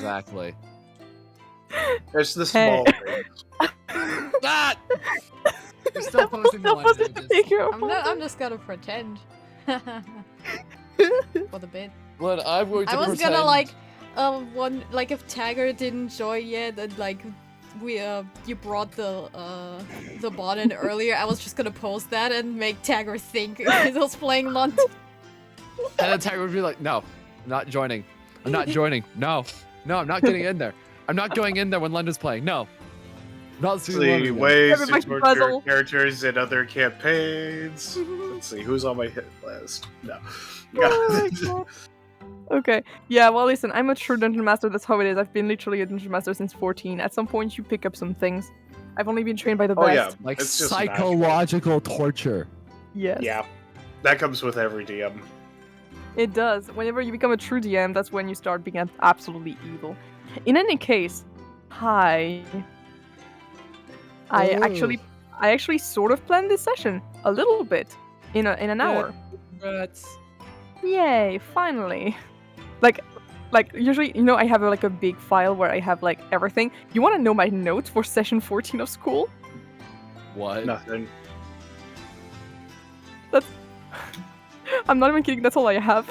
Exactly. It's the small things. Ah! You're still posting the one images. I'm just gonna pretend. For the bit. But I'm going to I was pretend... gonna like if Tagger didn't join yet and like you brought the bot in earlier, I was just gonna post that and make Tagger think he was playing London. And then Tagger would be like, no, I'm not joining. I'm not joining. No, I'm not getting in there. I'm not going in there when London's playing. No. Not See ways to torture characters in other campaigns. Let's see, who's on my hit list? No. Oh okay. Yeah, well listen, I'm a true dungeon master, that's how it is. I've been literally a dungeon master since 14. At some point you pick up some things. I've only been trained by the best. Yeah. Like psychological torture. Yes. Yeah. That comes with every DM. It does. Whenever you become a true DM, that's when you start being absolutely evil. In any case, hi. I actually sort of planned this session a little bit in an hour. Congrats. Yay! Finally. Like usually, I have like a big file where I have like everything. You want to know my notes for session 14 of school? What? Nothing. That's. I'm not even kidding. That's all I have.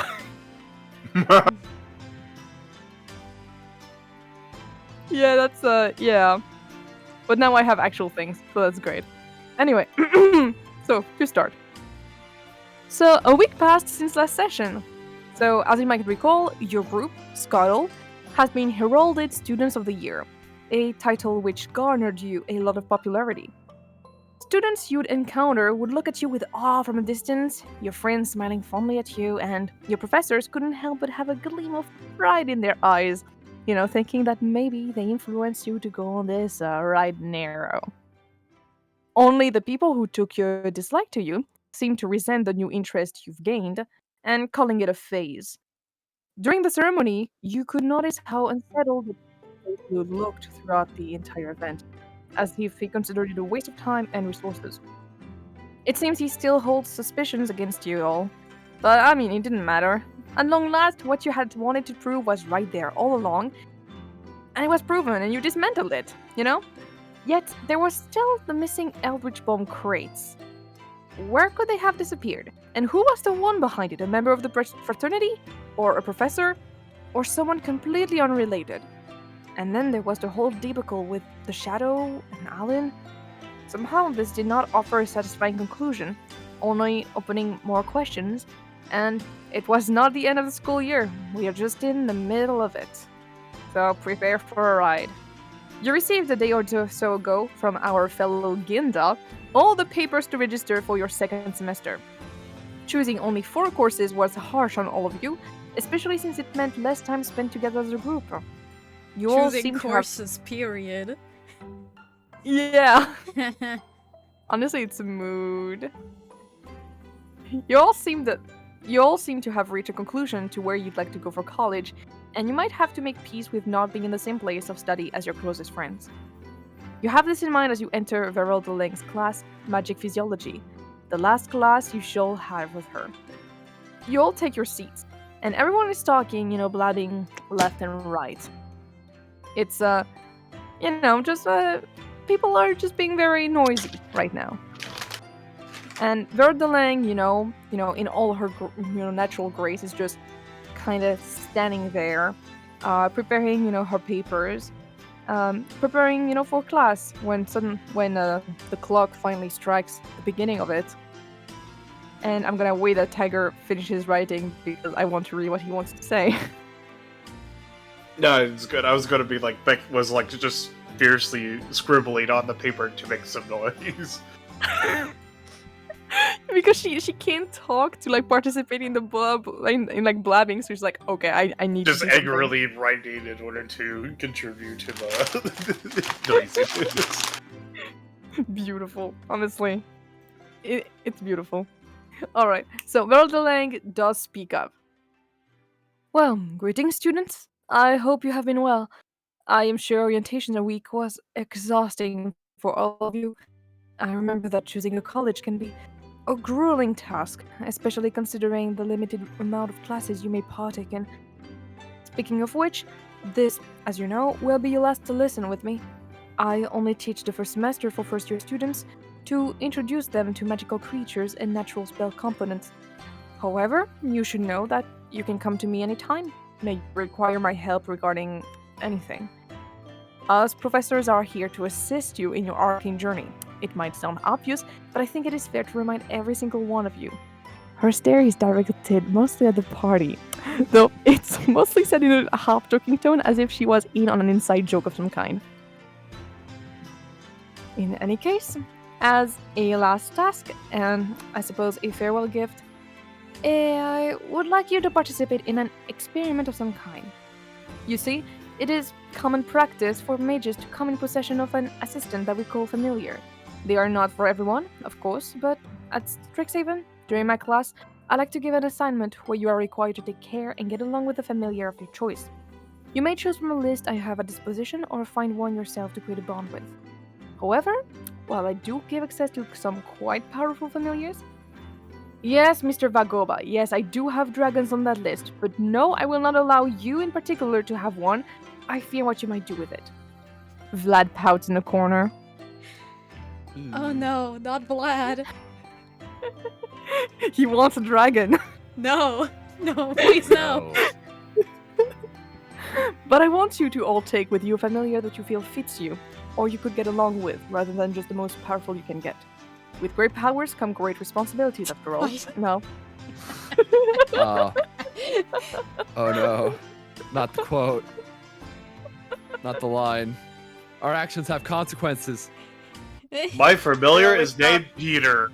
Yeah, that's yeah. But now I have actual things, so that's great. Anyway, so to start. So a week passed since last session. So as you might recall, your group, Scuttle, has been heralded Students of the Year, a title which garnered you a lot of popularity. Students you'd encounter would look at you with awe from a distance, your friends smiling fondly at you, and your professors couldn't help but have a gleam of pride in their eyes, thinking that maybe they influenced you to go on this ride narrow. Only the people who took your dislike to you seemed to resent the new interest you've gained, and calling it a phase. During the ceremony, you could notice how unsettled you looked throughout the entire event, as if he considered it a waste of time and resources. It seems he still holds suspicions against you all, but I mean, it didn't matter. At long last, what you had wanted to prove was right there all along, and it was proven, and you dismantled it, Yet, there was still the missing Eldritch Bomb crates. Where could they have disappeared? And who was the one behind it? A member of the fraternity? Or a professor? Or someone completely unrelated? And then there was the whole debacle with the Shadow and Owlin. Somehow this did not offer a satisfying conclusion, only opening more questions, and it was not the end of the school year. We are just in the middle of it. So prepare for a ride. You received a day or so ago from our fellow Guynddha all the papers to register for your second semester. Choosing only 4 courses was harsh on all of you, especially since it meant less time spent together as a group. You all seem courses, period. Yeah. Honestly, it's a mood. You all seem to have reached a conclusion to where you'd like to go for college, and you might have to make peace with not being in the same place of study as your closest friends. You have this in mind as you enter Verelda Lang's class, Magic Physiology, the last class you shall have with her. You all take your seats, and everyone is talking, blabbing left and right. It's, people are just being very noisy right now. And Verelda Lang, in all her, natural grace, is just kind of standing there, preparing, her papers, preparing, for class when the clock finally strikes the beginning of it. And I'm gonna wait that Tiger finishes writing because I want to read what he wants to say. No, it's good. I was gonna be like, Beck was like just fiercely scribbling on the paper to make some noise. Because she can't talk to like participate in the in like blabbing, so she's like, okay, I need just to do angrily writing in order to contribute to the noises. Beautiful, honestly, it's beautiful. All right, so Verelda Lang does speak up. Well, greetings, students. I hope you have been well. I am sure orientation week was exhausting for all of you. I remember that choosing a college can be a grueling task, especially considering the limited amount of classes you may partake in. Speaking of which, This, as you know, will be your last lesson with me. I only teach the first semester for first-year students to introduce them to magical creatures and natural spell components. However, you should know that you can come to me anytime, may require my help regarding anything. Us professors are here to assist you in your arcane journey. It might sound obvious, but I think it is fair to remind every single one of you. Her stare is directed mostly at the party, though it's mostly said in a half-joking tone as if she was in on an inside joke of some kind. In any case, as a last task, and I suppose a farewell gift, I would like you to participate in an experiment of some kind. You see, it is common practice for mages to come in possession of an assistant that we call familiar. They are not for everyone, of course, but at Strixhaven, during my class, I like to give an assignment where you are required to take care and get along with a familiar of your choice. You may choose from a list I have at disposition or find one yourself to create a bond with. However, while I do give access to some quite powerful familiars, yes, Mr. Vagoba, yes, I do have dragons on that list, but no, I will not allow you in particular to have one. I fear what you might do with it. Vlad pouts in the corner. Oh no, not Vlad. He wants a dragon. No, no, please no. But I want you to all take with you a familiar that you feel fits you, or you could get along with, rather than just the most powerful you can get. With great powers come great responsibilities, after all. Wait. No. Oh no. Not the quote. Not the line. Our actions have consequences. My familiar No, is it's not. named Peter.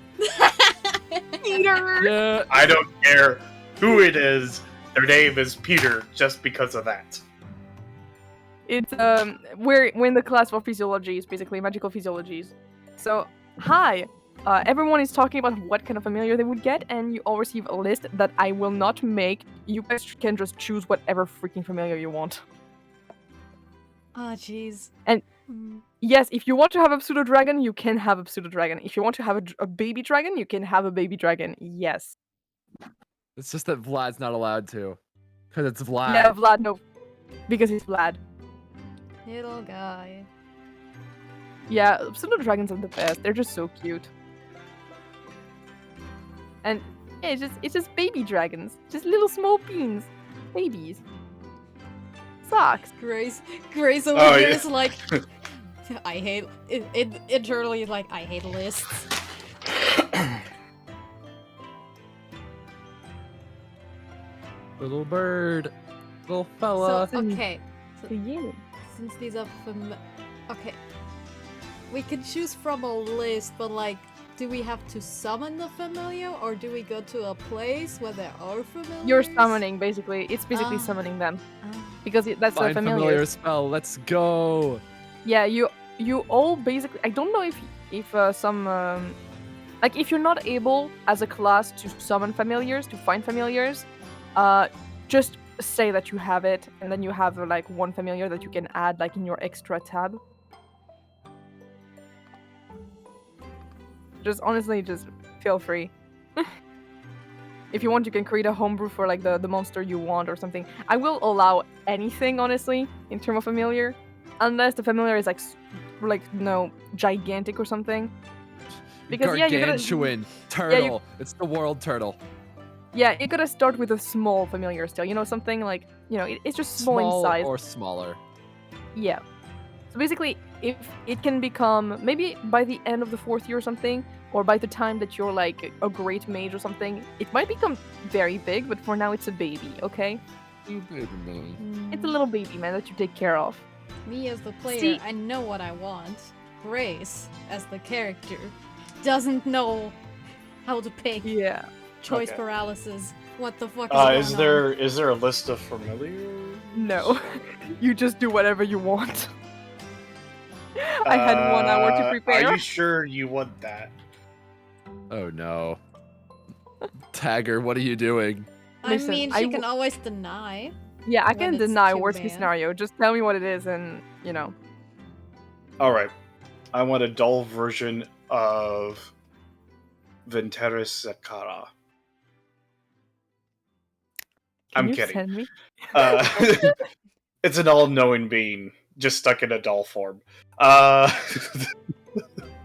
Peter! Yeah. I don't care who it is. Their name is Peter just because of that. It's we're in the class for physiologies, basically magical physiologies. So hi, everyone is talking about what kind of familiar they would get, and you all receive a list that I will not make. You guys can just choose whatever freaking familiar you want. Oh jeez. And- Mm. Yes, if you want to have a pseudo dragon, you can have a pseudo dragon. If you want to have a baby dragon, you can have a baby dragon. Yes. It's just that Vlad's not allowed to. Because it's Vlad. Yeah, Vlad, no, because he's Vlad. Little guy. Yeah, pseudo dragons are the best. They're just so cute. And yeah, it's just baby dragons, just little small beans, babies. Sucks. Grace over Oh, here yeah. is like, I hate it. Internally, like I hate lists. Little bird. Little fella. So okay, So yeah. since these are okay, we can choose from a list, but like, do we have to summon the familiar, or do we go to a place where there are familiars? You're summoning, basically. It's basically Ah. summoning them Ah. because that's the Find familiar. familiar spell. Let's go. Yeah, you all basically. I don't know if some like if you're not able as a class to summon familiars, to find familiars, just say that you have it, and then you have like one familiar that you can add like in your extra tab. Just honestly, just feel free. If you want, you can create a homebrew for like the monster you want or something. I will allow anything, honestly, in terms of familiar, unless the familiar is like no gigantic or something. Because yeah, you're Gargantuan turtle. It's the world turtle. Yeah, you gotta start with a small familiar still. You know, something like, you know, it's just small in size. or smaller. Yeah. So basically, if it can become, maybe by the end of the 4th year or something, or by the time that you're like a great mage or something, it might become very big, but for now it's a baby, okay? You baby me. It's a little baby man that you take care of. Me as the player, See- I know what I want. Grace, as the character, doesn't know how to pick. Yeah. Choice Okay. paralysis. What the fuck is going Is there a list of familiar? No. You just do whatever you want. I had 1 hour to prepare. Are you sure you want that? Oh no. Tagger, what are you doing? I Listen, mean, I she can always deny. Yeah, I when can it's deny too worst case bad. scenario. Just tell me what it is and, you know. Alright. I want a dull version of Venteris Zakara. Can I'm you kidding. send me? Uh, It's an all-knowing being, just stuck in a doll form. Uh,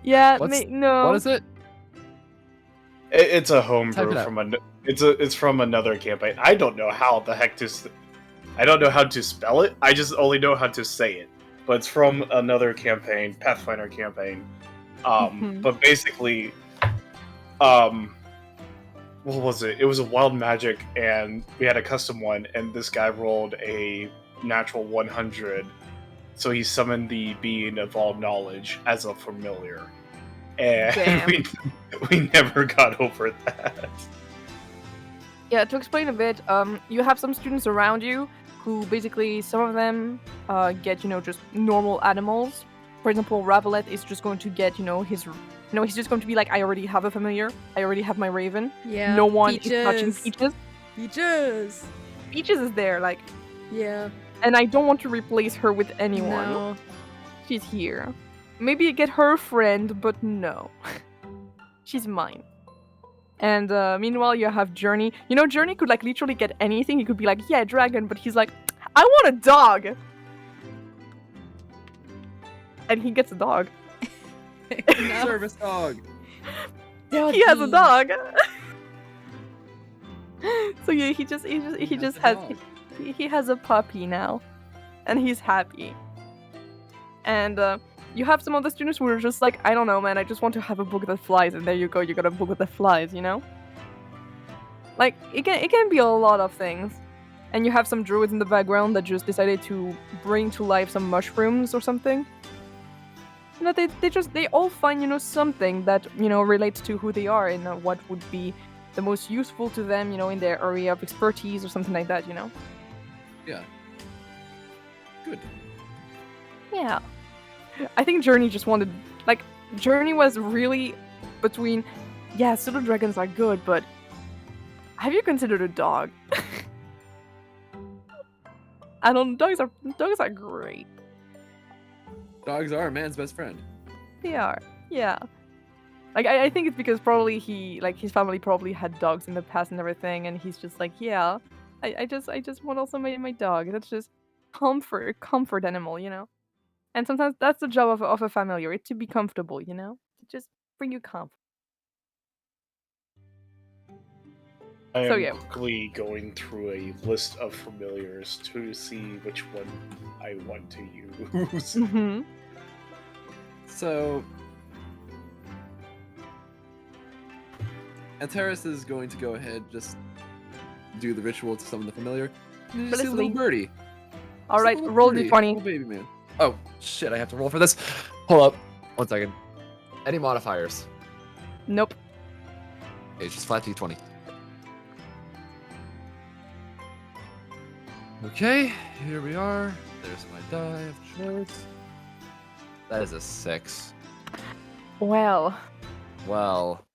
Yeah, What's- no. What is it? it's a Type homebrew it out. from it's from another campaign. I don't know how the heck I don't know how to spell it. I just only know how to say it. But it's from another campaign, Pathfinder campaign. But basically, what was it? It was a wild magic, and we had a custom one, and this guy rolled a natural 100, so he summoned the being of all knowledge as a familiar, and Damn. we never got over that. Yeah, to explain a bit, you have some students around you who basically, some of them get, just normal animals. For example, Ravelet is just going to get, he's just going to be like, I already have a familiar. I already have my raven. Yeah. No one is touching Peaches. Peaches. Peaches is there, like, Yeah. and I don't want to replace her with anyone. No. She's here. Maybe get her a friend, but no. She's mine. And meanwhile, you have Journey. Journey could like literally get anything. He could be like, yeah, dragon, but he's like, I want a dog. And he gets a dog. Service dog. He has a dog. So yeah, he just has he has a puppy now, and he's happy. And you have some other students who are just like, I don't know, man, I just want to have a book that flies, and there you go, you got a book that flies, Like, it can be a lot of things. And you have some druids in the background that just decided to bring to life some mushrooms or something. They all find, something that, relates to who they are and what would be the most useful to them, in their area of expertise or something like that, Yeah. Good. Yeah. I think Journey just wanted, Journey was really between, yeah, pseudo dragons are good, but have you considered a dog? Dogs are great. Dogs are a man's best friend. They are, yeah. I think it's because probably his family probably had dogs in the past and everything, and he's just like, yeah, I just want also my dog. That's just comfort animal, And sometimes that's the job of a familiar, it's to be comfortable, to just bring you comfort. I So, am yeah. quickly going through a list of familiars to see which one I want to use. Mm-hmm. So, Antares is going to go ahead, just do the ritual to summon the familiar. And just see a little Blessling. birdie. All Just a right, little roll birdie, d20. little baby man. Oh shit! I have to roll for this. Hold up, 1 second. Any modifiers? Nope. Okay, just flat d20. Okay, here we are. There's my die of choice. That is a 6. Well, Well,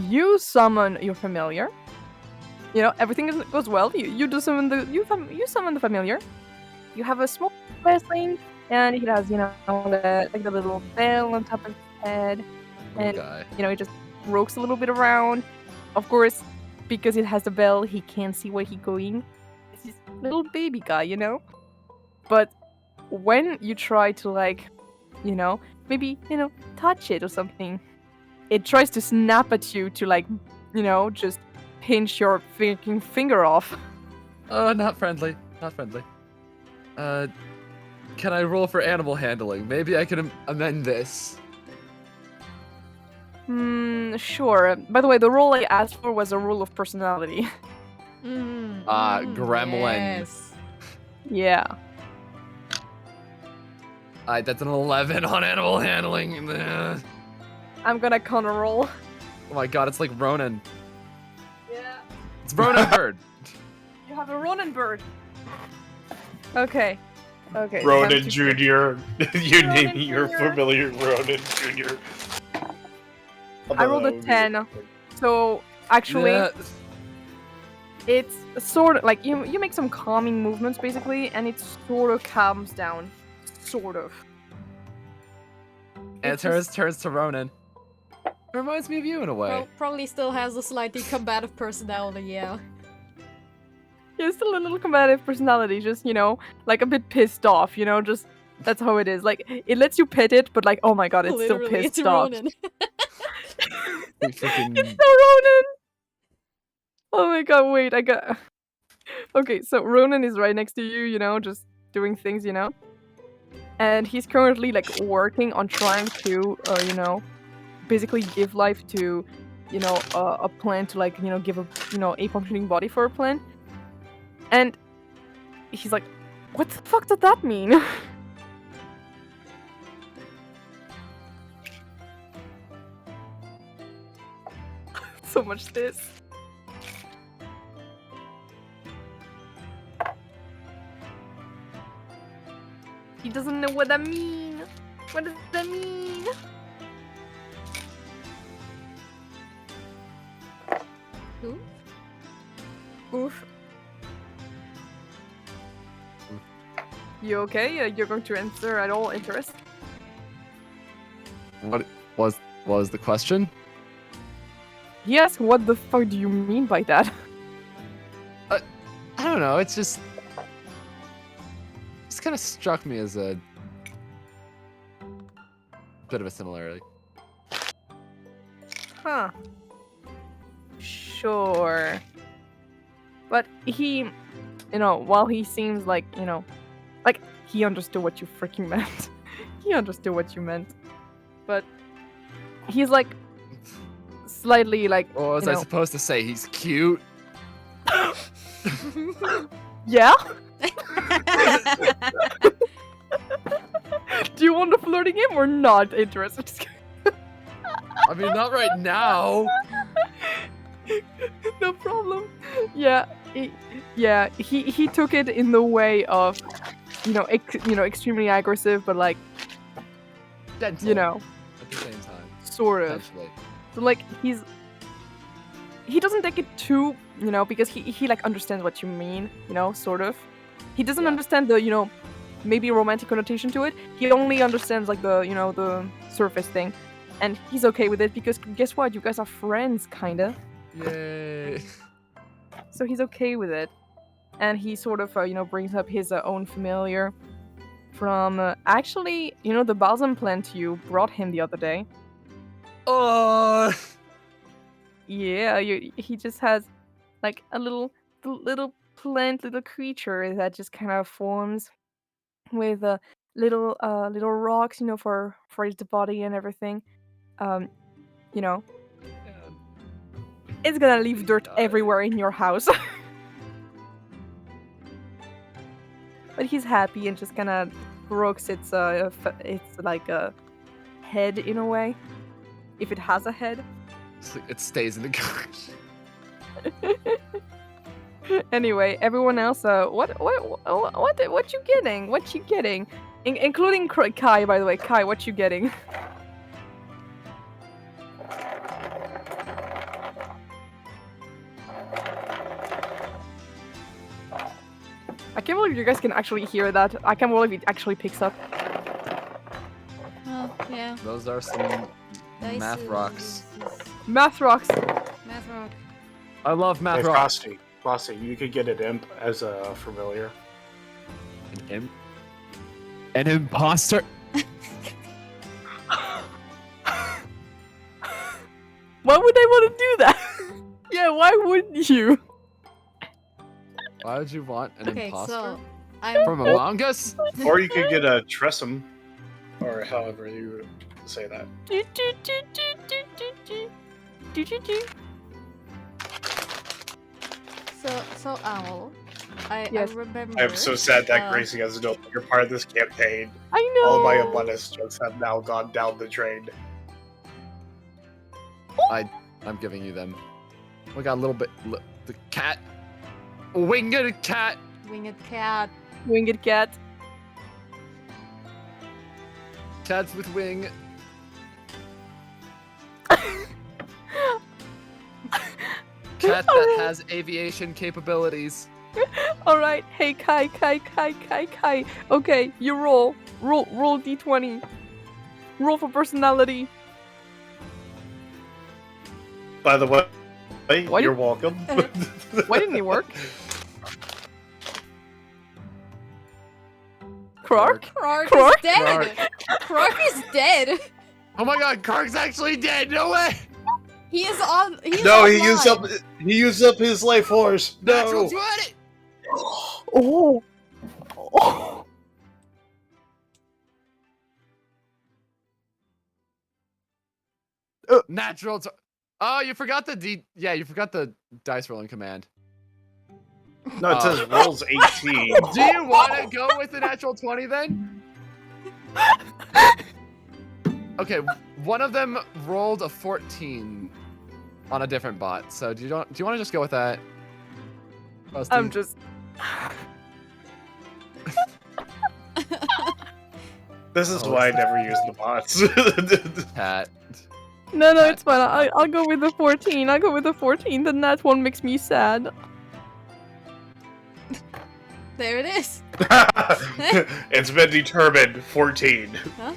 you summon your familiar. Everything goes well. You do summon you summon the familiar. You have a small Blessling, and he has the little bell on top of his head, and guy. it just rocks a little bit around. Of course, because it has the bell, he can't see where he's going. It's this little baby guy, But when you try to maybe touch it or something, it tries to snap at you to just pinch your freaking finger off. Not friendly. Not friendly. Can I roll for animal handling? Maybe I can amend this. Sure. By the way, the role I asked for was a role of personality. Gremlin. Yes. Yeah. That's an 11 on animal handling. I'm gonna counter roll. Oh my god, it's like Ronan. Yeah. It's Ronan Bird. You have a Ronin bird. Okay. Okay. Ronan time to- Jr. You Ronan name your Jr.. familiar Ronan Jr. I rolled a 10. So actually, Yeah. it's sort of like you make some calming movements basically, and it sort of calms down. Sort of. It's Antares turns to Ronan. Reminds me of you in a way. Probably still has a slightly combative personality, yeah. He's still a little combative personality, just, like a bit pissed off, just that's how it is. Like, it lets you pet it, but like, oh my god, it's Literally, still pissed it's off. Ronan. Freaking... It's so Ronan! Oh my god, wait, I got... Okay, so Ronan is right next to you, just doing things, And he's currently, like, working on trying to, basically give life to, a plant to, like, give a, a functioning body for a plant. And he's like, what the fuck does that mean? So much this. He doesn't know what that means. What does that mean? Oof. Oof. You okay? You're going to answer at all interest? What was the question? Yes, what the fuck do you mean by that? I don't know, it's just kind of struck me as a bit of a similarity. Huh. Sure. But he, while he seems like, like he understood what you freaking meant. He understood what you meant. But he's like slightly like, What was I supposed to say? He's cute? Yeah? Do you want to flirting him or not? Interested. I mean, not right now. No problem. Yeah, he took it in the way of, extremely aggressive, but like, Gentle. At the same time. sort of. Potentially. So like he doesn't take it too, because he like understands what you mean, sort of. He doesn't understand the, maybe romantic connotation to it. He only understands like the, the surface thing. And he's okay with it because guess what? You guys are friends, kinda. Yay. So he's okay with it. And he sort of, brings up his own familiar from, actually, the balsam plant you brought him the other day. Yeah, he just has, like, a little plant, little creature that just kind of forms with little rocks, for its body and everything. It's gonna leave dirt everywhere in your house. But he's happy and just kind of strokes its like a head in a way, if it has a head. It stays in the garage. Anyway, everyone else, what you getting? What you getting? Including Kai, by the way. Kai, what you getting? I can't believe you guys can actually hear that. I can't believe it actually picks up. Oh, yeah. Those are some math rocks. Math rocks. Math rock. I love math Hey, rocks. Frosty, you could get an imp as a familiar. An imp? An imposter? Why would they want to do that? Yeah, why wouldn't you? Why would you want an Okay, imposter? so I'm From Among Us? Or you could get a tressym, or however you say that. so Owl. I remember. I'm so sad that Gracie has no longer part of this campaign. I know. All my abundance jokes have now gone down the drain. I'm giving you them. We got a little bit. The cat. Winged cat. Winged cat. Winged cat. Cats with wing. Cat that has aviation capabilities. Alright, hey Kai. Okay, you roll d20. Roll for personality. By the way, Why you're welcome. Why didn't it work? Krark? Krark Krark? is dead. Krark is dead. Oh my god, Kark's actually dead. No way. He is on. He's No, online. he used up his life force. Natural No. 20. Oh. Oh. Natural. Oh, you forgot the Yeah, you forgot the dice rolling command. No, it says rolls 18. Do you want to go with the natural 20 then? Okay, one of them rolled a 14 on a different bot. So do you want to just go with that? Frostiii? I'm just. This is why I never use the bots. Pat. No, it's fine. I'll go with the 14. I'll go with the 14. Then that one makes me sad. There it is. It's been determined. 14. Huh?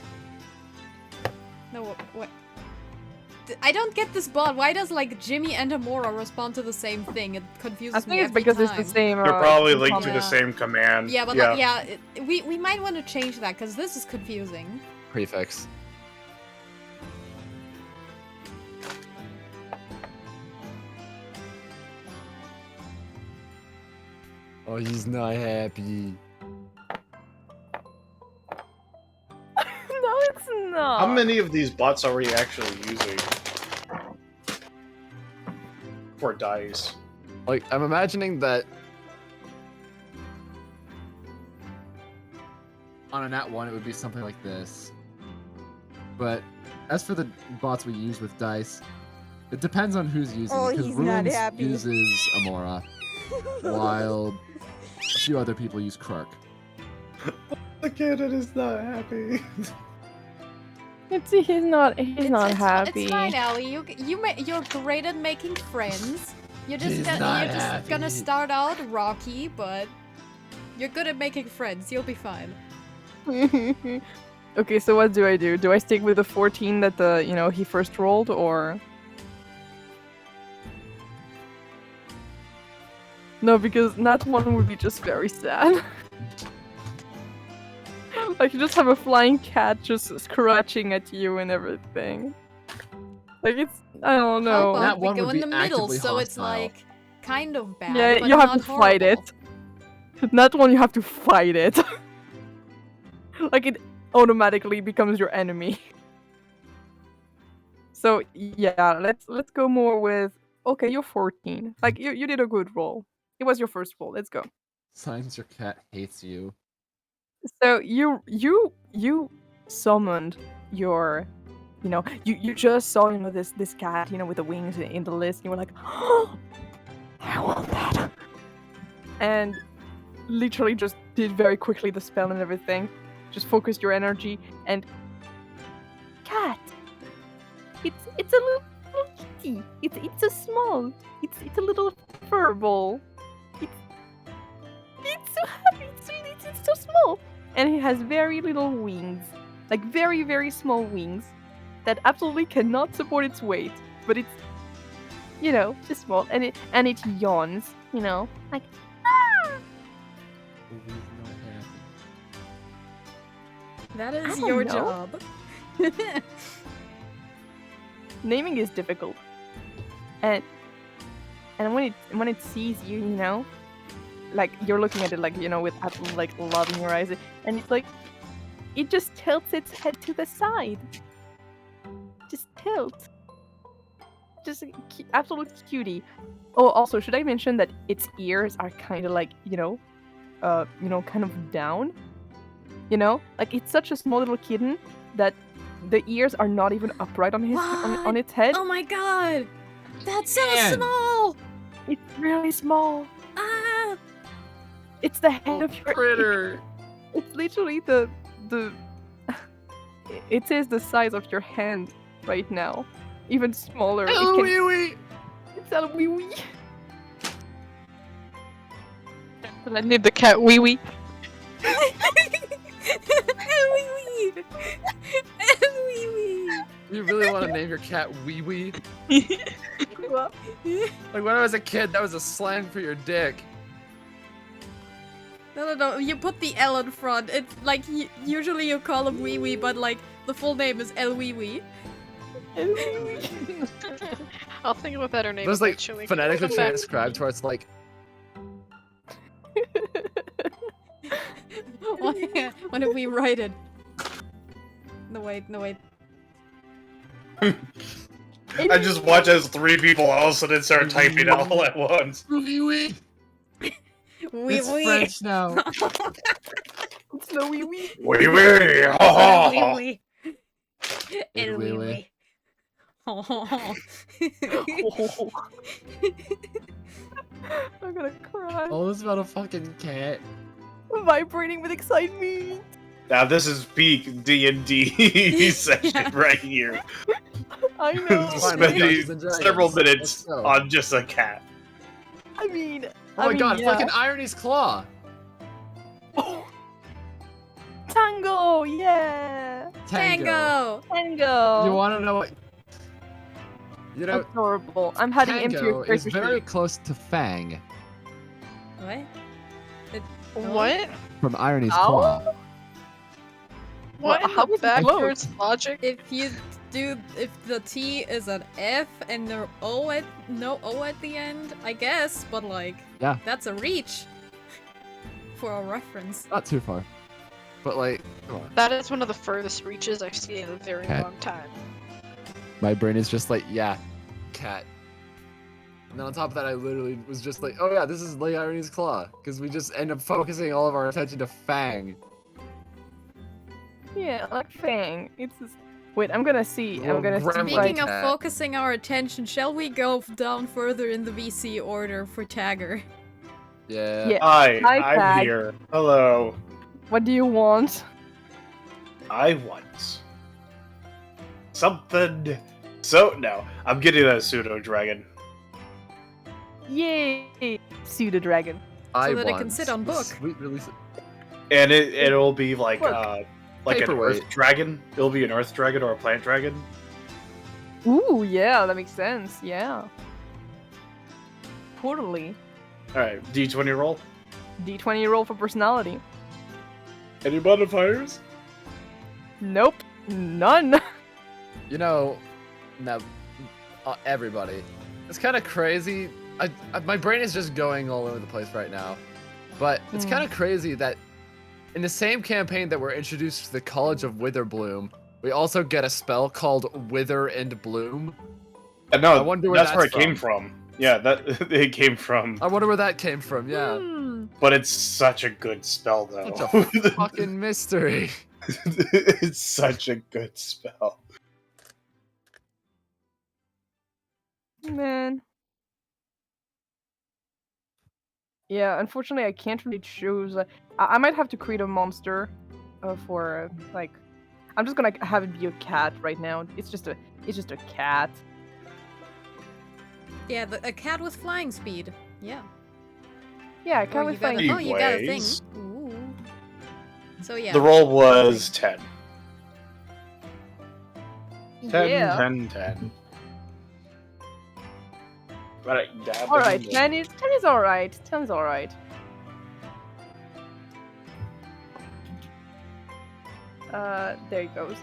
No, what? I don't get this bot. Why does like Jimmy and Amora respond to the same thing? It confuses I me think it's every because time. it's the same. They're probably linked command. to the same command. Yeah, but yeah. we might want to change that because this is confusing. Prefix. Oh, he's not happy. No, it's not. How many of these bots are we actually using for dice? Like, I'm imagining that on a nat 1, it would be something like this. But as for the bots we use with dice, it depends on who's using Oh, it. Because he's not Ruins happy. uses Amora, while a few other people use Krark. The kitten is not happy. He's not happy. It's fine, Ellie. You're great at making friends. You're just He's gonna, not you're just happy. gonna start out rocky, but you're good at making friends. You'll be fine. Okay, so what do I do? Do I stick with the 14 that he first rolled, or no? Because that one would be just very sad. Like you just have a flying cat just scratching at you and everything. Like I don't How know. about That we one go would in be the middle, actively so it's hostile. like kind of bad. Yeah, but you have not to fight horrible. it. That one you have to fight it. Like it automatically becomes your enemy. So yeah, let's go more with okay, you're 14. Like you did a good roll. It was your first roll. Let's go. Signs your cat hates you. So you summoned your you just saw this cat, with the wings in the list, and you were like, oh, I want that. And literally just did very quickly the spell and everything. Just focused your energy and cat. It's a little kitty. It's a small. It's a little fur ball. It's so happy. It's so small. And it has very little wings. Like very, very small wings that absolutely cannot support its weight. But it's just small. And it yawns, like ah! Oh, he's not happy. That I is don't your know. job. Naming is difficult. And when it sees you, like you're looking at it like with absolute like love in your eyes, and it's like it just tilts its head to the side. Just tilt. Just absolute cutie. Oh, also, should I mention that its ears are kind of like kind of down? Like it's such a small little kitten that the ears are not even upright on on its head. Oh my god! That's so Man. small! It's really small. Ah! It's the head of your critter. It's literally the it is the size of your hand right now. Even smaller. Oh, wee wee. It's a wee wee. And I named the cat Wee Wee. You really want to name your cat Wee Wee? Like when I was a kid, that was a slang for your dick. No. You put the L in front. It's like usually you call him Wee Wee, but like the full name is El Wee Wee. I'll think of a better name. There's like eventually. phonetically Come back. transcribed where it's like, What if we write it? No wait. I just watch as 3 people all of a sudden start typing all at once. wee wee. Wee It's wee. French now. It's the wee wee. Wee wee! El wee wee. El El wee wee wee. wee. Oh. I'm gonna cry. All this about a fucking cat. Vibrating with excitement. Now this is peak D&D session right here. I know. Fine, Dungeons Spending and Dragons. several Let's minutes go. on just a cat. I mean. Oh my god, yeah. fucking Irony's Claw! Tango, yeah. Tango. Tango. You wanna know what? You know, Adorable. I'm heading into Tango your is character very sheet. close to Fang What? What? from Irony's Owl? Claw. What Well, in how the was it backwards logic? If the T is an F and no O at the end, I guess, but like Yeah. that's a reach for a reference. Not too far. But like, come on. That is one of the furthest reaches I've seen in a very Cat. long time. My brain is just like, yeah, cat. And then on top of that, I literally was just like, oh yeah, this is Lady Irony's Claw. Because we just end up focusing all of our attention to Fang. Yeah, like Fang. It's just... Wait, I'm gonna see. I'm gonna see. Gremlin Speaking Like, of cat. focusing our attention, shall we go down further in the VC order for Tagger? Yeah. Yeah. Hi, Hi, I'm Tag. here. Hello. what do you want? I want something. So no, I'm getting a pseudo dragon. Yay! Pseudo dragon. I that it can want sit on the book. Sweet release. And it'll be like Look. like an Paperweight. earth dragon. It'll be an earth dragon or a plant dragon. Ooh, yeah, that makes sense. Yeah. Totally. Alright, D20 roll. D20 roll for personality. Any modifiers? Nope. None. You know, now, everybody. It's kind of crazy. My brain is just going all over the place right now. But it's kind of crazy that in the same campaign that we're introduced to the College of Witherbloom, we also get a spell called Wither and Bloom. No, I wonder where that's where it that's came from. Yeah, that it came from. I wonder where that came from, yeah. Hmm. But it's such a good spell, though. Such a fucking mystery. It's such a good spell. Man. Yeah, unfortunately, I can't really choose. I might have to create a monster for like. I'm just gonna have it be a cat right now. It's just a cat. Yeah, a cat with flying speed. Yeah. Yeah, a Or cat you with got flying. a, oh, you got a thing. Anyways. Ooh. So yeah. The roll was 10. 10, Yeah. 10, 10. Right, dab All right, in. 10 is all right. 10 is all right. There it goes.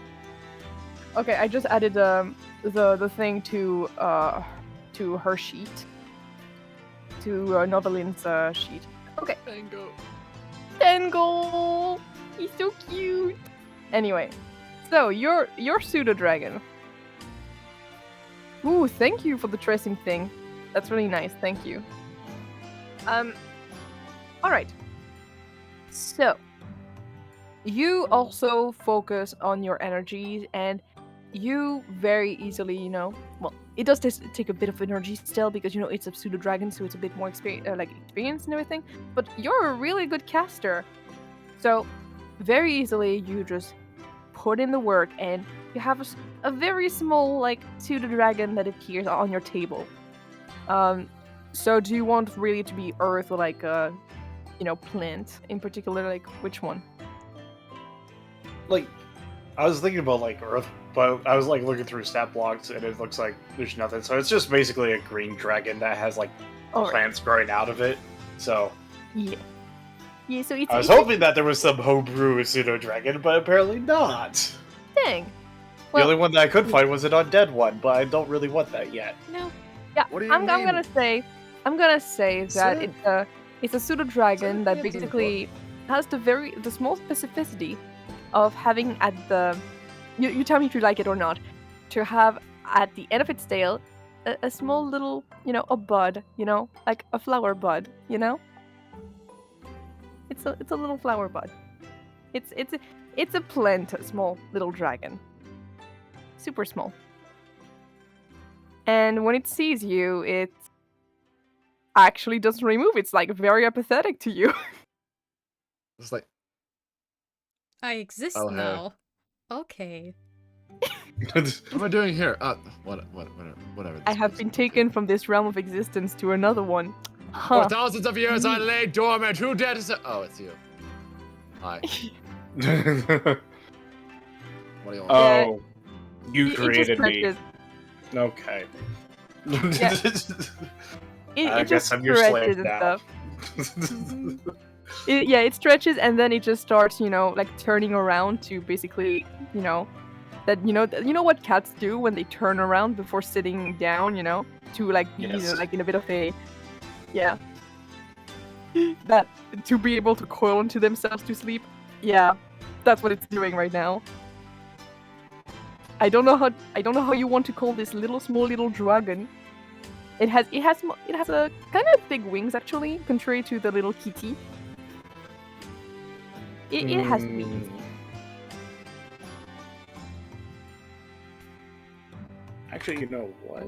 Okay, I just added the thing to her sheet, to Novelin's sheet. Okay. Tango. Tango! He's so cute! Anyway, so your pseudo dragon. Ooh, thank you for the tressym thing. That's really nice, thank you. Alright. So, you also focus on your energies, and you very easily, well, it does take a bit of energy still because, it's a pseudo dragon, so it's a bit more experience and everything, but you're a really good caster. So, very easily, you just put in the work, and you have a very small, pseudo dragon that appears on your table. So do you want really to be earth or plant in particular? Which one? I was thinking about Earth, but I was looking through stat blocks and it looks like there's nothing. So it's just basically a green dragon that has Oh, plants growing out of it. So yeah. Yeah, so it's I was it's hoping that there was some homebrew pseudo dragon, but apparently not. a thing. The only one that I could find was an undead one, but I don't really want that yet. No. Yeah, What do you I'm mean? gonna say that it's a pseudo dragon that Yeah, it's in the basically has the small specificity of having at the you tell me if you like it or not, to have at the end of its tail a small little, a bud, like a flower bud, It's a little flower bud. It's a plant, a small little dragon. Super small. And when it sees you, it actually doesn't remove. It's like very apathetic to you. It's like, I exist Oh, hey. now. Okay. what am I doing here? Whatever. I have been taken from this realm of existence to another one. For Huh. thousands of years I lay dormant. Who dared to say? Oh, it's you. Hi. What do you want? Oh, you It just created me. stretches. Okay. Yeah. It I just guess I'm your slave stretches and now. stuff. It stretches and then it just starts, like turning around to basically, that what cats do when they turn around before sitting down, to like be Yes. like in a bit of a, yeah, that to be able to coil into themselves to sleep. Yeah, that's what it's doing right now. I don't know how you want to call this small little dragon. It has a kind of big wings actually, contrary to the little kitty. It has wings. Actually, you know what?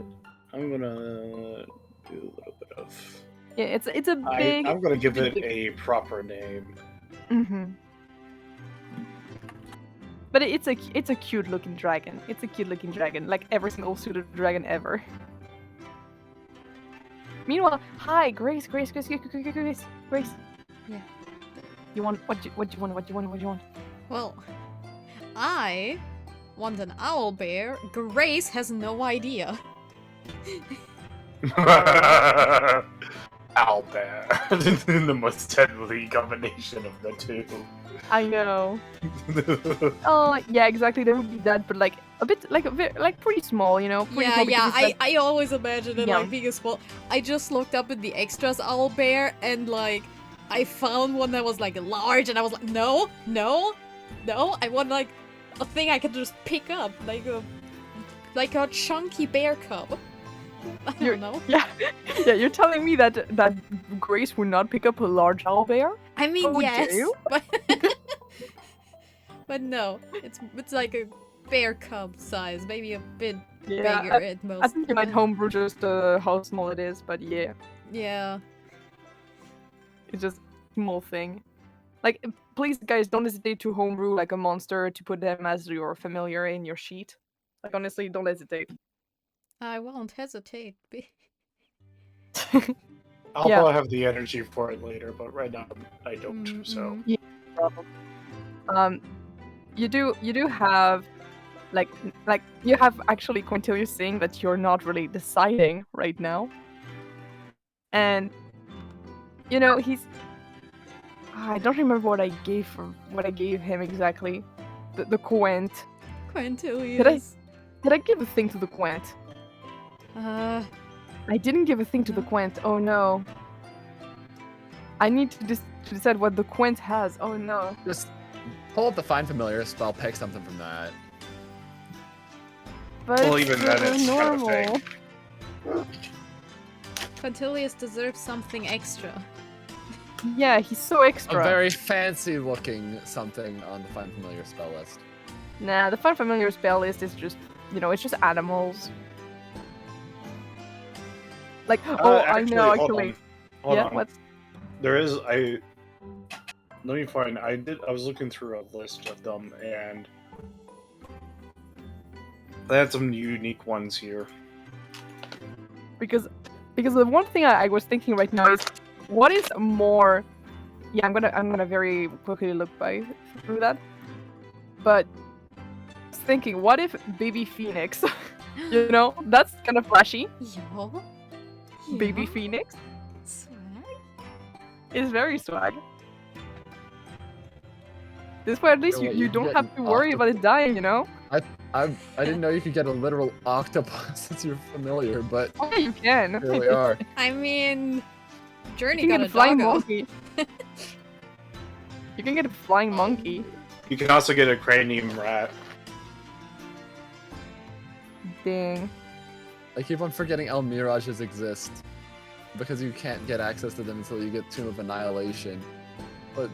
I'm gonna do a little bit of. Yeah, it's a big. I'm gonna give it big- a proper name. Mm-hmm. But it's a cute looking dragon. It's a cute looking dragon, like every single pseudo dragon ever. Meanwhile, hi, Grace. Yeah. You want what do you want? Well, I want an owlbear. Grace has no idea. Owlbear. The most deadly combination of the two. I know. Oh, yeah, exactly. There would be that, but like a bit, like pretty small, Pretty small because it's, like, I always imagine it young. like being a small. I just looked up in the extras owlbear and like I found one that was like large and I was like, no, I want like a thing I can just pick up, like a chunky bear cub. I don't know. Yeah, you're telling me that Grace would not pick up a large owlbear? I mean, Oh, yes, do you? but no, it's like a bear cub size, maybe a bit Yeah, bigger at most. I think you might homebrew just how small it is, but yeah, Yeah. it's just a small thing. Like, please, guys, don't hesitate to homebrew like a monster to put them as your familiar in your sheet. Like, honestly, don't hesitate. I won't hesitate. I'll Yeah. probably have the energy for it later, but right now I don't. So You do have like you have actually Quintilius saying that you're not really deciding right now, and he's I don't remember what I gave him exactly. The Quent. Quintilius. Did I give a thing to the Quent? I didn't give a thing to the Quent. Oh no. I need to decide what the Quent has. Oh no. Just pull up the Find Familiar spell, pick something from that. But Well, it's even then, it's kind of normal. fake. Quintilius deserves something extra. Yeah, he's so A extra. very fancy looking something on the Find Familiar spell list. Nah, the Find Familiar spell list is just, it's just animals. Like, I know, hold actually. on. Hold Yeah, on. what's... There is let me find. I was looking through a list of them, and they had some unique ones here. Because the one thing I was thinking right now is, what is more... Yeah, I'm gonna very quickly look through that. But I was thinking, what if Baby Phoenix? That's kind of flashy. Yo. Baby Phoenix Swag. is very swag. This way, at least Yeah, you you don't get have an to worry about it dying, you know? I didn't know you could get a literal octopus as your familiar, but Oh, yeah, you can. here we are. I mean, You Journey can got get a a flying doggo. monkey. You can get a flying monkey. You can also get a cranium rat. Dang. I keep on forgetting El Mirages exist because you can't get access to them until you get Tomb of Annihilation. But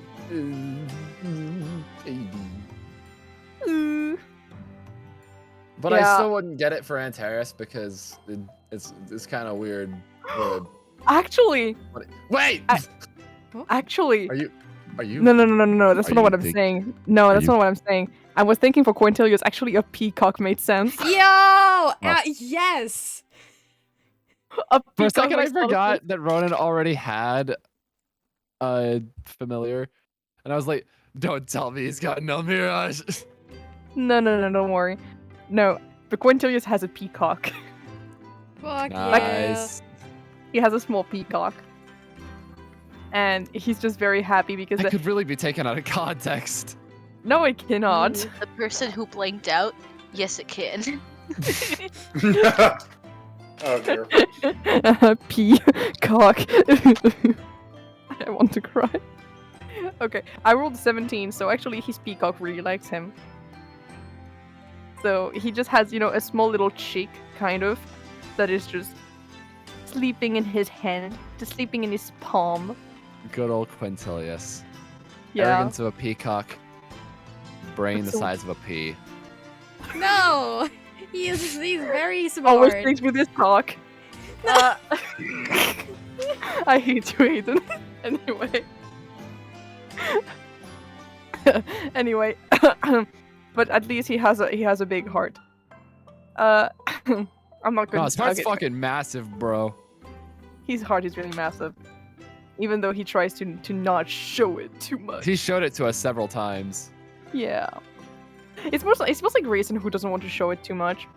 But I Yeah. still wouldn't get it for Antares because it's kind of weird. Actually, Wait, actually. are you? No. That's Are not you what I'm big- saying. No, are that's you- not what I'm saying. I was thinking for Quintilius, actually a peacock made sense. Yo! Yes! A For a peacock second, I makes a lot of forgot sense. that Ronan already had a familiar, and I was like, "Don't tell me he's got no Mirage." No, don't worry. No, but Quintilius has a peacock. Fuck Nice. He has a small peacock. And he's just very happy because... That could really be taken out of context. No, it cannot. The person who blanked out, yes it can. Oh dear. Peacock. I want to cry. Okay, I rolled 17, so actually his peacock really likes him. So he just has, a small little chick, kind of, that is just sleeping in his hand, just sleeping in his palm. Good old Quintilius. Yeah. Arrogance of a peacock. Brain the So- size of a pea. No! He's very Always smart. thinks with his cock. I hate you, Hayden. Anyway. Anyway. But at least he has a big heart. I'm not gonna No, his heart's okay. fucking massive, bro. His heart is really massive. Even though he tries to not show it too much. He showed it to us several times. Yeah. It's mostly Grayson who doesn't want to show it too much,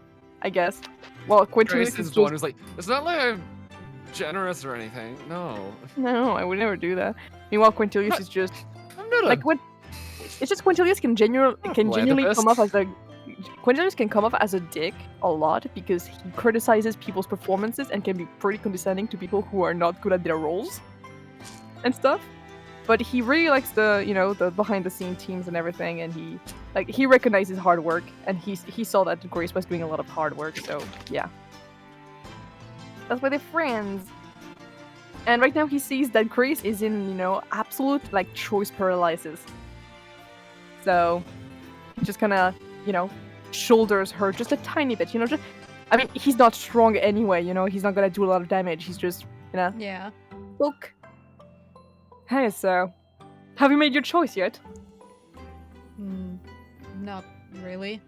I guess. Well, Quintilius is Grayson's just... the one who's like, it's not like I'm generous or anything. No. No, I would never do that. Meanwhile, Quintilius is just... I'm not Like, when... It's just Quintilius can genuinely come off as a... Quintilius can come off as a dick a lot because he criticizes people's performances and can be pretty condescending to people who are not good at their roles and stuff. But he really likes the, the behind-the-scene teams and everything, and he recognizes hard work, and he saw that Grace was doing a lot of hard work, so yeah. That's why they're friends. And right now he sees that Grace is in, absolute, choice paralysis. So, he just kind of, shoulders her just a tiny bit, I mean, he's not strong anyway, he's not gonna do a lot of damage, he's just, Yeah. look. Hey, so, have you made your choice yet? Not really.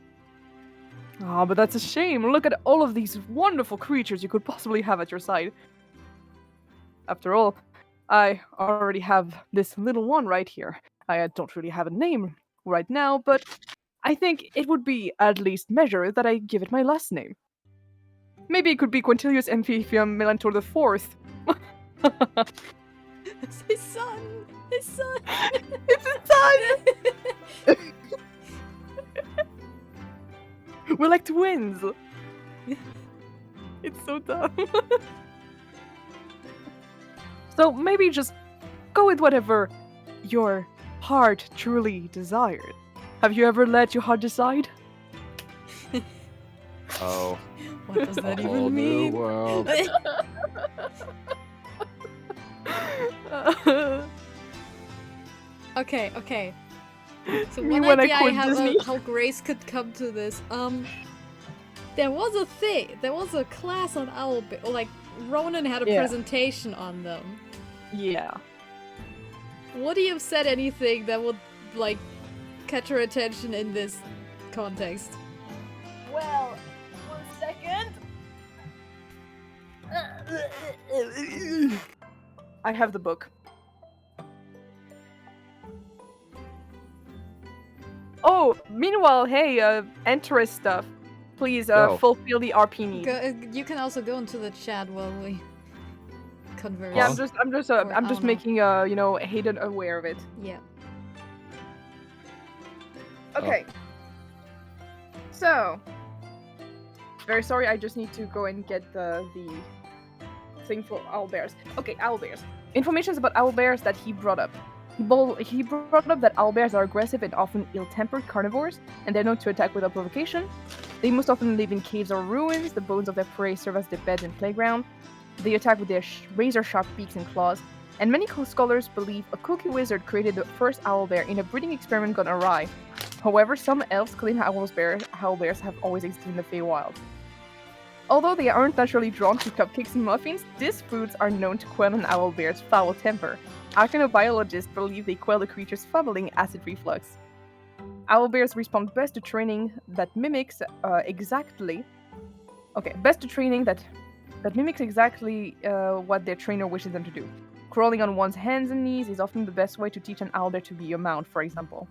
Ah, but that's a shame. Look at all of these wonderful creatures you could possibly have at your side. After all, I already have this little one right here. I don't really have a name right now, but I think it would be at least measured that I give it my last name. Maybe it could be Quintilius Amphibium Melantor IV. It's his son! His son! It's his son! We're like twins! It's so dumb. So maybe just go with whatever your heart truly desired. Have you ever let your heart decide? Oh. What does that A whole even new mean? world. Okay. So Me one when I idea I quit have Disney. of how Grace could come to this. There was a thing. There was a class on owlbear. Or like Ronan had a Yeah. presentation on them. Yeah. Would he have said anything that would like catch her attention in this context? Well, 1 second. I have the book. Oh, meanwhile, hey, Antares stuff. Please, Go. fulfill the RP need. You can also go into the chat while we converse. Yeah, Huh? I'm just Or, I don't know. making Hayden aware of it. Yeah. Okay. So, very sorry. I just need to go and get the thing for owlbears. Okay, owlbears. Information about owlbears that he brought up. He brought up that owlbears are aggressive and often ill-tempered carnivores, and they're known to attack without provocation. They most often live in caves or ruins. The bones of their prey serve as their beds and playground. They attack with their razor-sharp beaks and claws. And many scholars believe a cookie wizard created the first owlbear in a breeding experiment gone awry. However, some elves claim owlbears have always existed in the Feywild. Although they aren't naturally drawn to cupcakes and muffins, these foods are known to quell an owlbear's foul temper. Arachnobiologists believe they quell the creature's bubbling acid reflux. Owlbears respond best to training that mimics exactly what their trainer wishes them to do. Crawling on one's hands and knees is often the best way to teach an owlbear to be a mount, for example.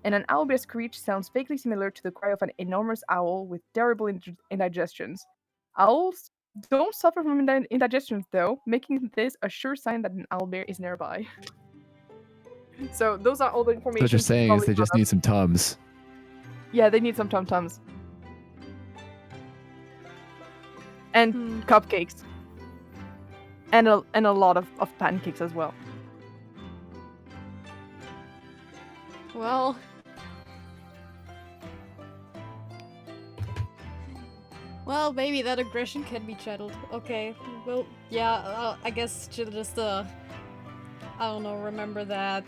And an owlbear's screech sounds vaguely similar to the cry of an enormous owl with terrible indigestions. Owls don't suffer from indigestion, though, making this a sure sign that an owlbear is nearby. So those are all the information. What you're saying is they just need some Tums. Yeah, they need some tum-tums. And cupcakes. And a lot of pancakes as well. Well... Well, maybe that aggression can be channeled. Okay, well, yeah, I guess she'll just, I don't know, remember that.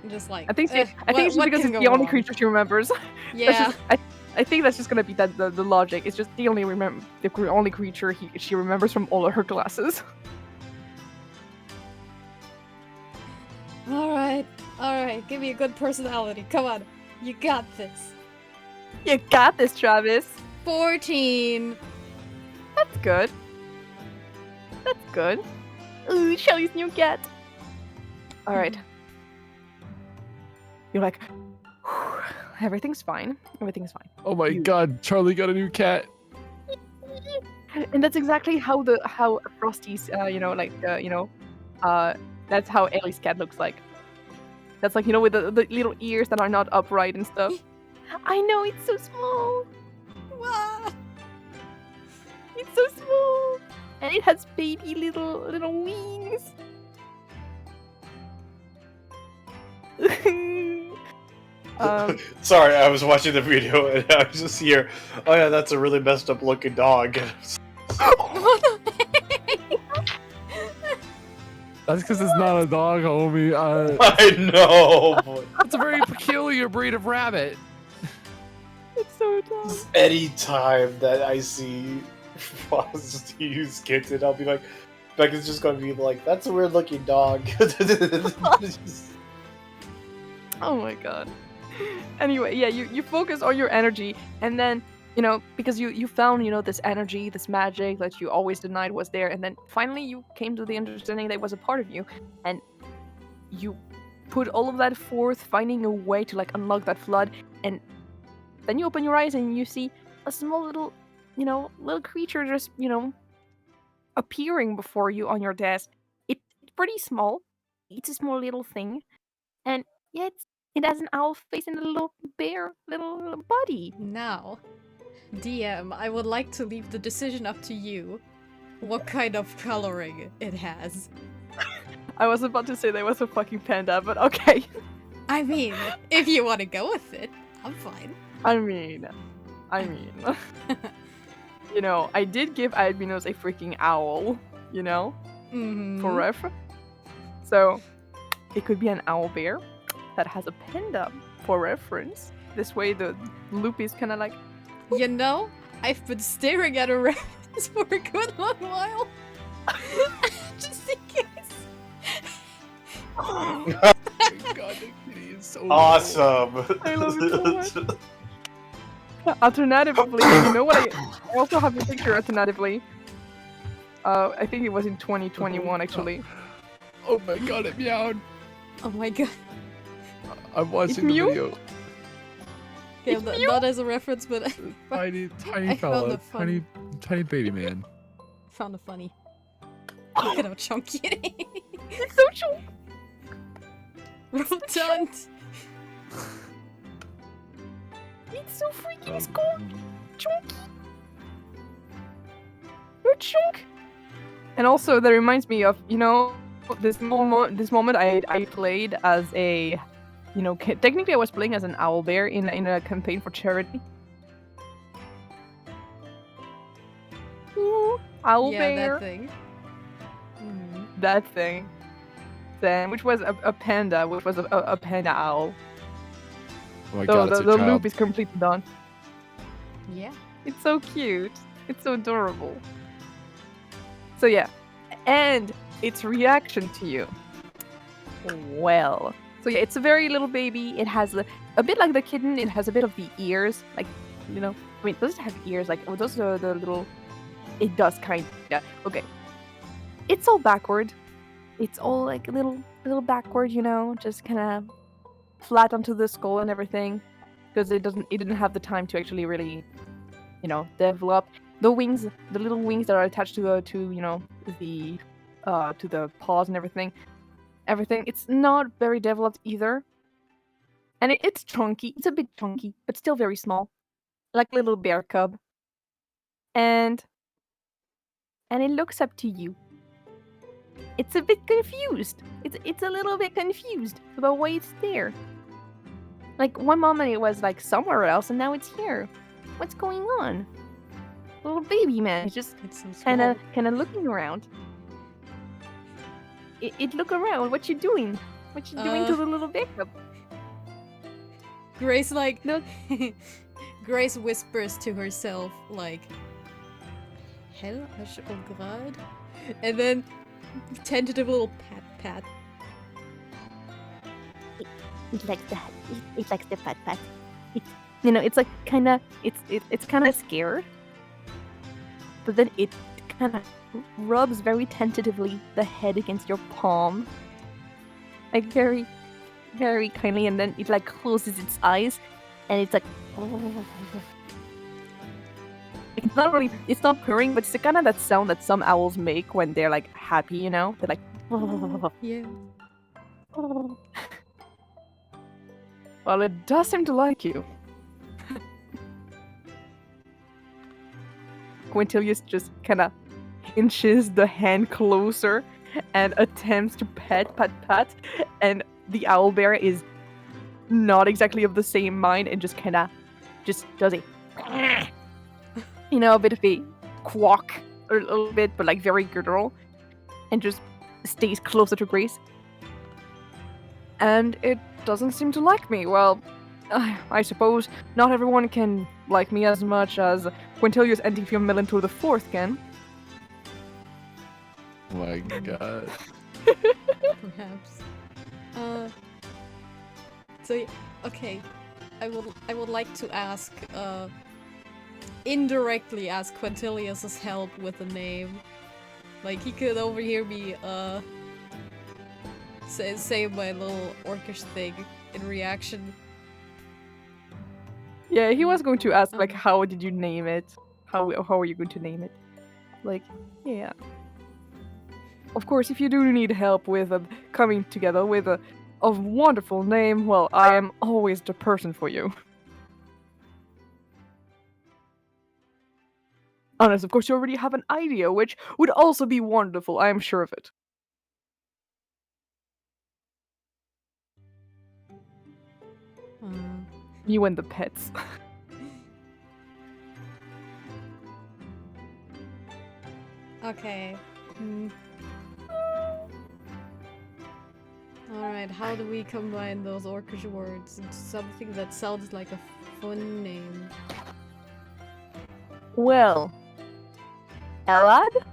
Just like, I think it's just because it's the only creature she remembers. Yeah. I think that's just gonna be the logic. It's just the only creature she remembers from all of her classes. Alright, give me a good personality. Come on, you got this. You got this, Travis. 14. That's good. Ooh, Shelly's new cat. Alright. You're like, everything's fine. Oh my god, Charlie got a new cat. And that's exactly how Frostii's, that's how Ellie's cat looks like. That's like, with the little ears that are not upright and stuff. I know, it's so small. Ah. It's so small. And it has baby little wings. Sorry, I was watching the video and I was just here. Oh yeah, that's a really messed up looking dog. That's because it's not a dog, homie. I know. It's a very peculiar breed of rabbit. It's so dumb. Anytime that I see Frostii's kitten, I'll be like, Becca's just gonna be like, that's a weird looking dog. Oh my god. Anyway, yeah, you focus all your energy, and then, because you found, this energy, this magic that you always denied was there, and then finally you came to the understanding that it was a part of you, and you put all of that forth, finding a way to, unlock that flood, and then you open your eyes and you see a small little creature just, appearing before you on your desk. It's pretty small. It's a small little thing, and yeah, it has an owl face and a little bear, little body. Now, DM, I would like to leave the decision up to you. What kind of coloring it has. I was about to say there was a fucking panda, but okay. I mean, if you want to go with it, I'm fine. I mean, I did give Albinos a freaking owl, for ref. So, it could be an owlbear that has a panda for reference. This way the loop is kind of like... I've been staring at a reference for a good long while. Just in case. Oh my god, the kitty is so awesome. I love it so much. Alternatively, you know what? I also have a picture. Alternatively, I think it was in 2021 actually. Oh my god, it meowed. Oh my god. I'm watching the video. Okay, not as a reference, but Tiny I fella, found it tiny baby man. Found it funny. Look at how chunky it is. It's so chunky. Well done. It's so freaking chunky. You're chunk. And also, that reminds me of, this moment I played as a, technically I was playing as an owlbear in a campaign for charity. Ooh, owlbear. Yeah, that thing. That thing. Then, which was a panda, which was a panda owl. Oh my So god, it's the a child. loop is completely done. Yeah. It's so cute. It's so adorable. So yeah, and its reaction to you. Well, so yeah, it's a very little baby. It has a bit like the kitten. It has a bit of the ears, like does it have ears? Like those are the little. It does kind of. Yeah. Okay. It's all backward. It's all like a little backward, just kind of flat onto the skull and everything, because it didn't have the time to actually really, develop. The wings, the little wings that are attached to the paws and everything. It's not very developed either. And it's chunky. It's a bit chunky, but still very small, like a little bear cub. And it looks up to you. It's a bit confused. It's a little bit confused about why it's there. Like one moment it was like somewhere else, and now it's here. What's going on? Little baby man, just It's so kind small. of looking around. It look around. What you doing? What you doing to the little backup? Grace like No. Grace whispers to herself like Hello, oh god. And then tentative little pat. It likes the pat. It's like it's kind of scared, but then it kind of rubs very tentatively the head against your palm, like very, very kindly, and then it like closes its eyes, and it's like. It's not purring, but it's the kind of that sound that some owls make when they're like happy, They're like. Yeah. Well, it does seem to like you. Quintilius just kind of inches the hand closer and attempts to pat, and the owlbear is not exactly of the same mind and just kind of does a a bit of a quack a little bit, but like very guttural, and just stays closer to Grace. And it doesn't seem to like me. Well, I suppose not everyone can like me as much as Quintilius Antifium Melantor the Fourth can. Oh my god. Perhaps. So okay, I would like to ask indirectly ask Quintilius's help with a name. Like he could overhear me say my little orcish thing in reaction. Yeah, he was going to ask like, how did you name it? How are you going to name it? Like, yeah. Of course, if you do need help with coming together with a wonderful name, well, I am always the person for you. Unless, of course, you already have an idea, which would also be wonderful, I am sure of it. You and the pets. Okay. Alright, how do we combine those orcish words into something that sounds like a fun name? Well, Elad?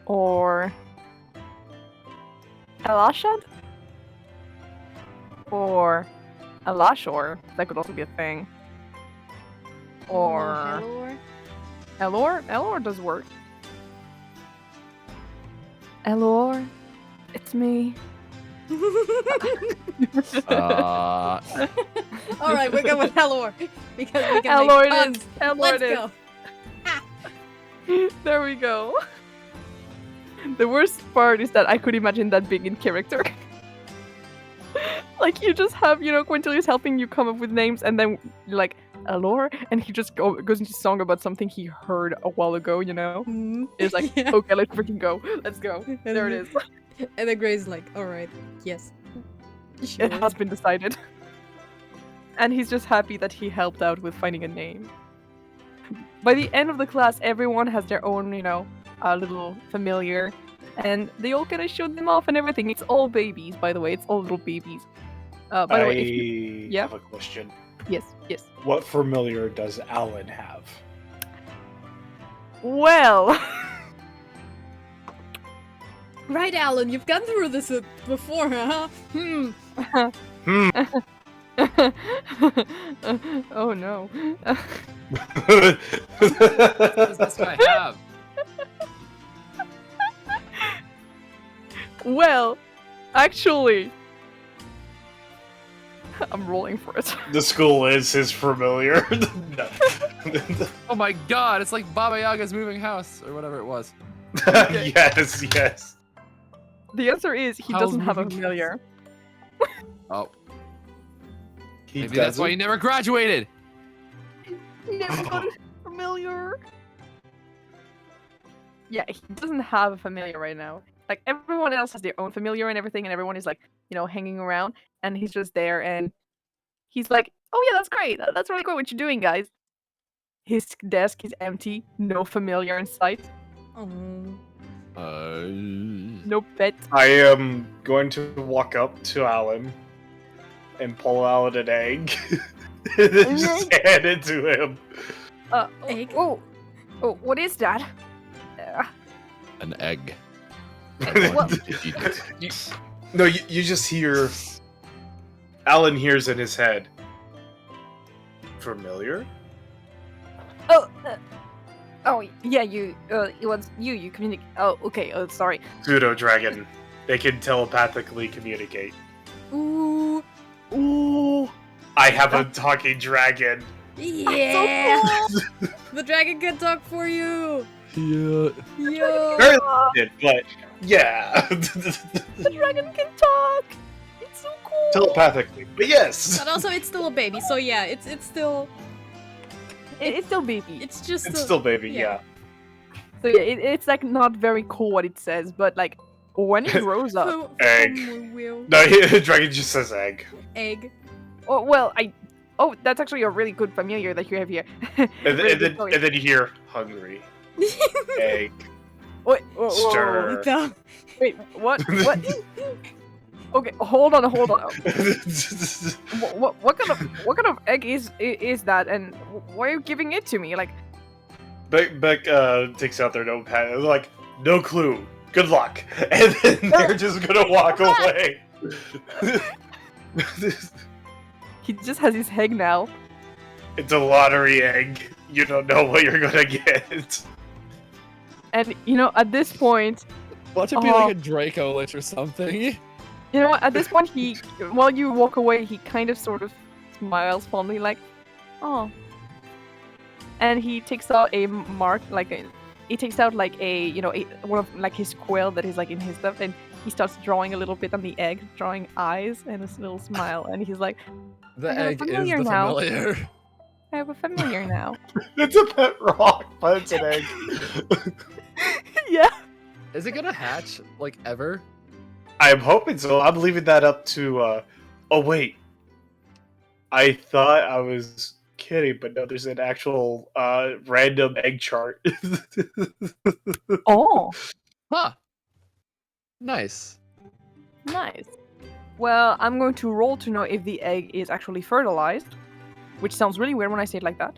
Or Elashad? Or Elashor? That could also be a thing. Or Helor? Helor? Helor does work. Helor, it's me. Alright, we're going with Helor. Because we can Helor make it puns. is. Helor Let's it is. go. There we go. The worst part is that I could imagine that being in character. Like, you just have, Quintilius helping you come up with names, and then, like, Helor, and he just goes into song about something he heard a while ago, you know? It's like, Yeah. okay, let's freaking go. Let's go. There it is. And then Gray's like, alright, yes. Sure. It has been decided. And he's just happy that he helped out with finding a name. By the end of the class, everyone has their own, you know, little familiar. And they all kind of showed them off and everything. It's all babies, by the way. It's all little babies. By the way, if you... have a question. Yes. What familiar does Owlin have? Well... Right, Alan, you've gone through this before, huh? Oh no. What does this guy have? Well, actually... I'm rolling for it. The school is his familiar. No. Oh my god, it's like Baba Yaga's moving house, or whatever it was. Yes. The answer is he How's doesn't have a moving familiar. Oh, He maybe that's why he never graduated. He never got a familiar. Yeah, he doesn't have a familiar right now. Like, everyone else has their own familiar and everything, and everyone is like, you know, hanging around, and he's just there, and he's like, oh yeah, that's great. That's really great what you're doing, guys. His desk is empty, no familiar in sight, no pet. I am going to walk up to Alan and pull out an egg and then just hand it to him. Egg? Oh, what is that? An egg. No, you just hear... Alan hears in his head. Familiar? Oh, yeah, you communicate. Oh, okay, sorry. Pseudo dragon. They can telepathically communicate. Ooh. I have a talking dragon. Yeah! The dragon can talk for you! Yeah. Yo! Very limited, but yeah. The dragon can talk! It's so cool! Telepathically, but yes! But also, it's still a baby, so yeah, it's still... It's still baby. It's just It's still baby, yeah. So yeah, it's like not very cool what it says, but like when it grows up. Egg. Will. No, the dragon just says egg. Egg. Oh well, that's actually a really good familiar that you have here. And Really then you hear hungry. Egg. Wait, Stir. wait, what? What? Okay, hold on. What kind of egg is that, and why are you giving it to me? Like, Baek takes out their notepad and is like, no clue. Good luck. And then they're just gonna walk away. he just has his egg now. It's a lottery egg. You don't know what you're gonna get. And you know, at this point, Watch it be like a Draco Lich or something. you know what? At this point, while you walk away, he kind of sort of smiles fondly, like, oh. And he takes out a mark, he takes out like one of like his quill that is like in his stuff, and he starts drawing a little bit on the egg, drawing eyes and a little smile, and he's like, The I have a egg is the familiar now. familiar. I have a familiar now. It's a pet rock, but it's an egg. Yeah. Is it gonna hatch, like, ever? I'm hoping so. I'm leaving that up to, oh wait. I thought I was kidding, but no, there's an actual, random egg chart. Oh, Huh. Nice. nice. Well, I'm going to roll to know if the egg is actually fertilized, which sounds really weird when I say it like that.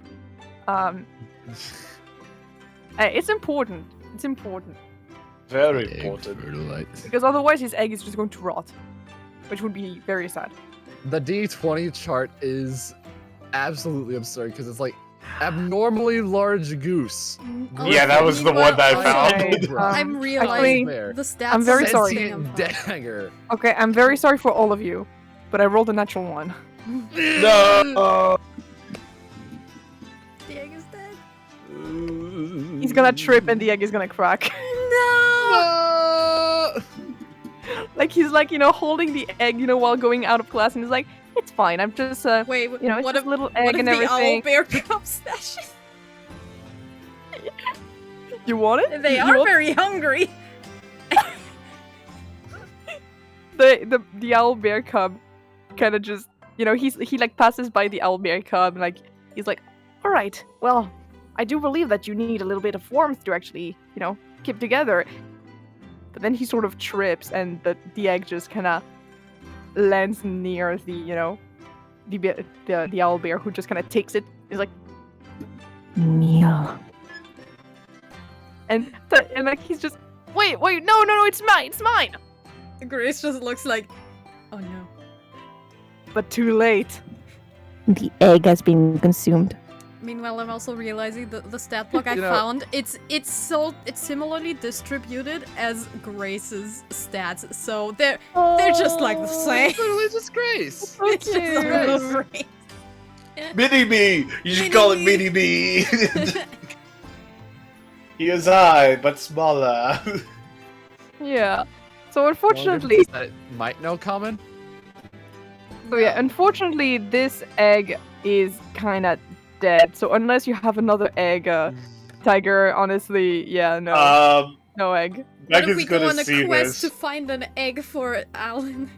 It's important. It's important. Very important. Because otherwise his egg is just going to rot. Which would be very sad. The D20 chart is absolutely absurd because it's like abnormally large goose. Yeah, that was the one that I found. Okay, I'm realizing the stats. I'm very are sorry. saying Sentient dagger. Okay, I'm very sorry for all of you, but I rolled a natural one. No! The egg is dead. He's gonna trip and the egg is gonna crack. No! Like he's like, holding the egg, while going out of class, and he's like, it's fine. I'm just Wait, you know, it's what just if a little what egg if and the everything. owlbear comes snatching? You want it? They You are want- very hungry. the owlbear cub kind of just, you know, he like passes by the owlbear cub and like he's like, all right, well, I do believe that you need a little bit of warmth to actually, you know, keep together. But then he sort of trips and the egg just kind of lands near the, you know, the owlbear, who just kind of takes it. He's like, meow. And like he's just, wait, no, it's mine. Grace just looks like, oh no. But too late. The egg has been consumed. Meanwhile, I'm also realizing the stat block I You know- found. It's similarly distributed as Grace's stats, so they're just like the same. It's literally just Grace. It's just a little Grace. Mini-me! You should call it Mini-me! He is high, but smaller. Yeah. So unfortunately, That might know common. unfortunately, this egg is kind of dead. So unless you have another egg, Tiger, honestly, yeah, no, no egg. What if Beck we is go gonna on a see quest this to find an egg for Alan?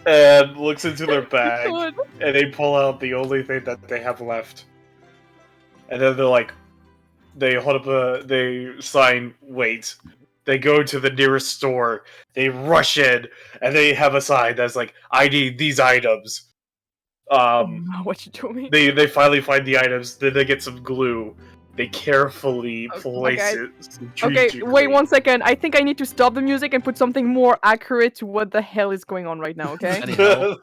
and looks into their bag, Good. and they pull out the only thing that they have left. And then they're like, they hold up they sign, wait. They go to the nearest store, they rush in, and they have a sign that's like, I need these items. What you told me? They finally find the items, then they get some glue. They carefully place okay. it Okay, strategically. wait 1 second. I think I need to stop the music and put something more accurate to what the hell is going on right now, okay? Anyhow,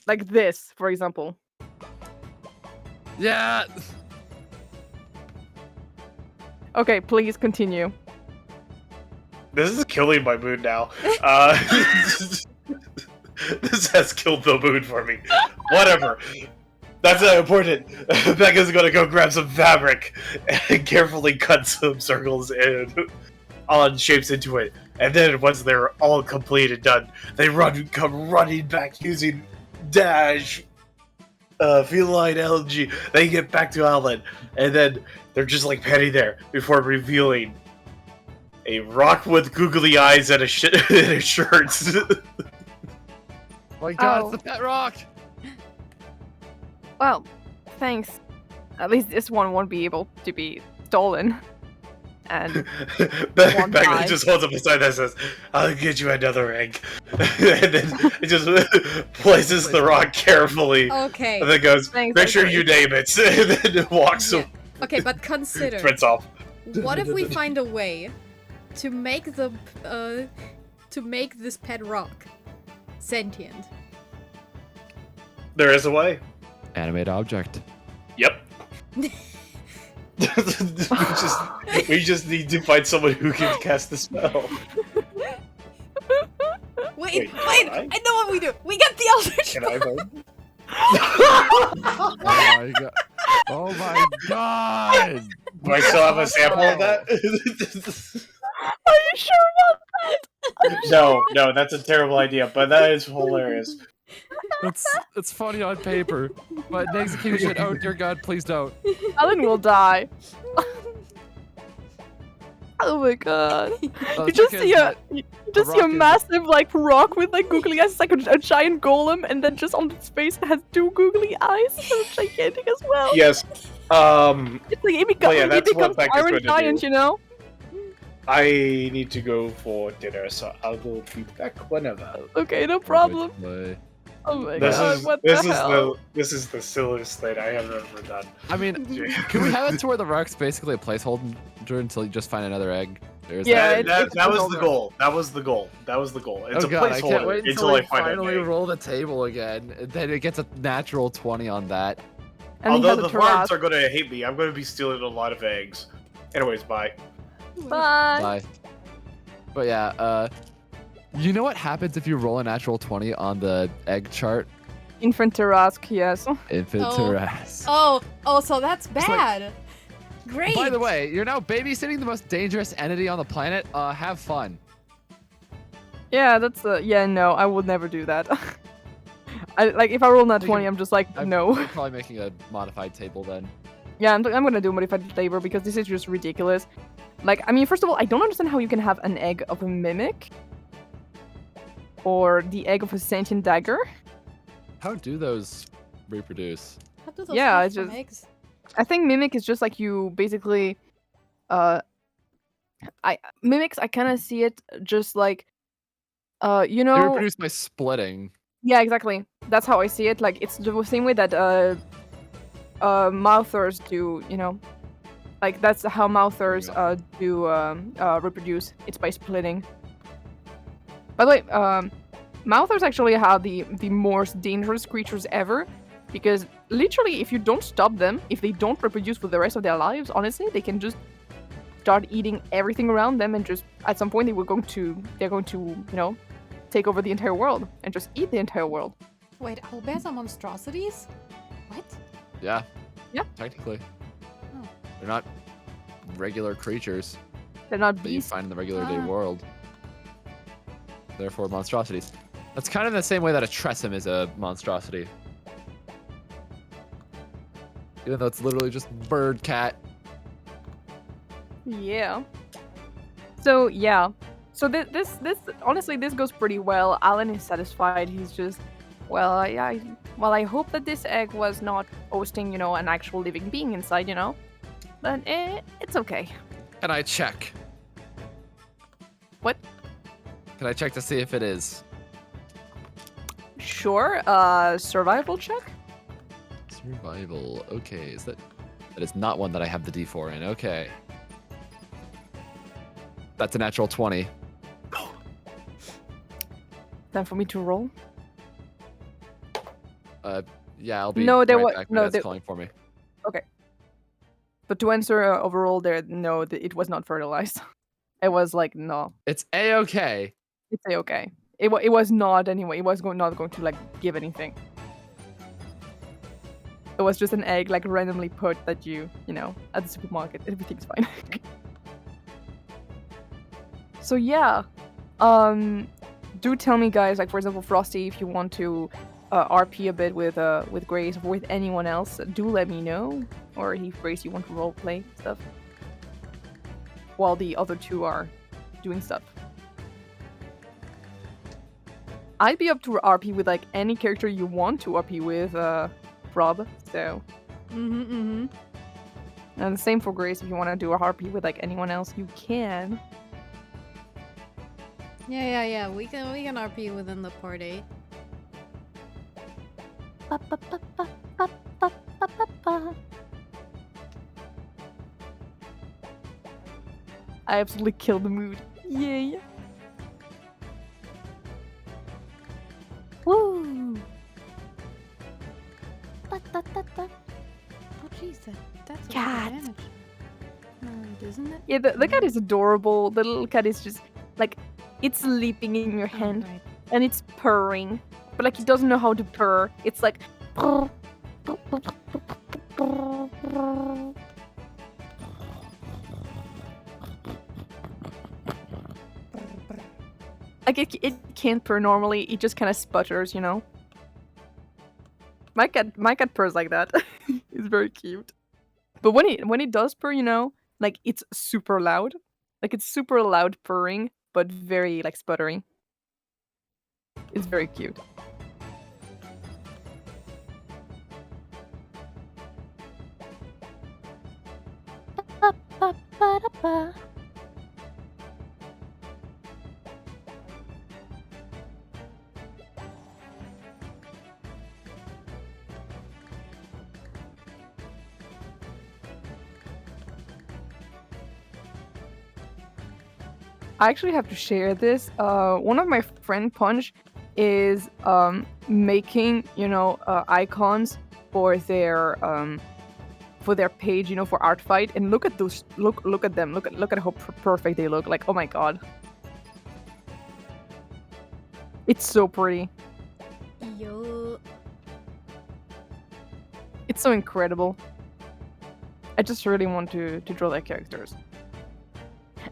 Like this, for example. yeah. Okay, please continue. This is killing my mood now. This has killed the mood for me. Whatever. That's not important. Becca's gonna go grab some fabric and carefully cut some circles and on shapes into it. And then once they're all complete and done, they come running back using dash, feline LG. They get back to Owlin, and then they're just like petting there before revealing a rock with googly eyes and a shirt. My God, Oh. it's the pet rock. Well, thanks. At least this one won't be able to be stolen. And One Becca eye. just holds up a sign that says, I'll get you another egg. And then it just places the rock carefully. Okay. And then goes, Thanks, make sure okay. you name it. And then walks Yeah. Okay, but consider, sprints off. what if we find a way to make this pet rock sentient? There is a way. Animate object. Yep. we just need to find someone who can cast the spell. Wait, Wait, I- I know what we do. We get the Eldritch Can I vote? Oh my God. Oh my God. Do I still have a sample of that? are you sure about that? No, that's a terrible idea, but that is hilarious. It's funny on paper, but in execution, oh dear God, please don't. Alan will die. Oh my god. Oh, You just because see that- you just see a rock is- massive like rock with like googly eyes. It's like a giant golem, and then just on its face it has 2 googly eyes. So gigantic as well. Yes. It's like it, Well, yeah, it that's what becomes Becca's Iron gonna Giant, do. you know? I need to go for dinner, so I will be back whenever. Okay, no problem. Play. Oh my This god, is what this the is hell? this is the silliest thing I have ever done. I mean, can we have it to where the rock's basically a placeholder until you just find another egg? Or is Yeah, that- that, it's that was placeholder. the goal. That was the goal. That was the goal. It's Oh a God, I can't placeholder wait until until I we find finally an egg. roll the table again. And then it gets a natural 20 on that. And he Although has a the Taras. farms are gonna hate me, I'm gonna be stealing a lot of eggs. Anyways, bye. Bye. Bye. But yeah, you know what happens if you roll a natural 20 on the egg chart? Infant Tarask, yes. Infant Oh. Taras. Oh, so that's like- bad. Great. By the way, you're now babysitting the most dangerous entity on the planet. Have fun. Yeah, that's yeah, no, I would never do that. Like if I roll not We 20, can- I'm just like I'm no. probably making a modified table then. Yeah, I'm gonna do modified labor because this is just ridiculous. Like, I mean, first of all, I don't understand how you can have an egg of a mimic or the egg of a sentient dagger. How do those reproduce? How do those Yeah, hatch it's from just- eggs? I think mimic is just like you basically, mimics. I kind of see it just like, you They know, reproduce by splitting. yeah, exactly. That's how I see it. Like it's the same way that mouthers do. You know, like that's how mouthers do reproduce. It's by splitting. By the way, mouthers actually are the most dangerous creatures ever, because literally, if you don't stop them, if they don't reproduce for the rest of their lives, honestly, they can just start eating everything around them, and just at some point they're going to you know take over the entire world and just eat the entire world. Wait, owlbears are monstrosities? What? Yeah. Yeah. Technically. Oh. They're not regular creatures They're not that you beasts. find in the regular day Ah. world. Therefore, monstrosities. That's kind of the same way that a tressym is a monstrosity. Even though it's literally just bird cat. Yeah. So yeah. So this honestly this goes pretty well. Alan is satisfied. He's just, well, I hope that this egg was not hosting, you know, an actual living being inside, you know. But it's okay. Can I check? What? Can I check to see if it is? Sure. Survival check. Survival. Okay, is that is not one that I have the D4 in. Okay. That's a natural 20. Time for me to roll. Yeah, I'll be No, there right wa- back. no, That's there- calling for me. But to answer overall, it was not fertilized. It was like no, It's A-okay. it's okay. It was not anyway. It was not going to like give anything. It was just an egg like randomly put that you know at the supermarket. Everything's fine. So yeah, do tell me, guys. Like for example, Frostiii, if you want to RP a bit with Grace or with anyone else, do let me know. Or if Grace, you want to roleplay stuff while the other two are doing stuff. I'd be up to RP with like any character you want to RP with, Rob. So, and the same for Grace. If you want to do a RP with like anyone else, you can. Yeah. We can RP within the party. I absolutely killed the mood. Yay! Woo! Oh jeez, that's a Cat. lot of damage. No, it isn't it? Yeah, the cat is adorable. The little cat is just like it's sleeping in your hand Right. and it's purring, but like it doesn't know how to purr. It's like like it can't purr normally. It just kind of sputters, you know. My cat purrs like that. It's very cute. But when it does purr, you know, like it's super loud. Like it's super loud purring, but very like sputtery. It's very cute. I actually have to share this. One of my friend Punch is making, you know, icons for their page, you know, for Art Fight, and look at those. Look at them. Look at how perfect they look. Like, oh my god, it's so pretty. Yo. It's so incredible. I just really want to draw their characters.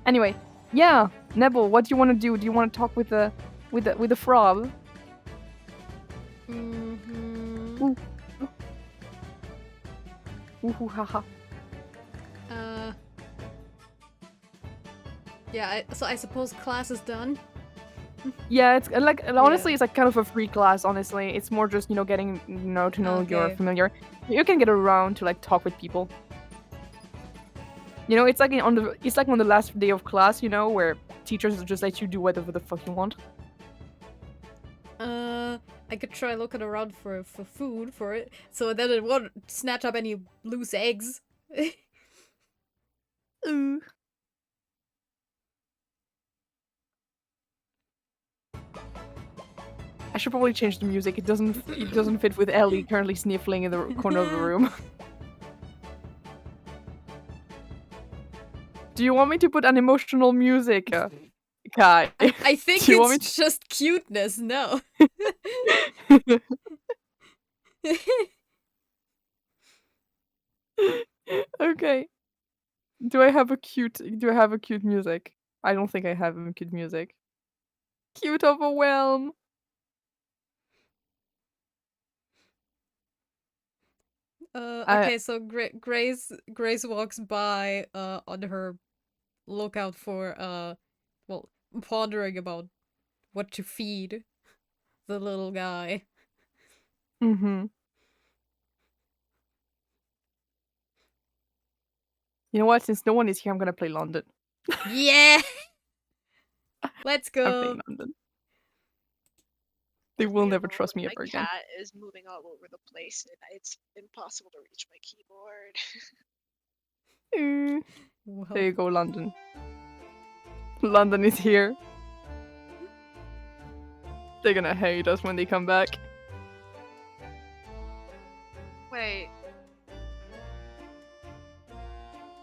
Anyway, Yeah, Nebel, what do you want to do? Do you want to talk with the frog? Mm-hmm. Ooh. Ooh, haha. Yeah, so I suppose class is done. Yeah, it's honestly, it's like kind of a free class. Honestly, it's more just getting to know your Okay. familiar. You can get around to like talk with people. It's like on the last day of class, where teachers just let you do whatever the fuck you want. I could try looking around for food for it, so then it won't snatch up any loose eggs. Ooh. I should probably change the music. It doesn't fit with Ellie currently sniffling in the corner of the room. Do you want me to put an emotional music, Kai? I think it's just cuteness. No. Okay. Do I have a cute music? I don't think I have a cute music. Cute overwhelm. Okay, so Grace walks by on her lookout for well, pondering about what to feed the little guy. Mm-hmm. You know what? Since no one is here, I'm gonna play London. Yeah. Let's I'm go. playing London. They will never trust me ever My again. cat is moving all over the place, and it's impossible to reach my keyboard. Well, There you go, London. London is here. They're gonna hate us when they come back. Wait.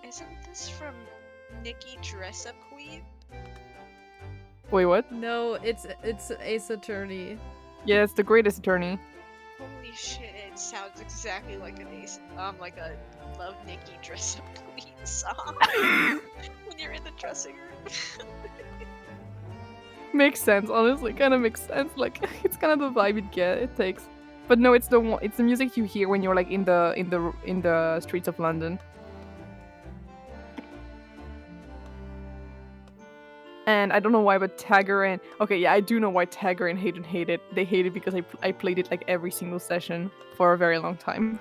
Isn't this from Nikki Dress Up Queen? Wait, what? no, it's Ace Attorney. Yeah, it's the greatest attorney. Holy shit, it sounds exactly like an like a Love Nikki Dress Up Queen song. When you're in the dressing room. Makes sense, honestly. Kind of makes sense. Like, it's kind of the vibe it takes. But no, it's the music you hear when you're like in the streets of London. And I don't know why, but Tagger and... Okay, yeah, I do know why Tagger and Hayden hate it. They hate it because I played it like every single session for a very long time.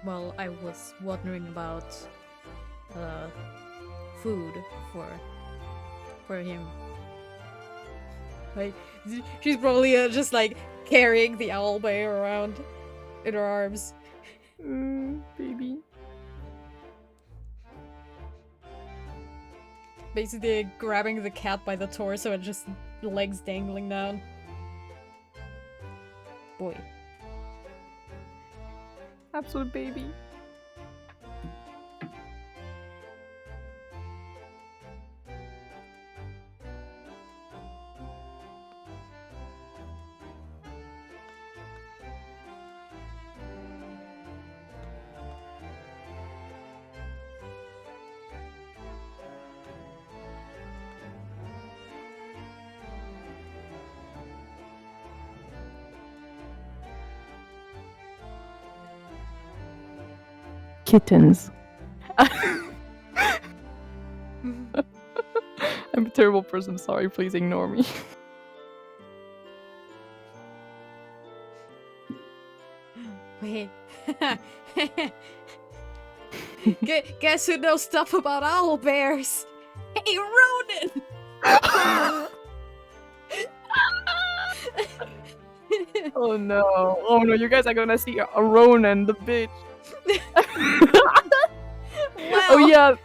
Well, I was wondering about food for him. Like, she's probably just like carrying the owlbear around in her arms. Baby. Basically grabbing the cat by the torso and just legs dangling down. Boy. Absolute baby. Kittens. I'm a terrible person, sorry, please ignore me. Wait. Guess who knows stuff about owlbears? Hey, Ronan! Oh no, you guys are gonna see a Ronan, the bitch. Wow. Oh yeah,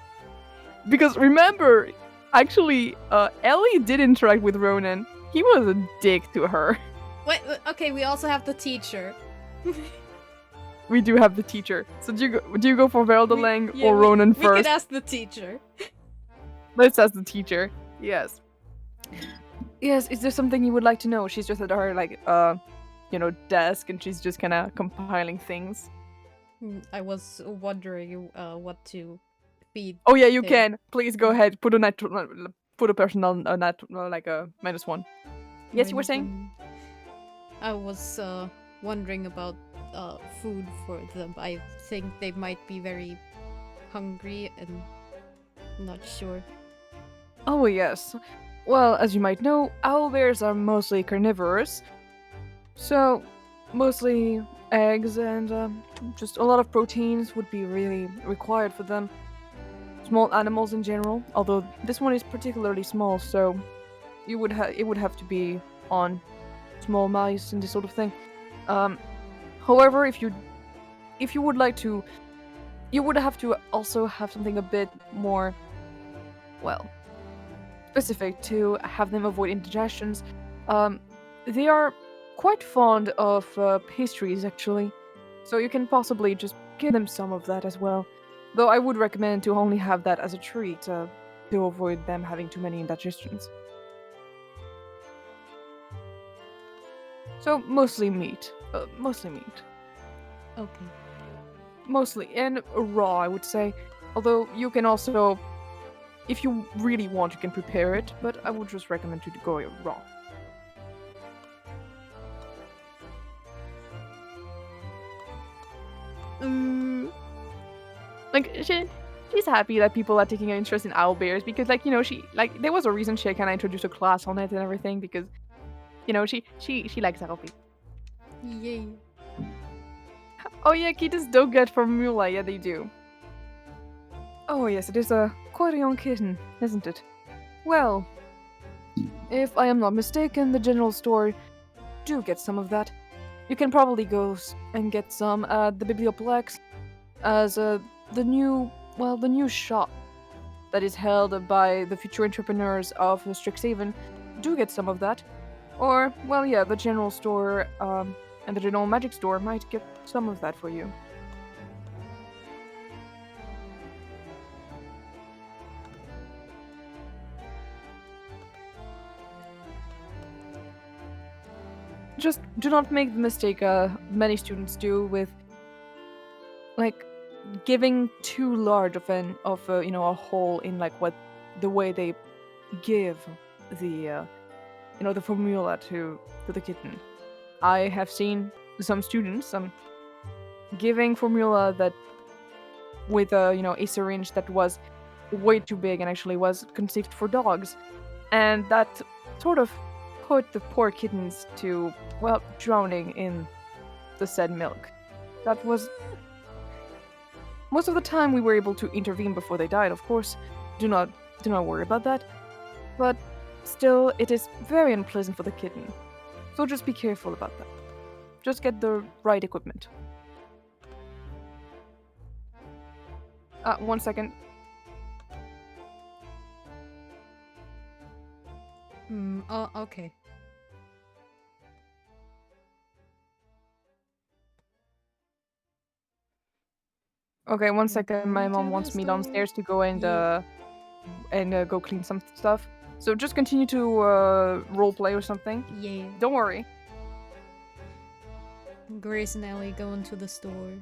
because remember, actually, Ellie did interact with Ronan. He was a dick to her. Wait, okay, we also have the teacher. we do have the teacher. So do you go for Verelda Lang or Ronan we first? could ask the teacher. Let's ask the teacher. Yes. Yes, is there something you would like to know? She's just at her desk and she's just kind of compiling things. I was wondering what to feed. Oh yeah, you him. can. Please go ahead. Put a person on a like a -1. Yes, you were saying? I was wondering about food for them. I think they might be very hungry and not sure. Oh yes. Well, as you might know, owlbears are mostly carnivorous. So, mostly eggs and just a lot of proteins would be really required for them. Small animals in general, although this one is particularly small, so it would have to be on small mice and this sort of thing. However, if you would like to, you would have to also have something a bit more, well, specific to have them avoid indigestions. They are quite fond of pastries, actually, so you can possibly just give them some of that as well. Though I would recommend to only have that as a treat to avoid them having too many indigestions. So mostly meat. Okay. Mostly, and raw, I would say. Although you can also, if you really want, you can prepare it, but I would just recommend to go raw. She's happy that people are taking an interest in owlbears because, there was a reason she kind of introduced a class on it and everything because, she likes owlbears. Yay. Oh yeah, kittens do get formula. Yeah, they do. Oh yes, it is quite a young kitten, isn't it? Well, if I am not mistaken, the general store do get some of that. You can probably go and get some at the Biblioplex, as the new shop that is held by the future entrepreneurs of Strixhaven do get some of that. Or, well, yeah, the general store and the general magic store might get some of that for you. Just do not make the mistake many students do with, giving too large of a hole in the way they give the the formula to the kitten. I have seen some students giving formula that with a syringe that was way too big and actually was conceived for dogs, and that sort of put the poor kittens to drowning in the said milk. That was most of the time we were able to intervene before they died, of course. Do not worry about that. But still, it is very unpleasant for the kitten. So just be careful about that. Just get the right equipment. 1 second. Okay. Okay, 1 second. My mom wants me downstairs to go and go clean some stuff. So just continue to roleplay or something. Yeah. Don't worry. Grace and Ellie go into the store.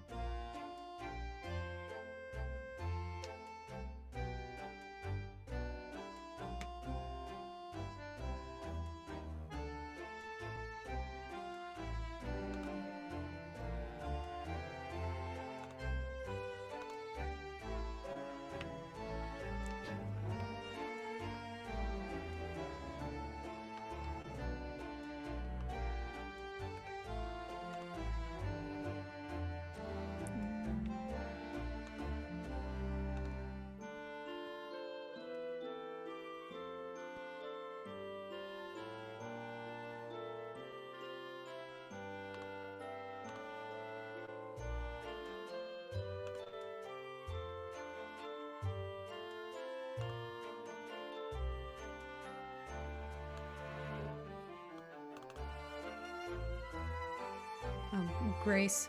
Grace.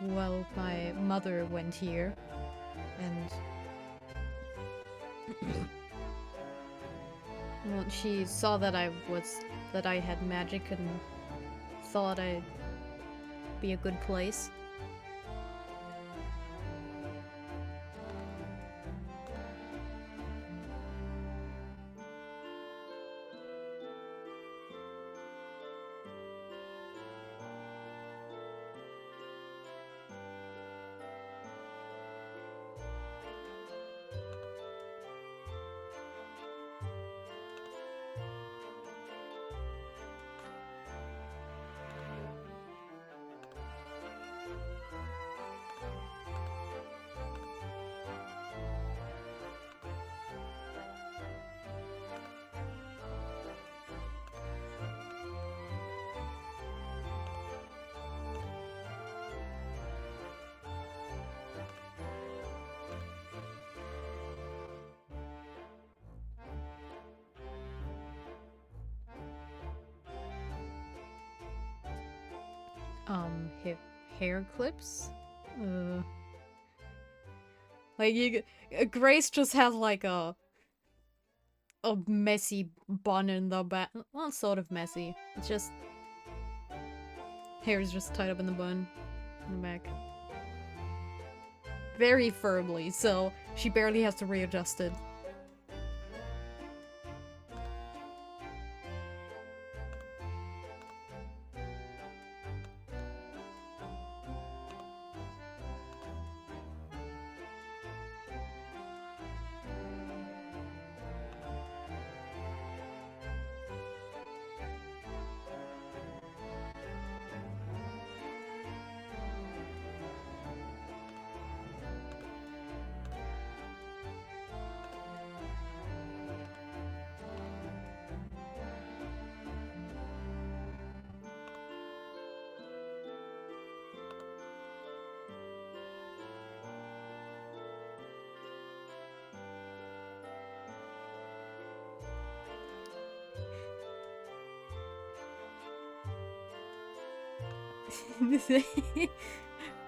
Well, my mother went here, and well, she saw that I had magic and thought I'd be a good place. Hair clips? Grace just has like a messy bun in the back. Well, sort of messy. It's just hair is just tied up in the bun in the back. Very firmly, so she barely has to readjust it.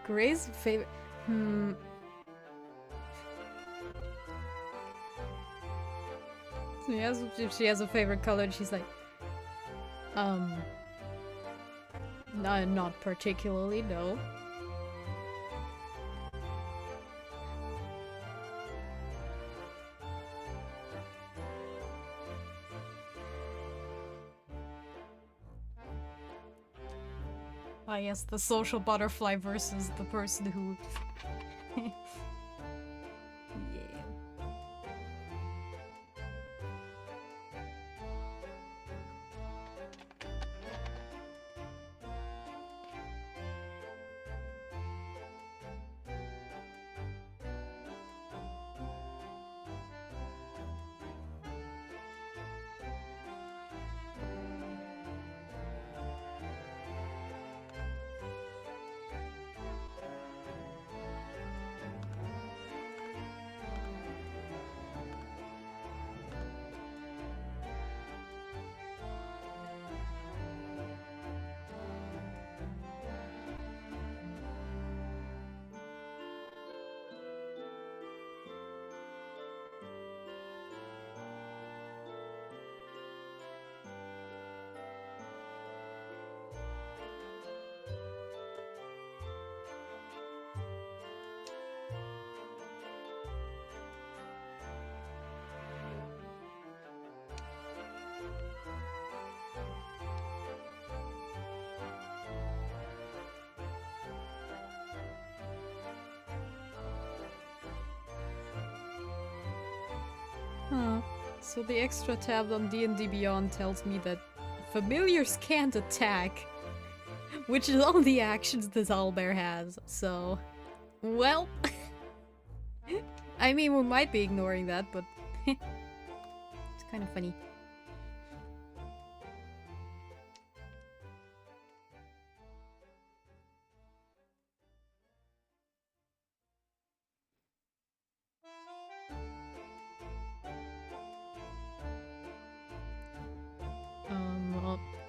Gray's favorite. So if she has a favorite color, and she's like, not particularly, no. I guess the social butterfly versus the person who... Yeah. Huh. So the extra tab on D&D Beyond tells me that familiars can't attack, which is all the actions this owlbear has, so... Well... I mean, we might be ignoring that, but... It's kind of funny.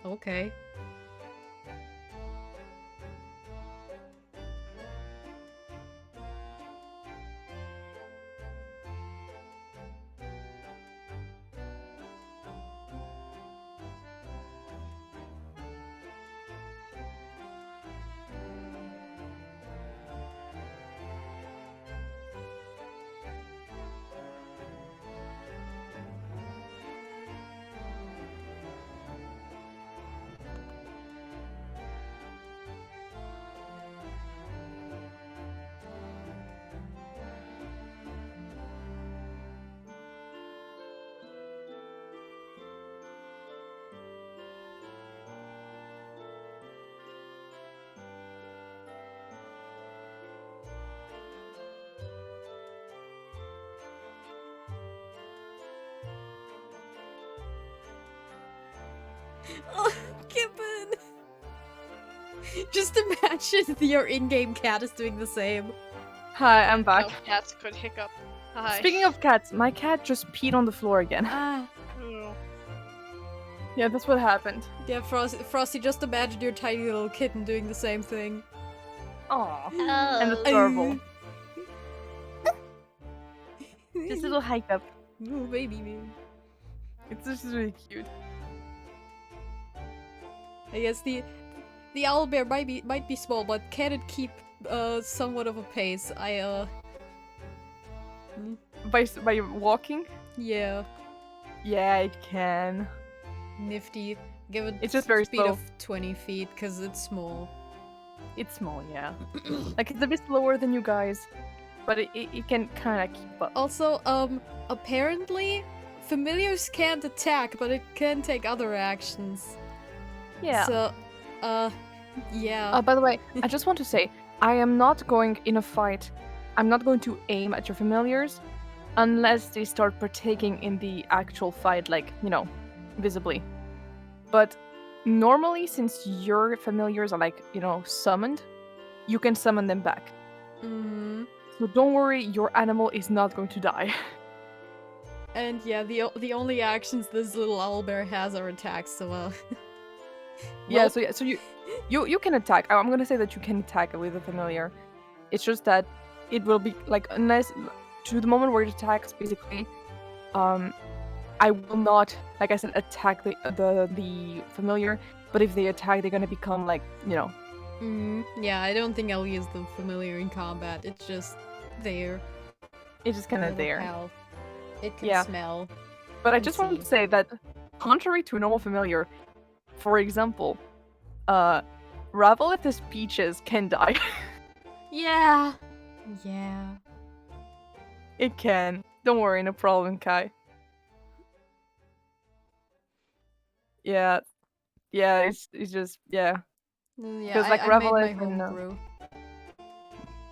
Okay. Oh, Kitten! Just imagine your in-game cat is doing the same. Hi, I'm back. No, cats could hiccup. Hi. Speaking of cats, my cat just peed on the floor again. Ah, Oh. Yeah, that's what happened. yeah, Frosty, just imagine your tiny little kitten doing the same thing. Aw. Oh. And adorable. Just a little hiccup. Oh, baby. It's just really cute. I guess the owlbear might be small, but can it keep somewhat of a pace? By walking? Yeah, Yeah, it can. nifty. Give it It's just very speed slow. of 20 feet because it's small. It's small, yeah. Like, it's a bit slower than you guys, but it can kind of keep up. Also, apparently familiars can't attack, but it can take other actions. Yeah. So, yeah. By the way, I just want to say, I am not going in a fight. I'm not going to aim at your familiars unless they start partaking in the actual fight, like, visibly. But normally, since your familiars are, like, summoned, you can summon them back. Mhm. So don't worry, your animal is not going to die. And yeah, the only actions this little owlbear has are attacks. So, Yeah, so you can attack. I'm gonna say that you can attack with a familiar. It's just that it will be like, unless to the moment where it attacks, basically, I will not, like I said, attack the familiar. But if they attack, they're gonna become like, yeah, I don't think I'll use the familiar in combat. It's just there. it's just kind of Little there. pal. It can Yeah. smell. But I and just wanted see. to say that, contrary to a normal familiar, for example, Ravelith's peaches can die. Yeah. Yeah. It can. Don't worry, no problem, Kai. Yeah. Yeah, it's just, yeah. Yeah, 'Cause, like, I made my Revelith and, homebrew.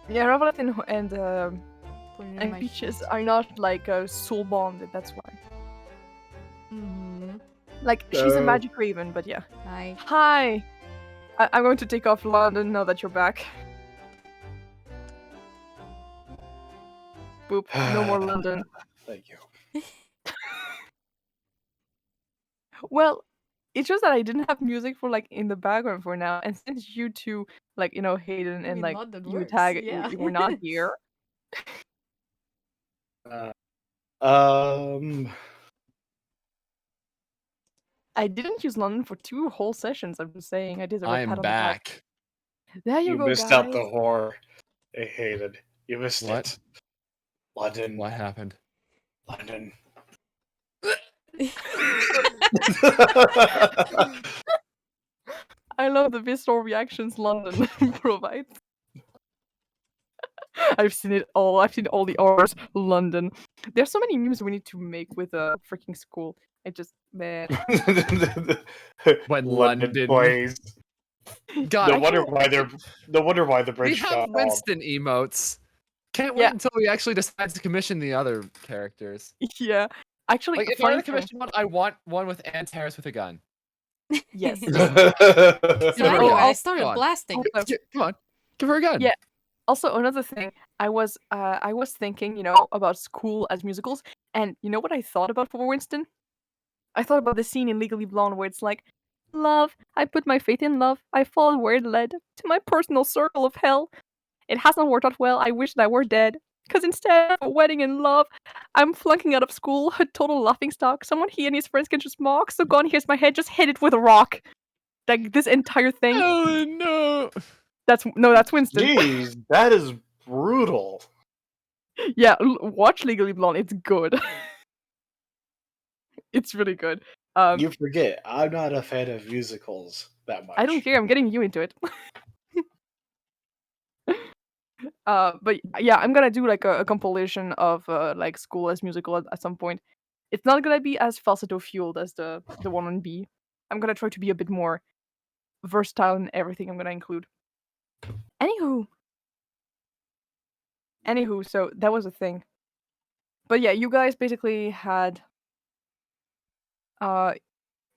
Yeah, Ravelith and Put it in and my peaches sheet. are not, like, soul bonded, that's why. Mhm. Like, she's a So- magic raven, but yeah. Hi. Hi! I'm going to take off London now that you're back. Boop. No more London. Thank you. Well, it's just that I didn't have music for, like, in the background for now, and since you two, like, Hayden I and, mean, like, London you works, tag, yeah. you were not here. Um, I didn't use London for 2 whole sessions, I'm just saying. I deserve a I'm pat on the back. back. There you you go, missed guys. out the whore. I hated. You missed What? it. London. What happened? London. I love the visceral reactions London provides. I've seen it all. I've seen all the R's. London. There's so many memes we need to make with a freaking school. I just, man. When London London- plays. God, No wonder why the we British have got Winston emotes. Can't wait Yeah. until we actually decide to commission the other characters. Yeah. Actually, Like, if I funny were to thing. commission one, I want one with Antares with a gun. Yes. So Give her a anyway, gun. I started Come on. blasting. Also, Come on, give her a gun. Yeah. Also, another thing, I was thinking, about school as musicals, and you know what I thought about for Winston? I thought about the scene in Legally Blonde where it's like, love, I put my faith in love, I followed where it led, to my personal circle of hell. It hasn't worked out well, I wish that I were dead. Cause instead of a wedding and love, I'm flunking out of school, a total laughingstock. Someone he and his friends can just mock, so gone here's my head, just hit it with a rock. Like, this entire thing, Oh no! that's Winston. Jeez, that is brutal. Yeah, watch Legally Blonde. It's good. It's really good. You forget, I'm not a fan of musicals that much. I don't care. I'm getting you into it. But yeah, I'm gonna do like a compilation of like school as musical at some point. It's not gonna be as falsetto fueled as the one on B. I'm gonna try to be a bit more versatile in everything I'm gonna include. Anywho, so that was a thing. But yeah, you guys basically had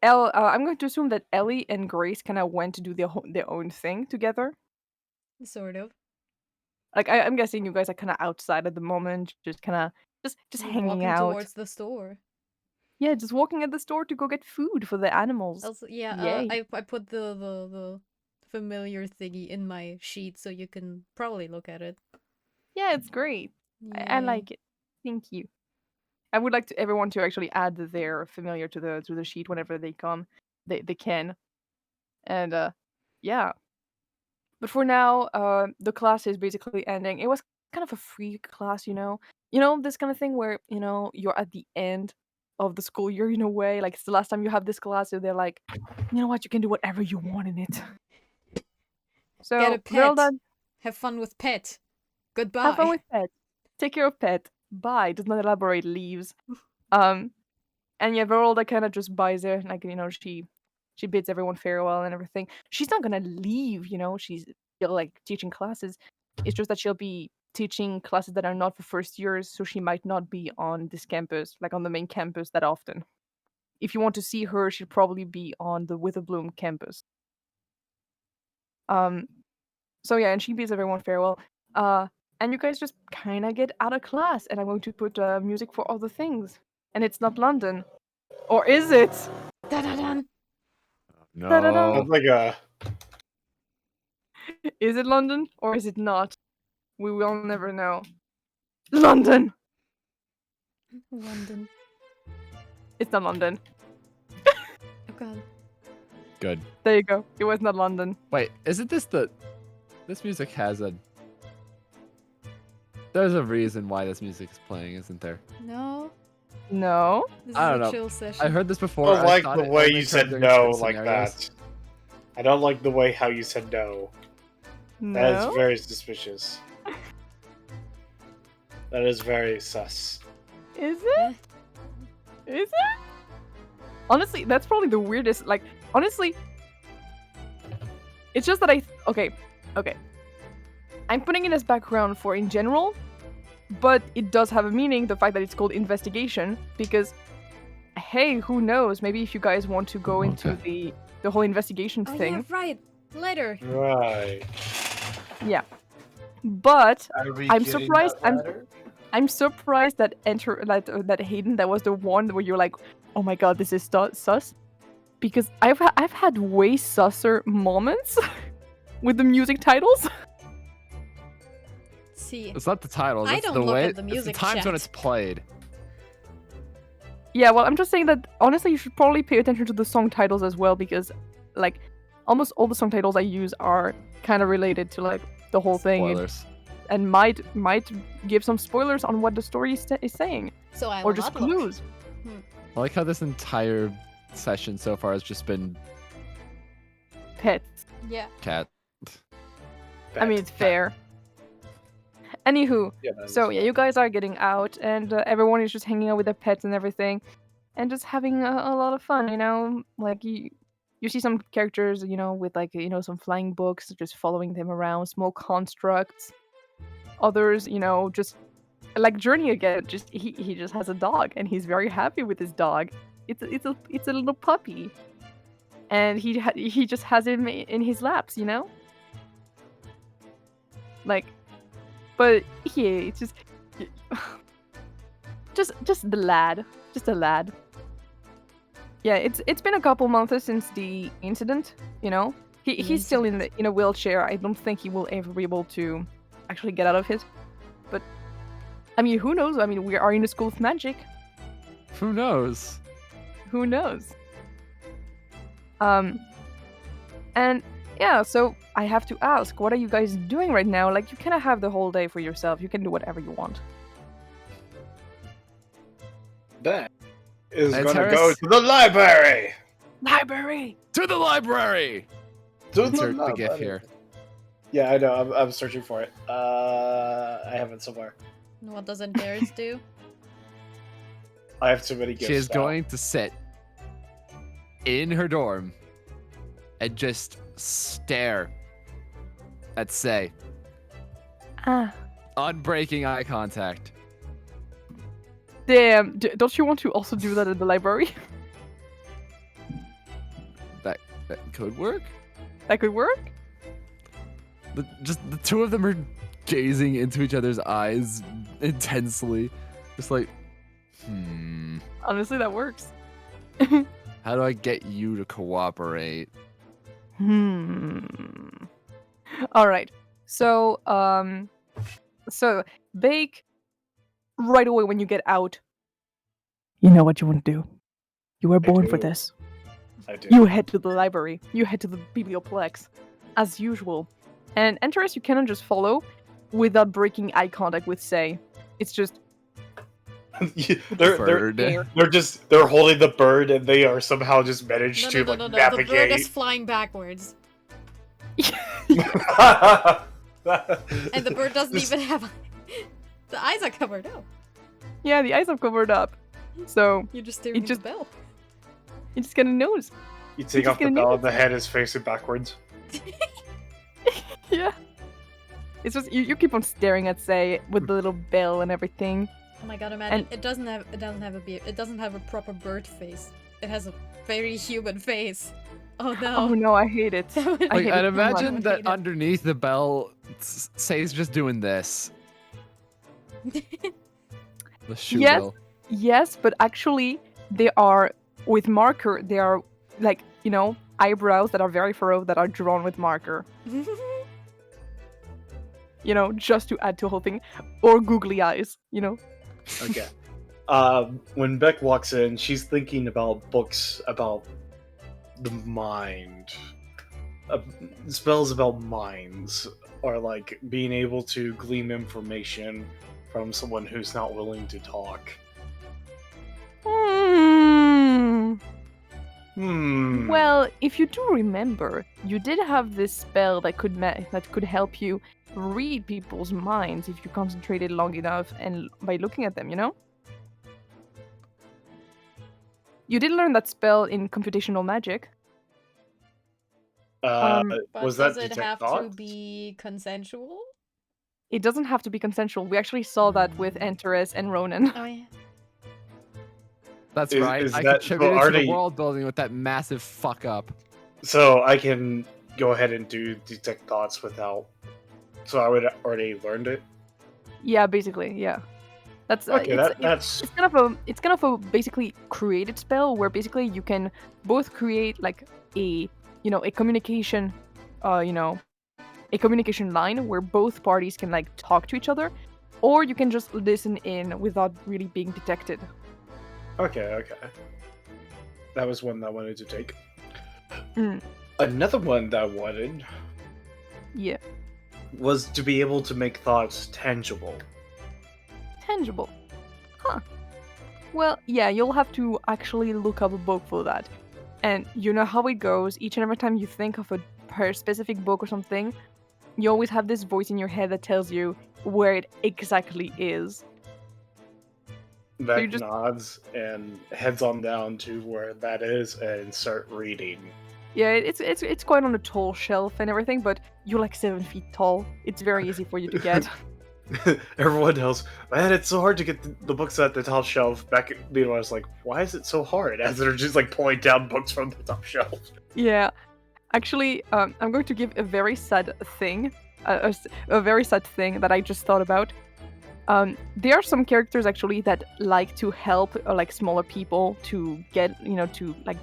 I'm going to assume that Ellie and Grace kind of went to do their own thing together. Sort of. Like I'm guessing you guys are kind of outside at the moment, just kind of just We're hanging walking out. towards the store. Yeah, just walking at the store to go get food for the animals. Also, yeah, Yay. I put the familiar thingy in my sheet so you can probably look at it. Yeah, it's great. I Yay. like it. Thank you. I would like everyone to actually add their familiar to the sheet whenever they come. They can. And yeah. But for now, the class is basically ending. It was kind of a free class, you know. You know, this kind of thing where, you know, you're at the end of the school year in a way. Like it's the last time you have this class, so they're like, you know what, you can do whatever you want in it. So Get a pet. Verelda, Have fun with pet. Goodbye. have fun with pet. Take care of pet. Bye. Does not elaborate. Leaves. And yeah, Verelda kind of just buys it. Like, you know, she bids everyone farewell and everything. She's not gonna leave, you know. She's still like teaching classes. It's just that she'll be teaching classes that are not for first years, so she might not be on this campus, like on the main campus, that often. If you want to see her, she'll probably be on the Witherbloom campus. So yeah, and she bids everyone farewell. And you guys just kind of get out of class, and I'm going to put music for other things. And it's not London. Or is it? Da-da-dun. No. Sounds like a Is it London or is it not? We will never know. London! London. It's not London. Oh god. Good. There you go. It was not London. Wait, isn't this the... This music has a... There's a reason why this music is playing, isn't there? No. No. This I is don't a know. chill session. I heard this I before. don't like thought the it way only you occurred said during no certain like scenarios. that. I don't like the way how you said no. No. That is very suspicious. That is very sus. Is it? Is it? Honestly, that's probably the weirdest. Like, honestly, it's just that okay. I'm putting it as background for in general, but it does have a meaning, the fact that it's called investigation, because, hey, who knows? Maybe if you guys want to go into the whole investigation Oh thing. yeah, right. Later. Right. Yeah. But Are we I'm getting surprised. that ladder? I'm surprised that that Hayden, that was the one where you're like, oh my god, this is sus, because I've had way susser moments with the music titles. See. It's not the titles. I It's don't the look way. at the It's music the times when chat. it's played. Yeah, well, I'm just saying that honestly, you should probably pay attention to the song titles as well, because like almost all the song titles I use are kind of related to like the whole thing, Spoilers. and might give some spoilers on what the story is saying, So I or will just not look. clues. I like how this entire session so far has just been Pets. Yeah. cat. I mean, it's fair. Anywho, Yeah, that so is- yeah, you guys are getting out, and everyone is just hanging out with their pets and everything, and just having a lot of fun. You know, like you see some characters, you know, with like some flying books, just following them around, small constructs. Others, you know, just like Journey again. Just he just has a dog, and he's very happy with his dog. It's a little puppy, and he just has him in his laps, you know. Like, but yeah, it's just the lad, just a lad. Yeah, it's been a couple months since the incident. You know, he's still in a wheelchair. I don't think he will ever be able to actually get out of it. But I mean, who knows? I mean, we are in the school of magic. Who knows? Who knows? And yeah, so I have to ask, what are you guys doing right now? Like, you kind of have the whole day for yourself. You can do whatever you want. That is Hey, gonna Terrace. go to the library. Library! To the library. To Insert the library. GIF here. Yeah, I know. I'm searching for it. I have it somewhere. What does Antares do? I have too many gifts. She is now. going to sit in her dorm and just stare at Say, Ah, unbreaking eye contact. damn. Don't you want to also do that at the library? That could work. That could work. Just the two of them are gazing into each other's eyes intensely, just like, Honestly, that works. how do I get you to cooperate? All right. So, Baek, right away when you get out, you know what you want to do. You were born for do. this. I do. You head to the library. You head to the biblioplex, as usual. And Antares, you cannot just follow without breaking eye contact with Say. It's just they're holding the bird and they are somehow just managed to No. The bird is navigate. flying backwards. And And the bird doesn't even have... The eyes are covered up. yeah, the eyes are covered up. So You're just staring at just- the bell. you just get a nose. You take just off the gonna bell name and the head is facing backwards. Yeah. It's just you keep on staring at Say with the little bell and everything. Oh my god, imagine And- it doesn't have a proper bird face. It has a very human face. Oh no. Oh no, I hate it. That would- I Like, hate I'd it so much. imagine I that hate it. underneath the bell, Say's just doing this. The shoe Yes. bell. Yes, but actually, they are with marker. They are like eyebrows that are very furrowed that are drawn with marker. Just to add to the whole thing, or googly eyes. Okay. When Beck walks in, she's thinking about books about the mind. Spells about minds, or like being able to glean information from someone who's not willing to talk. Well, if you do remember, you did have this spell that could help you read people's minds if you concentrated long enough and by looking at them. You did learn that spell in computational magic. But Was that does it detect have to thoughts? be consensual? It doesn't have to be consensual. We actually saw that with Antares and Ronan. Oh yeah. That's Is- right. is I that- so contributed are to the they- world building with that massive fuck up. So I can go ahead and do detect thoughts without. So I would already learned it. Yeah, basically, yeah. That's Okay, that's it's kind of a basically created spell where basically you can both create like a communication a communication line where both parties can like talk to each other, or you can just listen in without really being detected. okay. That was one that I wanted to take. Mm. Another one that I wanted Yeah, was to be able to make thoughts tangible. tangible. Huh. Well, yeah, you'll have to actually look up a book for that. And you know how it goes. Each and every time you think of a specific book or something, you always have this voice in your head that tells you where it exactly is. Beck you just- nods and heads on down to where that is and start reading. Yeah, it's quite on a tall shelf and everything, but you're like 7 feet tall. It's very easy for you to get. Everyone else, man, it's so hard to get the books at the top shelf. Beck, meanwhile, was like, why is it so hard? As they're just like pulling down books from the top shelf. Yeah, actually, I'm going to give a very sad thing, a very sad thing that I just thought about. There are some characters actually that like to help like smaller people to get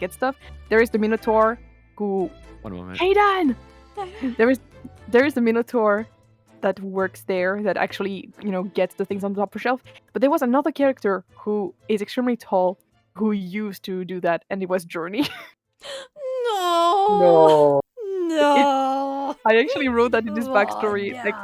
get stuff. There is the Minotaur who. One moment. Hayden. There is the Minotaur that works there that actually gets the things on the upper shelf. But there was another character who is extremely tall who used to do that, and it was Journey. No. No. I actually wrote that in his backstory. Like,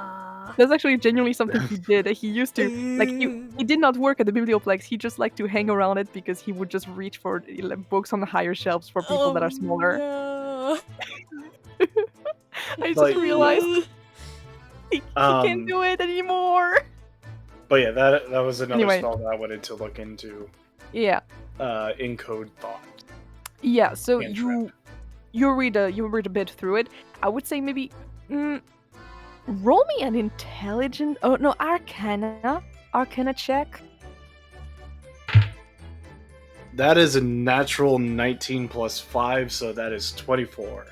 that's actually genuinely something he did. He used to he did not work at the biblioplex. He just liked to hang around it because he would just reach for books on the higher shelves for people that are smaller. No. I just Like- realized he can't do it anymore. But yeah, that was another Anyway. spell that I wanted to look into. Yeah, Encode thought. yeah. So And you read a bit through it. I would say maybe roll me an intelligence. Oh no, Arcana check. That is a natural 19 plus 5, so that is 24.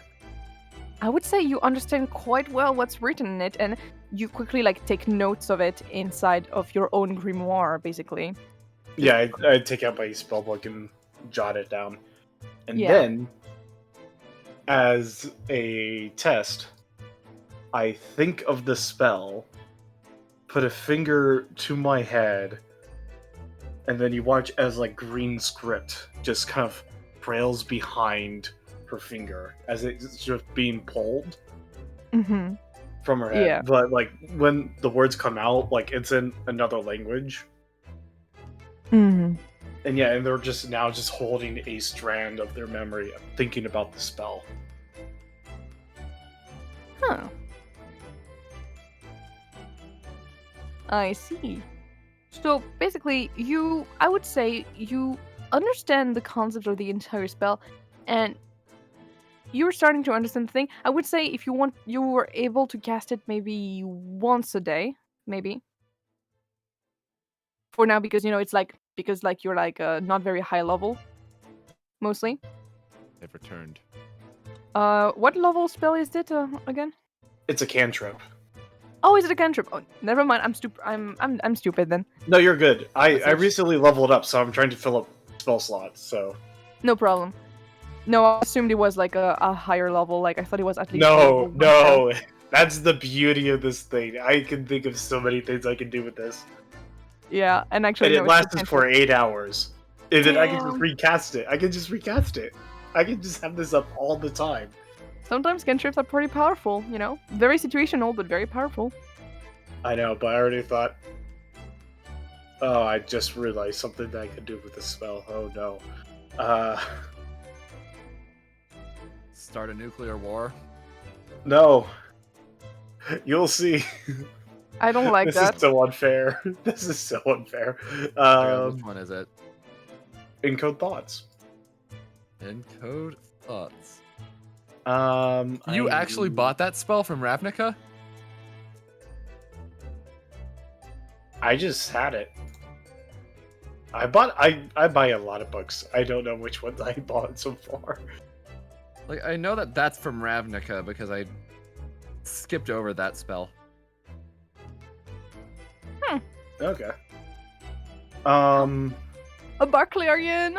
I would say you understand quite well what's written in it, and you quickly like take notes of it inside of your own grimoire, basically. Yeah, I take out my spellbook and jot it down. And Yeah. then, as a test, I think of the spell, put a finger to my head, and then you watch as like green script just kind of trails behind her finger as it's just being pulled Mm-hmm. from her head. Yeah. But like when the words come out, like it's in another language. Mm-hmm. And yeah, and they're just now just holding a strand of their memory, thinking about the spell. Huh. I see. So basically, I would say you understand the concept of the entire spell, and you're starting to understand the thing. I would say if you were able to cast it maybe once a day, maybe. For now, because you're like not very high level, mostly. They've returned. What level spell is it again? It's a cantrip. Oh, is it a cantrip? Oh, never mind. I'm stupid. I'm stupid then. No, you're good. I That's recently leveled up, so I'm trying to fill up spell slots, so... No problem. No, I assumed it was like a higher level. Like I thought it was at least. No, level 1 no! That's the beauty of this thing. I can think of so many things I can do with this. Yeah, and actually, And no, it it's a lasts for cantrip. 8 hours. And then I can just Damn. recast it. I can just have this up all the time. Sometimes cantrips are pretty powerful. You know, very situational, but very powerful. I know, but I already thought... Oh, I just realized something that I could do with this spell. Oh no. Start a nuclear war. No. You'll see. I don't like This that. is so unfair. This is so unfair. Which one is it? Encode thoughts. Encode thoughts. I You actually bought that spell from Ravnica? I just had it. I buy a lot of books. I don't know which ones I bought so far. Like, I know that that's from Ravnica because I skipped over that spell. Okay. A Barclayarian.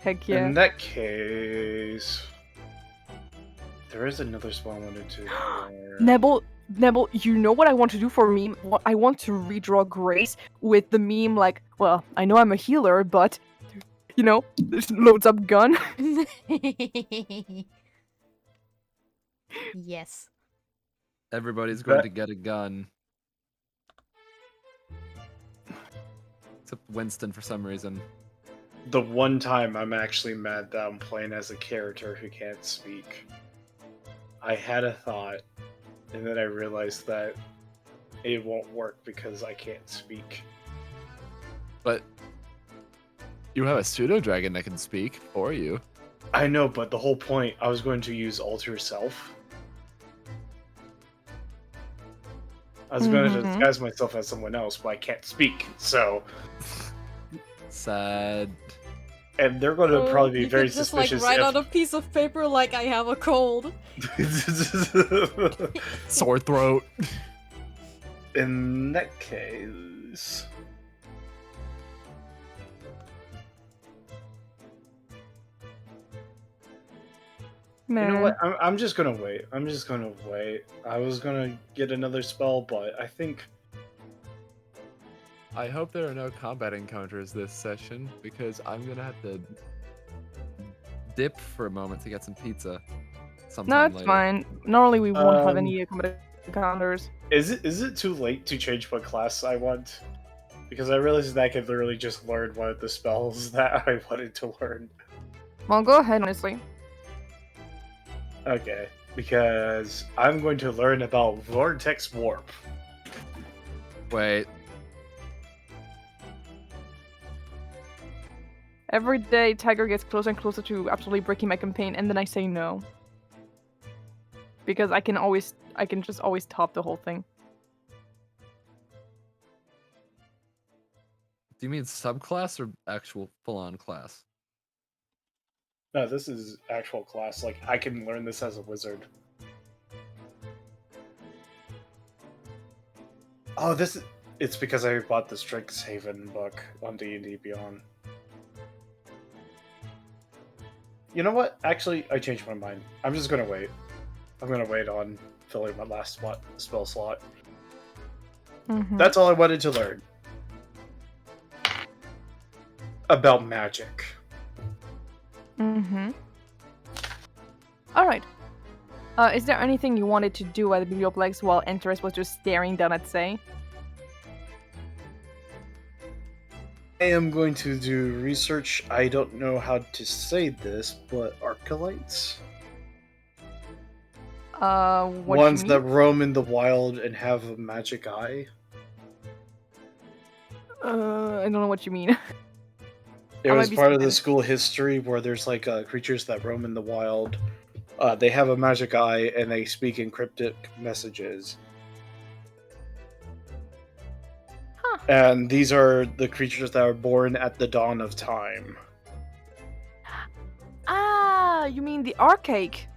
Heck yeah. In that case, there is another spell I wanted to. Nebel, you know what I want to do for a meme? I want to redraw Grace with the meme like, well, I know I'm a healer, but, you know, this loads up gun. Yes. Everybody's going to get a gun. Except Winston for some reason. The one time I'm actually mad that I'm playing as a character who can't speak. I had a thought, and then I realized that it won't work because I can't speak. But you have a pseudo dragon that can speak for you. I know, but the whole point, I was going to use Alter Self. I was going to Mhm. disguise myself as someone else, but I can't speak, so... Sad. And they're going to probably be you very could just suspicious like write if... on a piece of paper like I have a cold. Sore throat. In that case... Man. You know what? I'm just gonna wait. I was gonna get another spell, but I think... I hope there are no combat encounters this session because I'm gonna have to dip for a moment to get some pizza. No, Sometime it's later. fine. Normally we won't have any combat encounters. Is it too late to change what class I want? Because I realized that I could literally just learn one of the spells that I wanted to learn. Well, go ahead, honestly. Okay, because I'm going to learn about Vortex Warp. Wait. Every day, Tiger gets closer and closer to absolutely breaking my campaign, and then I say no. Because I can just always top the whole thing. Do you mean subclass or actual full-on class? No, this is actual class. Like, I can learn this as a wizard. Oh, it's because I bought the Strixhaven book on D&D Beyond. You know what? Actually, I changed my mind. I'm just gonna wait. I'm gonna wait on filling my last spell slot. Mhm. That's all I wanted to learn. About magic. Mm-hmm. Alright. Is there anything you wanted to do at the Biblioplex while Antares was just staring down at Say? I am going to do research. I don't know how to say this, but archaics? What Ones you that mean? roam in the wild and have a magic eye. I don't know what you mean. It I was might be part of the stupid. school history where there's like creatures that roam in the wild. They have a magic eye and they speak in cryptic messages. Huh. And these are the creatures that are born at the dawn of time. Ah, you mean the archaic?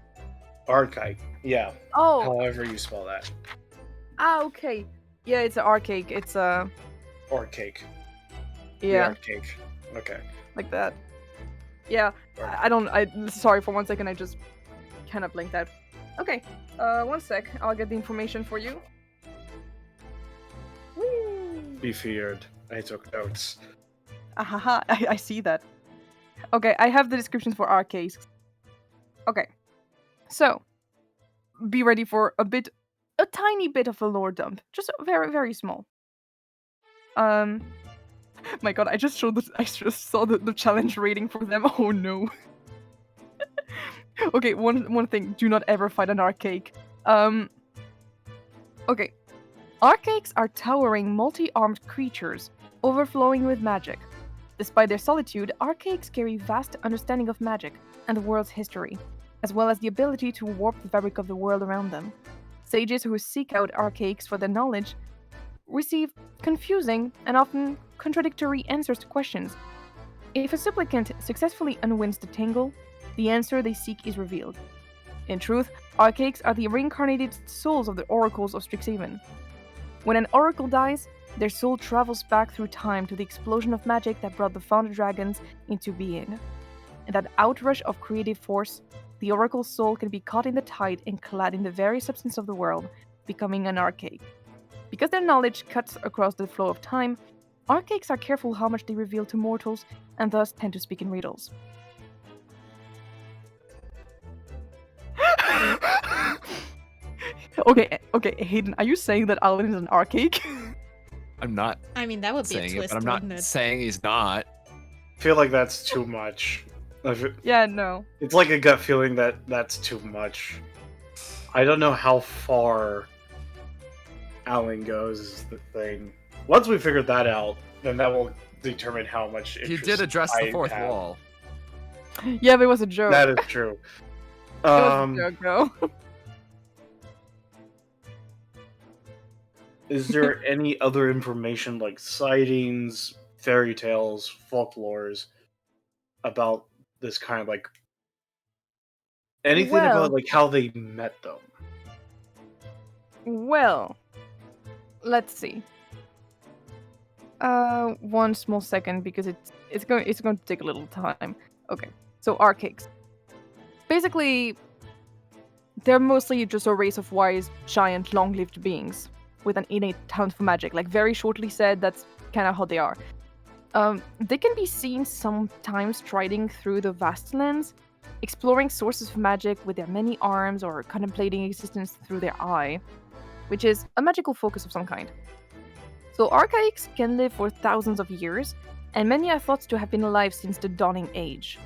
Archaic, yeah. Oh, However you spell that. okay. Yeah, it's an archaic. It's Archaic. The yeah, archaic. Okay. like that. Yeah, sorry, for 1 second I just kind of blinked out. Okay, 1 sec. I'll get the information for you. Whee! Be feared. I took notes. Ahaha, I see that. Okay, I have the descriptions for arcades. Okay, so be ready for a tiny bit of a lore dump, just very, very small. My God, I just saw the challenge rating for them. Oh no. Okay, one thing: do not ever fight an archaic. Okay, archaics are towering, multi-armed creatures, overflowing with magic. Despite their solitude, archaics carry vast understanding of magic and the world's history, as well as the ability to warp the fabric of the world around them. Sages who seek out archaics for their knowledge receive confusing and often contradictory answers to questions. If a supplicant successfully unwinds the tangle, the answer they seek is revealed. In truth, archaics are the reincarnated souls of the oracles of Strixhaven. When an oracle dies, their soul travels back through time to the explosion of magic that brought the founder dragons into being. In that outrush of creative force, the oracle's soul can be caught in the tide and clad in the very substance of the world, becoming an archaic. Because their knowledge cuts across the flow of time, archaics are careful how much they reveal to mortals and thus tend to speak in riddles. Okay, Hayden, are you saying that Owlin is an archaic? I'm not I mean, that would be a saying it, twist, but I'm not wouldn't it? saying he's not. I feel like that's too much. Yeah, no. It's like a gut feeling that that's too much. I don't know how far Owlin goes is the thing. Once we figure that out, then that will determine how much He interest did address the I fourth have. wall. Yeah, but it was a joke. That is true. It was a joke, though. Is there any other information like sightings, fairy tales, folklores about this kind of like anything Well- about like how they met them? Well, let's see. 1 small second because it's going to take a little time. Okay, so archaics. Basically, they're mostly just a race of wise, giant, long-lived beings with an innate talent for magic. Like very shortly said, that's kind of how they are. They can be seen sometimes striding through the vast lands, exploring sources of magic with their many arms or contemplating existence through their eye, which is a magical focus of some kind. So archaics can live for thousands of years, and many are thought to have been alive since the dawning age.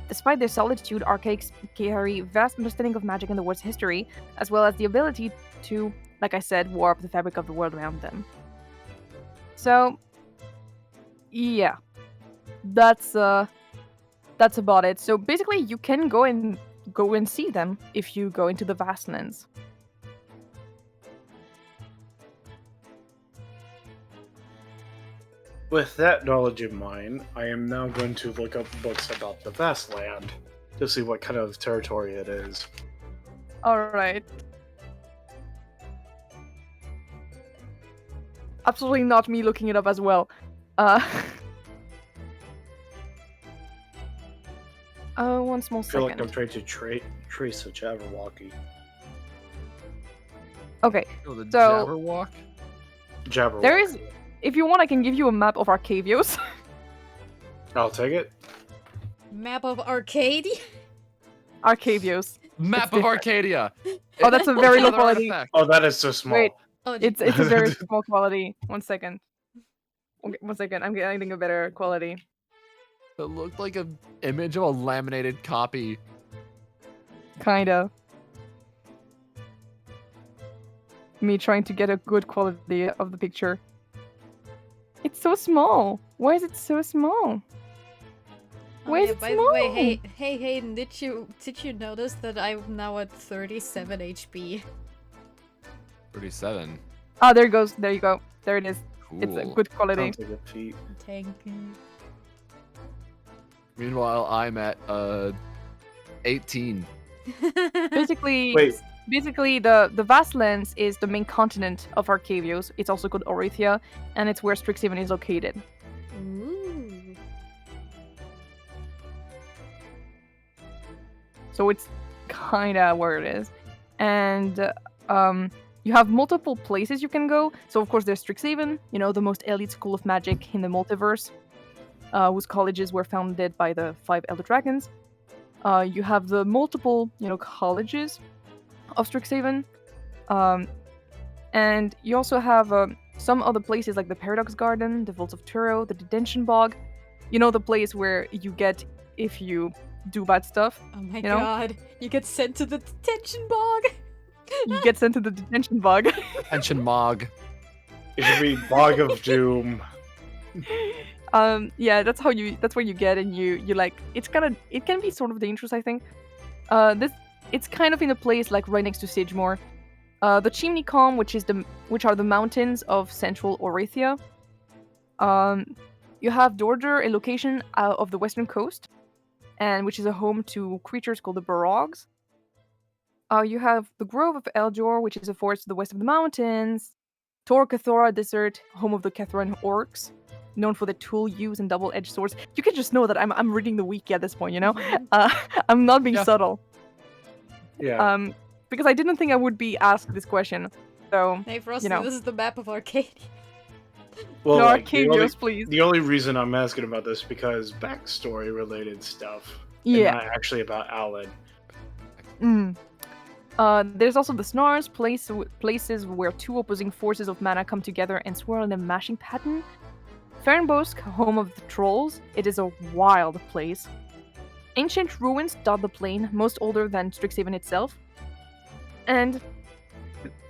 Despite their solitude, archaics carry vast understanding of magic and the world's history, as well as the ability to, like I said, warp the fabric of the world around them. So, yeah, that's about it. So basically, you can go and see them if you go into the Vastlands. With that knowledge in mind, I am now going to look up books about the vast land to see what kind of territory it is. Alright. Absolutely not me looking it up as well. One small I feel second. like I'm trying to trace a Jabberwocky. Okay, Oh, the So- Jabberwock? Jabberwocky. there is... If you want, I can give you a map of Arcavios. I'll take it. Map of Arcadia? Arcavios. Map of different. Arcadia! Oh, that's a very low Another quality. artifact. Oh, that is so small. Wait. Oh, It's a very small quality. One second. Okay, one second. I'm getting a better quality. It looked like an image of a laminated copy. Kinda. Me trying to get a good quality of the picture. It's so small. Why is it so small? Why is it by the way, small? hey Hayden, did you notice that I'm now at 37 HP? 37. Ah, there it goes. There you go. There it is. Cool. It's a good quality. Sounds like a feat. Thank you. Meanwhile, I'm at 18. Basically, Wait, the Vastlands is the main continent of Arcavios. It's also called Orithia, and it's where Strixhaven is located. Ooh. So it's kinda where it is. And you have multiple places you can go. So of course there's Strixhaven, you know, the most elite school of magic in the multiverse, whose colleges were founded by the 5 Elder Dragons. You have the multiple, you know, colleges of Strixhaven. And you also have some other places like the Paradox Garden, the Vaults of Turo, the Detention Bog. You know, the place where you get if you do bad stuff. Oh my know? god, you get sent to the detention bog! You get sent to the Detention Bog. Attention Mog. it should be Bog of Doom. Yeah, that's where you get, and you like it can be sort of dangerous, I think. It's kind of in a place like right next to Sagemore. The Chimney Calm, which are the mountains of central Orithia. You have Dorger, a location of the western coast, and which is a home to creatures called the Barogs. You have the Grove of Eljor, which is a forest to the west of the mountains. Tor Cathora Desert, home of the Cathoran orcs, known for the tool use and double-edged swords. You can just know that I'm reading the wiki at this point, you know? I'm not being Yeah. subtle. Yeah. Because I didn't think I would be asked this question. So, Hey Frosty, You know. this is the map of Arcadia. well, no like, Arcavios, please. the only reason I'm asking about this because backstory related stuff. And Yeah. not actually about Owlin. Mm. There's also the Snars, places where 2 opposing forces of mana come together and swirl in a mashing pattern. Fernbosk, home of the trolls. It is a wild place. Ancient ruins dot the plain, most older than Strixhaven itself. And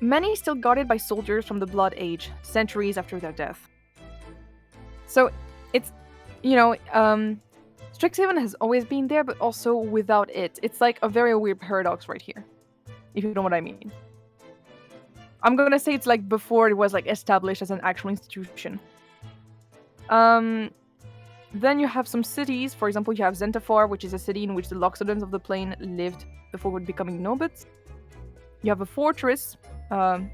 many still guarded by soldiers from the Blood Age, centuries after their death. So, it's, you know, Strixhaven has always been there, but also without it. It's like a very weird paradox right here, if you know what I mean. I'm gonna say it's like before it was like established as an actual institution. Then you have some cities. For example, you have Zentafar, which is a city in which the Loxodons of the Plain lived before becoming nomads. You have a fortress. Okay,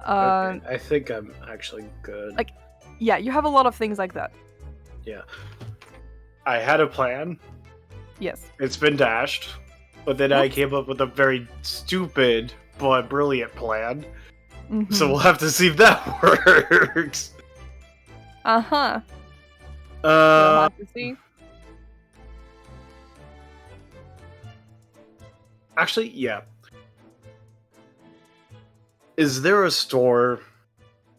I think I'm actually good. like- Yeah, you have a lot of things like that. Yeah. I had a plan. Yes. It's been dashed. But then I came up with a very stupid but brilliant plan. Mhm. So we'll have to see if that works. Uh-huh. We'll Uh, have to see. actually, yeah. Is there a store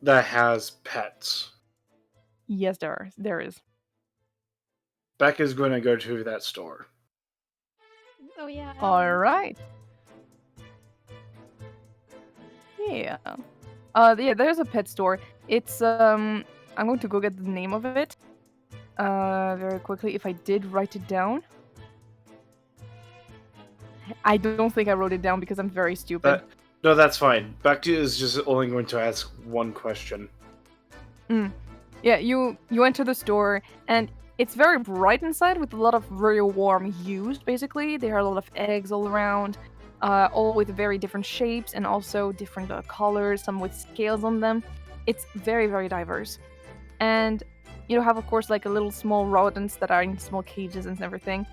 that has pets? Yes, there is. Beck is going to go to that store. Oh yeah. All right. Yeah. Yeah, there's a pet store. It's I'm going to go get the name of it. Very quickly, if I did write it down. I don't think I wrote it down because I'm very stupid. No, that's fine. Beck is just only going to ask one question. Yeah, you enter the store, and it's very bright inside with a lot of very warm hues, basically. There are a lot of eggs all around, all with very different shapes and also different colors, some with scales on them. It's very, very diverse. And you have, of course, like a little small rodents that are in small cages and everything.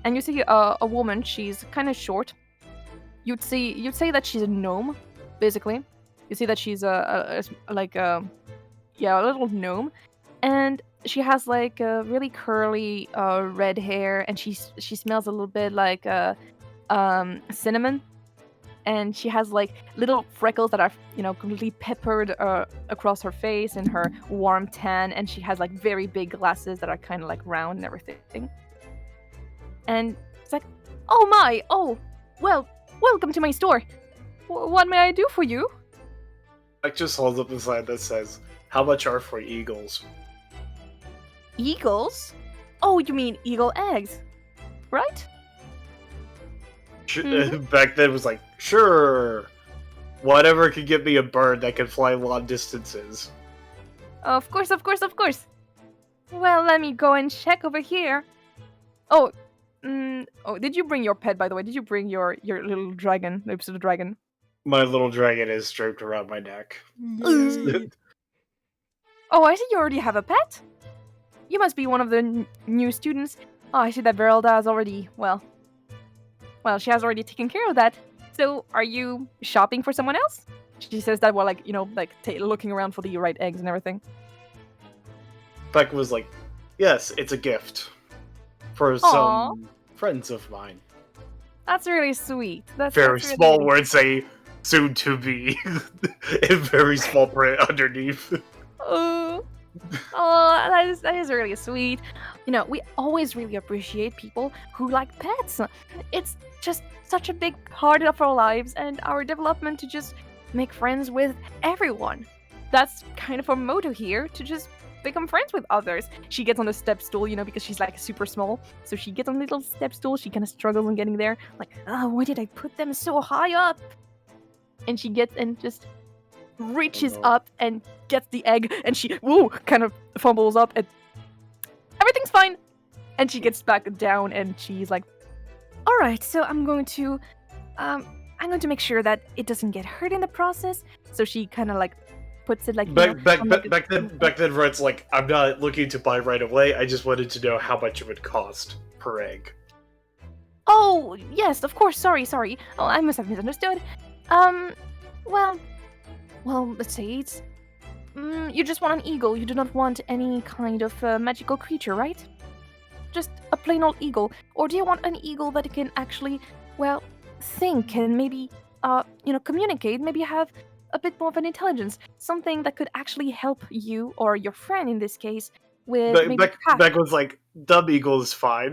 And you see a woman, she's kind of short. You'd say that she's a gnome, basically. You see that she's a little gnome, and she has like a really curly red hair, and she smells a little bit like cinnamon, and she has like little freckles that are completely peppered across her face and her warm tan, and she has like very big glasses that are kind of like round and everything. And it's like, oh my, oh, well, welcome to my store. What may I do for you? Baek just holds up the sign that says, "How much are for eagles?" Eagles? Oh, you mean eagle eggs, right? Back then was like, sure, whatever could get me a bird that can fly long distances. Of course, of course, of course. Well, let me go and check over here. Oh, did you bring your pet, by the way? Did you bring your little dragon, the pseudo dragon? My little dragon is draped around my neck. Oh, I see you already have a pet. You must be one of the new students. Oh, I see that Verelda has already, well, she has already taken care of that. So, are you shopping for someone else? She says that while, looking around for the right eggs and everything. Baek was like, yes, it's a gift. For some friends of mine. That's really sweet. That's very really small words say, soon to be. In very small print underneath. That is really sweet. We always really appreciate people who like pets. It's just such a big part of our lives and our development to just make friends with everyone. That's kind of our motto here, to just become friends with others. She gets on the step stool, because she's like super small. So she gets on a little step stool, she kind of struggles on getting there. Like, why did I put them so high up? And she gets and just reaches up and gets the egg, and she kind of fumbles up, and everything's fine. And she gets back down, and she's like, all right, so I'm going to make sure that it doesn't get hurt in the process. So she kind of like puts it like back then Red's like, I'm not looking to buy right away. I just wanted to know how much it would cost per egg. Oh yes, of course. Sorry. Oh, I must have misunderstood. Well, let's say it's you just want an eagle. You do not want any kind of magical creature, right? Just a plain old eagle, or do you want an eagle that can actually, think and maybe communicate? Maybe have a bit more of an intelligence, something that could actually help you or your friend in this case with Baek was like, dumb eagle is fine.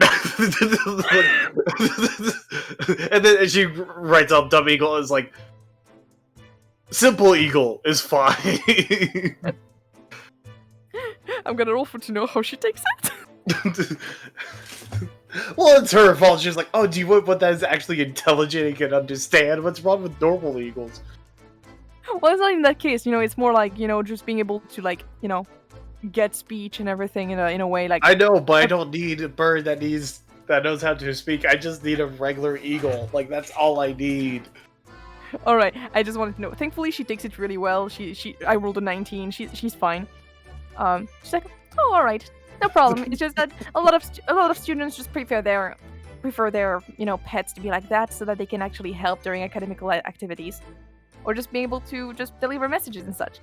And then she writes out dumb eagle is like, simple eagle is fine. I'm gonna roll for to know how she takes it. Well, it's her fault. She's like, oh, do you want one that is actually intelligent and can understand? What's wrong with normal eagles? Well, it's not in that case, it's more like, just being able to, get speech and everything in a way, like... I know, but I don't need a bird that knows how to speak. I just need a regular eagle. Like, that's all I need. Alright, I just wanted to know. Thankfully, she takes it really well. I rolled a 19. She's fine. She's like, oh, alright. No problem. It's just that a lot of students just prefer their pets to be like that, so that they can actually help during academical activities, or just be able to just deliver messages and such.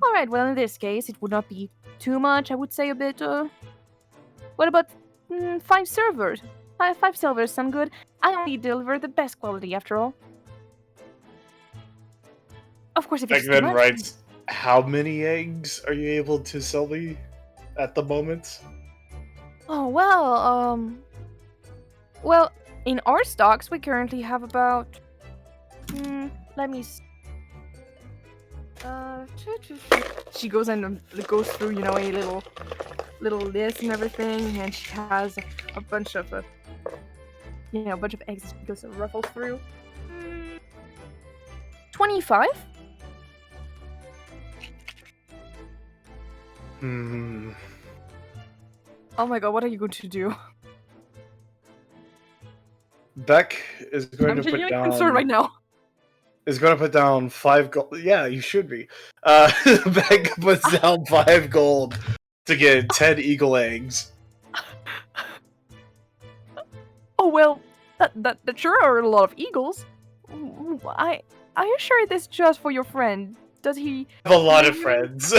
All right. Well, in this case, it would not be too much. I would say a bit. What about 5 servers? 5 silvers sound good. I only deliver the best quality, after all. Of course, if it's Beckman writes, how many eggs are you able to sell me at the moment? Oh, well, in our stocks, we currently have about, let me see. She goes and goes through, a little list and everything, and she has a bunch of, a bunch of eggs she goes and ruffles through. 25? Hmm. Oh my god, what are you going to do? Baek is going I'm to put genuinely down. concerned right now. Is going to put down 5 gold. Yeah, you should be. Baek puts down 5 gold to get 10 eagle eggs. Oh well, that sure are a lot of eagles. Are you sure this just for your friend? Does he? I have a lot of friends.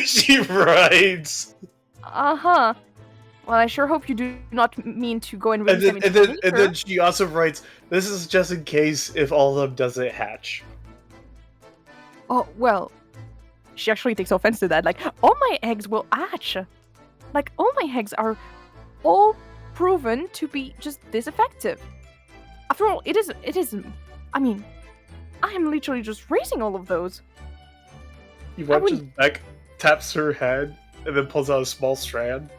She writes. Uh-huh. Well, I sure hope you do not mean to go and And release then, them and, into then, and nature. then she also writes, this is just in case if all of them doesn't hatch. Oh, well, she actually takes offense to that. Like, all my eggs will hatch. Like, all my eggs are all proven to be just this effective. After all, it is, I mean, I am literally just raising all of those. You I watch as Beck taps her head and then pulls out a small strand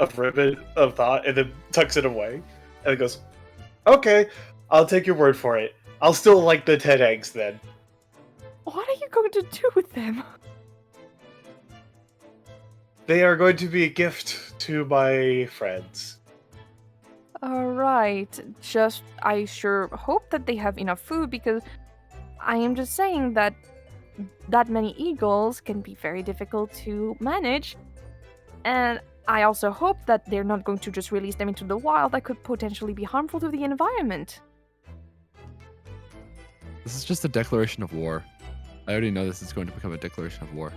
of ribbon of thought and then tucks it away. And it goes, okay, I'll take your word for it. I'll still like the 10 eggs then. What are you going to do with them? They are going to be a gift to my friends. Alright, just, I sure hope that they have enough food because I am just saying that many eagles can be very difficult to manage. And I also hope that they're not going to just release them into the wild that could potentially be harmful to the environment. This is just a declaration of war. I already know this is going to become a declaration of war.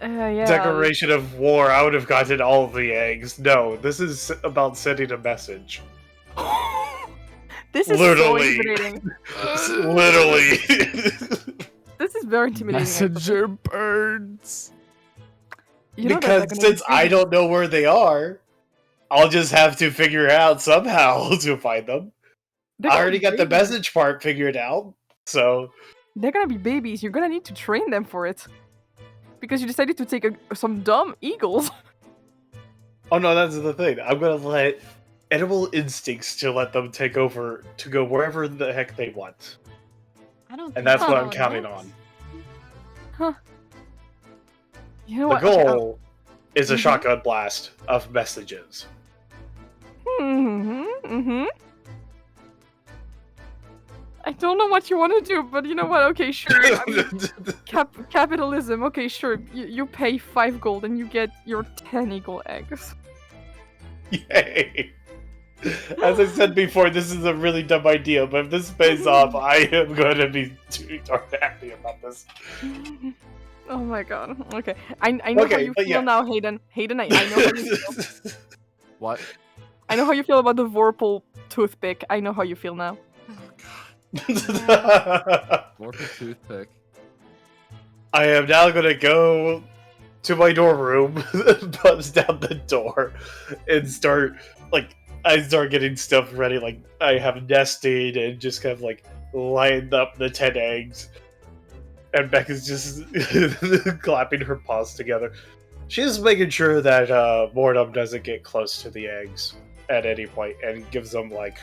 Yeah. Declaration of war, I would have gotten all of the eggs. No, this is about sending a message. This is Literally. so intimidating. Literally. This is very intimidating. Messenger birds. You know that Because they're gonna since be I big. don't know where they are, I'll just have to figure out somehow to find them. They're I gonna already be got the babies. message part figured out, so They're gonna be babies. You're gonna need to train them for it. Because you decided to take some dumb eagles. oh no, that's the thing. I'm gonna let animal instincts to let them take over to go wherever the heck they want, I don't. and think that's so, what I'm counting that's- on. Huh. You know The what? Okay, goal is a Mhm. shotgun blast of messages. I don't know what you want to do, but you know what? Okay, sure. I mean, capitalism. Okay, sure. You pay 5 gold and you get your 10 eagle eggs. Yay! As I said before, this is a really dumb idea, but if this pays off, I am going to be too darn happy about this. Oh my god. Okay. I know how Okay, you but feel yeah. now, Hayden. Hayden, I know how you feel. What? I know how you feel about the Vorpal toothpick. I know how you feel now. More for toothpick. I am now gonna go to my dorm room, bust down the door, and start getting stuff ready. Like I have nested and just kind of like lined up the 10 eggs. And Beck is just clapping her paws together. She's making sure that boredom doesn't get close to the eggs at any point, and gives them like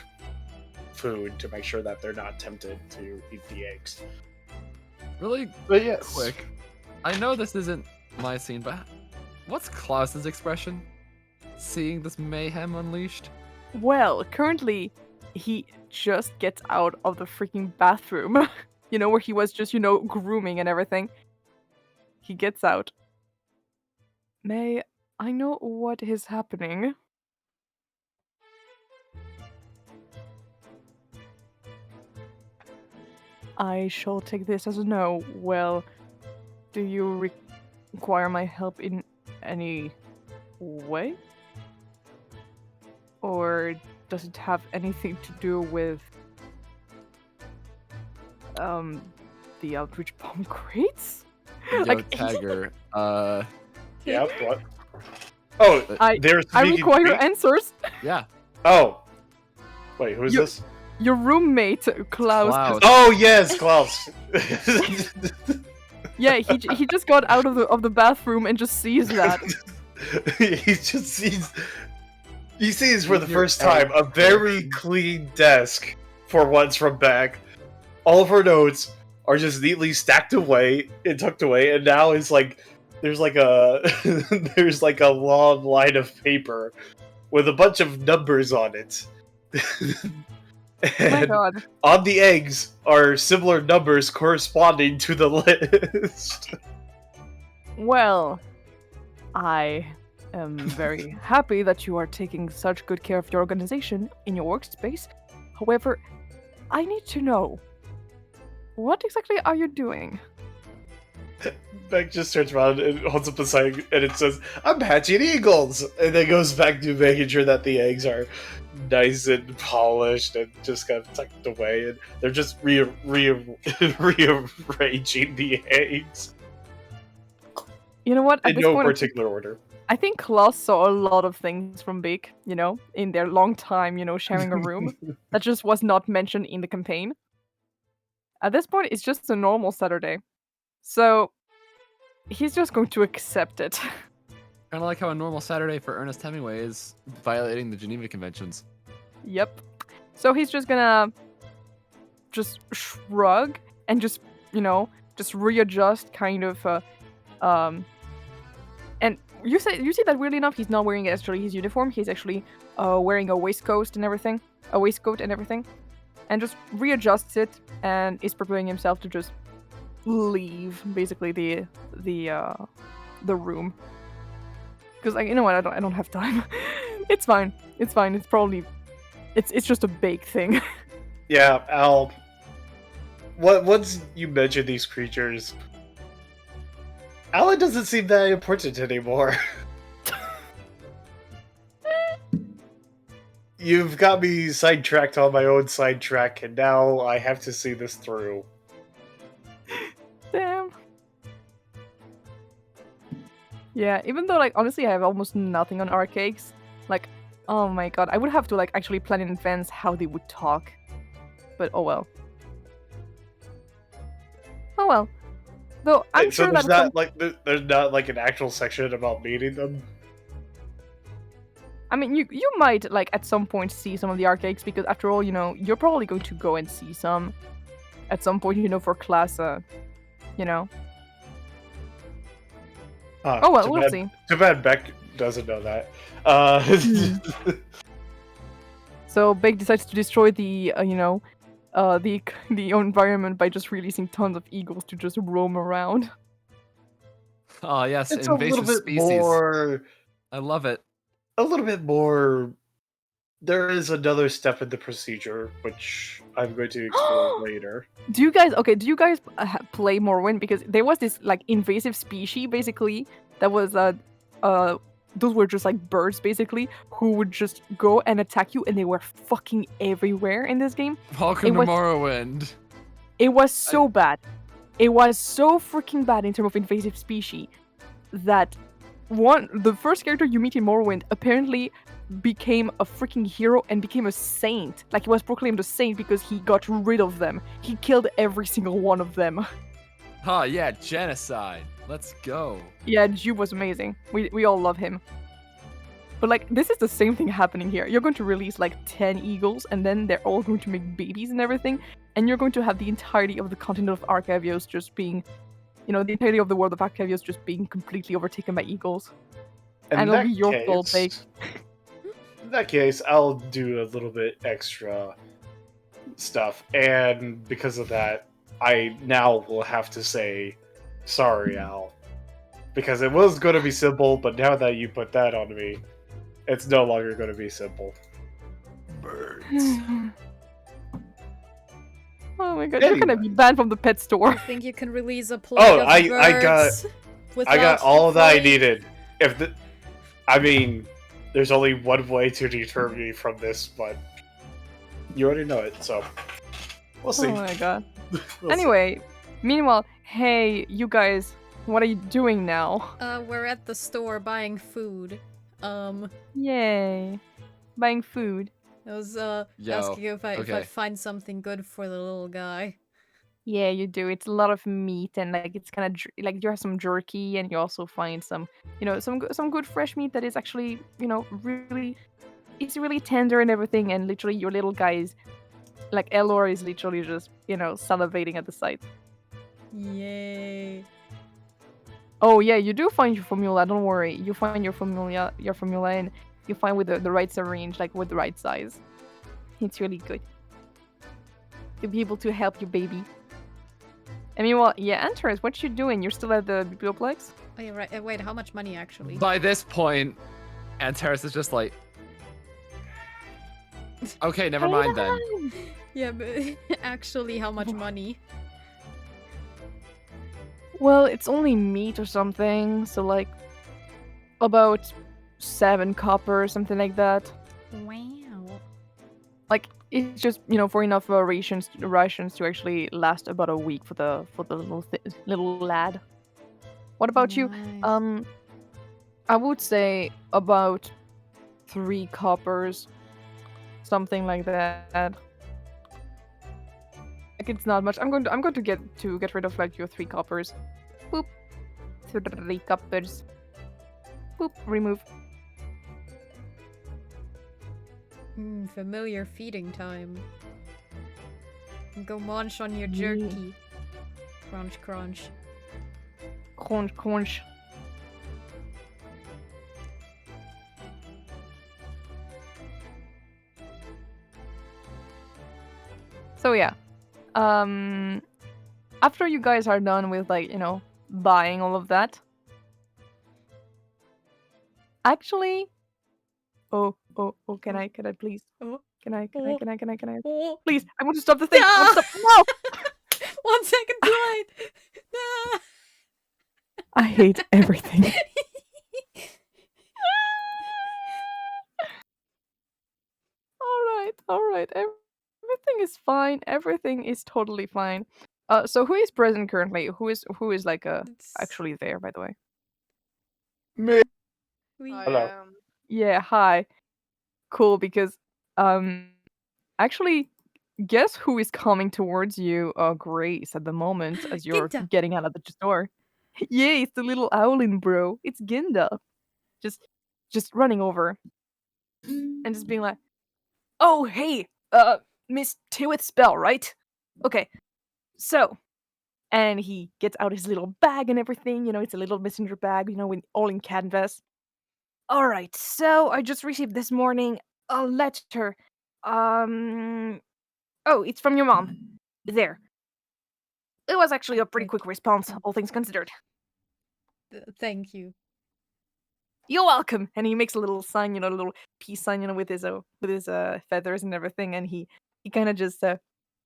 food to make sure that they're not tempted to eat the eggs. Really But yes, quick. I know this isn't my scene, but what's Klaus's expression? Seeing this mayhem unleashed? Well, currently, he just gets out of the freaking bathroom. You know, where he was just, grooming and everything. He gets out. May I know what is happening? I shall take this as a no. Well, do you require my help in any way? Or does it have anything to do with the Eldritch Bomb crates? Yo, Like- Tagger. Yep. What? Oh, I there's speaking require speak? answers. Yeah. Oh, wait, who's You- this? Your roommate, Klaus. Klaus. Oh yes, Klaus. Yeah, he just got out of the bathroom and just sees that. He just sees. He sees for the Your first time a very clean desk for once from back. All of her notes are just neatly stacked away and tucked away, and now is like there's like a there's like a long line of paper with a bunch of numbers on it. Oh my And god. on the eggs are similar numbers corresponding to the list. Well, I am very happy that you are taking such good care of your organization in your workspace. However, I need to know, what exactly are you doing? Baek just turns around and holds up a sign, and it says, "I'm hatching eagles," and then goes back to making sure that the eggs are nice and polished and just kind of tucked away, and they're just rearranging the eggs You know what? At in this no point, particular order. I think Klaus saw a lot of things from Baek, in their long time, sharing a room. That just was not mentioned in the campaign. At this point, it's just a normal Saturday. So, he's just going to accept it. Kind of like how a normal Saturday for Ernest Hemingway is violating the Geneva Conventions. Yep. So he's just gonna just shrug and just readjust kind of and you see that weirdly enough he's not wearing actually his uniform. He's actually wearing a waistcoat and everything. And just readjusts it and is preparing himself to just leave basically the room. Because you know what, I don't have time. It's fine. It's probably it's just a Baek thing. Yeah, Al. Once you mention these creatures, Alan doesn't seem that important anymore. You've got me sidetracked on my own sidetrack, and now I have to see this through. Damn. Yeah, even though honestly I have almost nothing on archaics, oh my god, I would have to actually plan in advance how they would talk. But oh well. Oh well. Though I'm So sure there's that there's not an actual section about meeting them. I mean, you might at some point see some of the archaics because after all, you're probably going to go and see some at some point, for class. Oh well, we'll see. Too bad Baek doesn't know that. So Baek decides to destroy the environment by just releasing tons of eagles to just roam around. Oh yes, It's a invasive little bit species. more. I love it. A little bit more. There is another step in the procedure, which I'm going to explain later. Do you guys play Morrowind? Because there was this invasive species basically that was those were just birds basically who would just go and attack you, and they were fucking everywhere in this game. Welcome to Morrowind. It was so bad. It was so freaking bad in terms of invasive species that the first character you meet in Morrowind apparently became a freaking hero and became a saint. He was proclaimed a saint because he got rid of them. He killed every single one of them. Oh yeah, genocide. Let's go. Yeah, Jew was amazing. We all love him. But this is the same thing happening here. You're going to release 10 eagles, and then they're all going to make babies and everything, and you're going to have the entirety of the continent of Arcavios just being, the entirety of the world of Arcavios just being completely overtaken by eagles. And it'll be your fault, Baek. In that case, I'll do a little bit extra stuff, and because of that, I now will have to say sorry, Al. Because it was going to be simple, but now that you put that on me, it's no longer going to be simple. Birds. Oh my god, you're gonna be banned from the pet store. I think you can release a plague of I birds got all that I flying. needed. There's only one way to deter me from this, but you already know it, so we'll see. Oh my god. We'll Anyway, meanwhile, hey, you guys, what are you doing now? We're at the store buying food. Yay. Buying food. I was Yo, asking if I okay. find something good for the little guy. Yeah, you do. It's a lot of meat and it's kind of you have some jerky and you also find some good fresh meat that is actually it's really tender and everything, and literally your little guy is Helor is literally just salivating at the sight. Yay. Oh yeah, you do find your formula. Don't worry. You find your formula, and you find with the right syringe, like with the right size. It's really good to be able to help your baby. I mean, well, yeah, Antares, what you doing? You're still at the biblioplex? Oh, yeah, right. Wait, how much money actually? By this point, Antares is just like, okay, never mind then. Yeah, but actually, how much money? Well, it's only meat or something, so like about 7 copper, something like that. Wow. Like it's just for enough rations to actually last about a week for the little lad. What about you? Nice. I would say about 3 coppers, something like that. Like it's not much. I'm going to get rid of like your 3 coppers. Boop. 3 coppers. Boop. Remove. Familiar feeding time. Go munch on your jerky. Crunch, crunch. Crunch, crunch. So yeah. After you guys are done with like, buying all of that. Actually, oh, can I please? Oh. Can I? Oh. Please, I want to stop the thing. I want to stop. No! 1 second too late. No. I hate everything. All right. Everything is fine. Everything is totally fine. So who is present currently? Who is like actually there, by the way? Me. I Hello. am. Yeah, hi. Cool, because actually, guess who is coming towards you, Grace, at the moment as you're Guynddha. getting out of the store? Yeah, it's the little owlin, bro. It's Guynddha. Just running over and just being like, "Oh, hey, Miss Tewith Spell, right? Okay, so." And he gets out his little bag and everything, it's a little messenger bag, with all in canvas. All right, so I just received this morning a letter. Oh, it's from your mom. There. It was actually a pretty quick response, all things considered. Thank you. You're welcome. And he makes a little sign, a little peace sign, with his feathers and everything, and he kind of just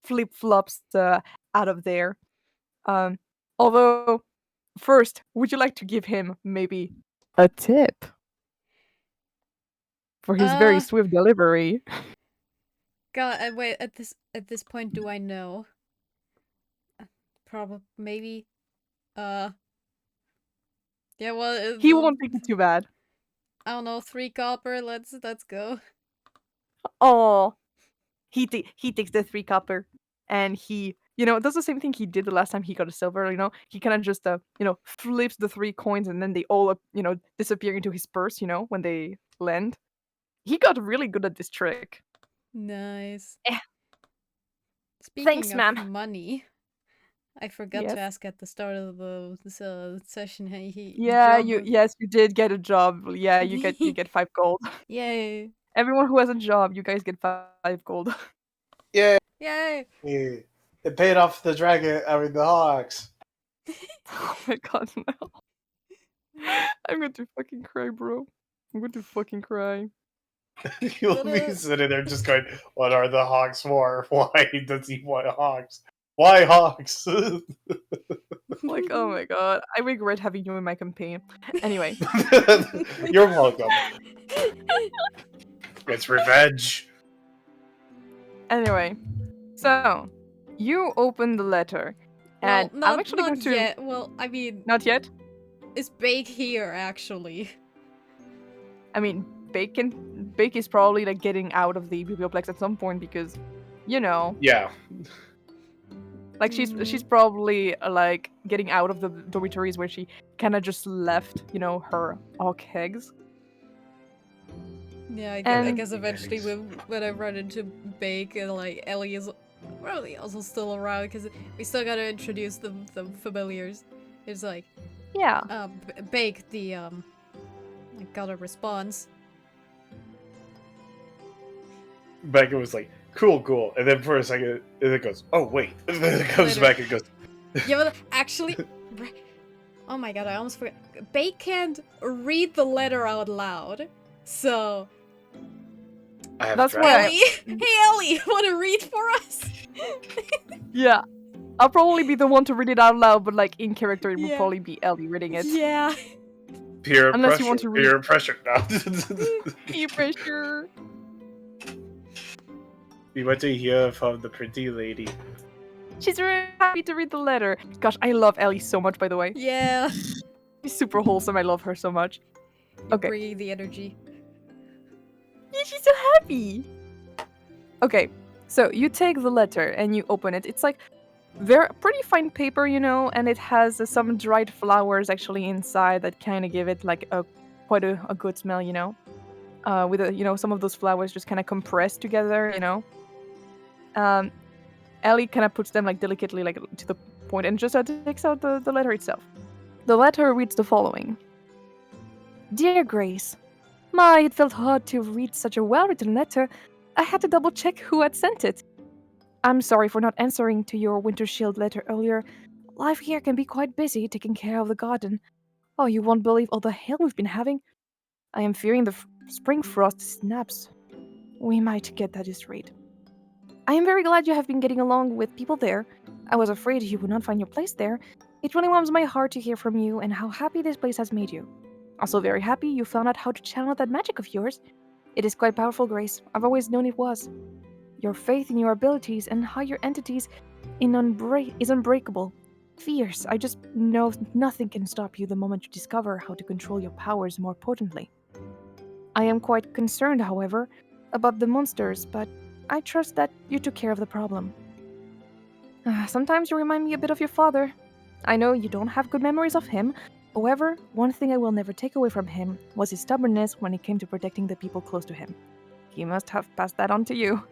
flip flops out of there. Although, first, would you like to give him maybe a tip for his very swift delivery? God, wait. At this point, do I know? Probably, maybe. Yeah. Well, He won't think it's too bad. I don't know. 3 copper. Let's go. Oh, he takes the 3 copper, and he does the same thing he did the last time he got a silver. He kind of just flips the 3 coins, and then they all disappear into his purse. When they land. He got really good at this trick. Nice. Eh. Speaking Thanks, of ma'am. money, I forgot Yes? to ask at the start of the session. Yeah, job you did get a job. Yeah, you get 5 gold. Yay! Everyone who has a job, you guys get 5 gold. Yeah. Yay! Yeah. It paid off the the hawks. Oh my god, no. I'm going to fucking cry, bro. I'm going to fucking cry. You'll be sitting there just going, "What are the hawks for? Why does he want hawks? Why hawks?" Like, oh my god, I regret having you in my campaign. Anyway. You're welcome. It's revenge. Anyway, so you open the letter, and well, I'm actually going to. Yet. Well, I mean, Not yet. is Baek here actually? I mean, Baek is probably like getting out of the biblioplex at some point because, Yeah. like she's probably like getting out of the dormitories where she kind of just left, her eggs. Yeah, I And- guess eventually when I run into Baek and like Ellie is probably also still around because we still gotta introduce the familiars. It's like, Yeah. Baek, got a response. Becca was like, cool. And then for a second, it goes, oh, wait. And then it comes Later. back and goes, Yeah, but actually, oh my god, I almost forgot. Baek can't read the letter out loud, so I have That's a why dragon. Ellie, hey Ellie, want to read for us? Yeah. I'll probably be the one to read it out loud, but like in character, it would Yeah. probably be Ellie reading it. Yeah. Peer Unless pressure. you want to read- Peer pressure. No. Peer pressure. We want to hear from the pretty lady. She's really happy to read the letter. Gosh, I love Ellie so much, by the way. Yeah. She's super wholesome. I love her so much. You're Okay. bringing the energy. Yeah, she's so happy. Okay, so you take the letter and you open it. It's like very pretty fine paper, you know, and it has some dried flowers actually inside that kind of give it like quite a good smell, you know. With some of those flowers just kind of compressed together, you know. Ellie kind of puts them like delicately like to the point and just takes out the letter itself. The letter reads the following. Dear Grace, it felt hard to read such a well-written letter. I had to double-check who had sent it. I'm sorry for not answering to your Winter Shield letter earlier. Life here can be quite busy taking care of the garden. Oh, you won't believe all the hail we've been having. I am fearing the spring frost snaps. We might get that is rate. I am very glad you have been getting along with people there. I was afraid you would not find your place there. It really warms my heart to hear from you and how happy this place has made you. Also very happy you found out how to channel that magic of yours. It is quite powerful, Grace. I've always known it was. Your faith in your abilities and higher entities is unbreakable. Fierce. I just know nothing can stop you the moment you discover how to control your powers more potently. I am quite concerned, however, about the monsters, but I trust that you took care of the problem. Sometimes you remind me a bit of your father. I know you don't have good memories of him. However, one thing I will never take away from him was his stubbornness when it came to protecting the people close to him. He must have passed that on to you.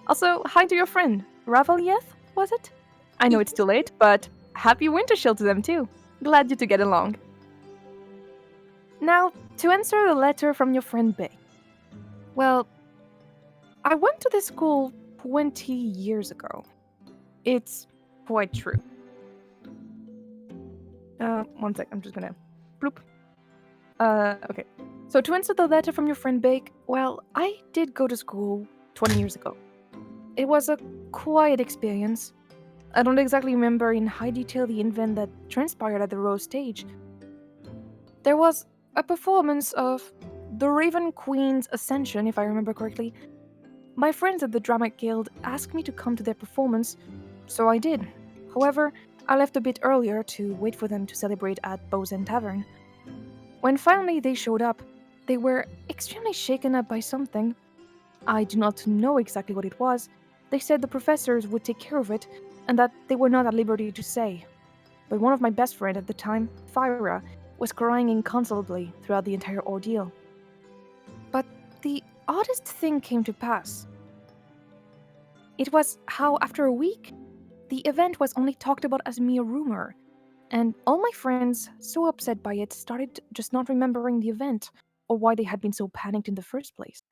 Also, hi to your friend, Ravalieth, was it? I know it's too late, but happy Winter Shield to them too. Glad you two get along. Now, to answer the letter from your friend Baek. Well, I went to this school 20 years ago. It's quite true. One sec, I'm just gonna bloop. Okay. So to answer the letter from your friend Baek, well, I did go to school 20 years ago. It was a quiet experience. I don't exactly remember in high detail the event that transpired at the Rose stage. There was a performance of the Raven Queen's Ascension, if I remember correctly. My friends at the Drama Guild asked me to come to their performance, so I did. However, I left a bit earlier to wait for them to celebrate at Bozen Tavern. When finally they showed up, they were extremely shaken up by something. I do not know exactly what it was. They said the professors would take care of it, and that they were not at liberty to say. But one of my best friends at the time, Fira, was crying inconsolably throughout the entire ordeal. But the oddest thing came to pass. It was how, after a week, the event was only talked about as mere rumor, and all my friends, so upset by it, started just not remembering the event or why they had been so panicked in the first place.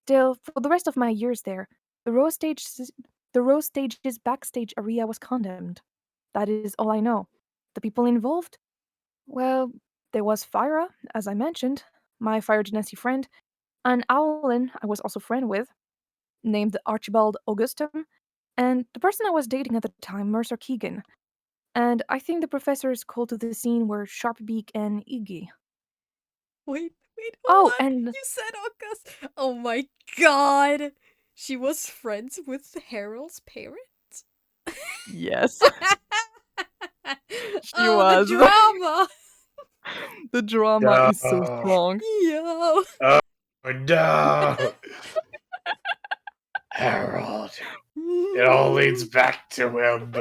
Still, for the rest of my years there, the Rose Stage's backstage area was condemned. That is all I know. The people involved? Well, there was Fira, as I mentioned, my Fire Genasi friend, an owlin I was also friend with, named Archibald Augustham, and the person I was dating at the time, Mercer Keegan. And I think the professors called to the scene were Sharpbeak and Iggy. Wait, Oh, hold on. and You said August. Oh my god. She was friends with Herold's parents? yes, she oh, was. The drama. The drama is so strong. Yo. No! Harold. It all leads back to him.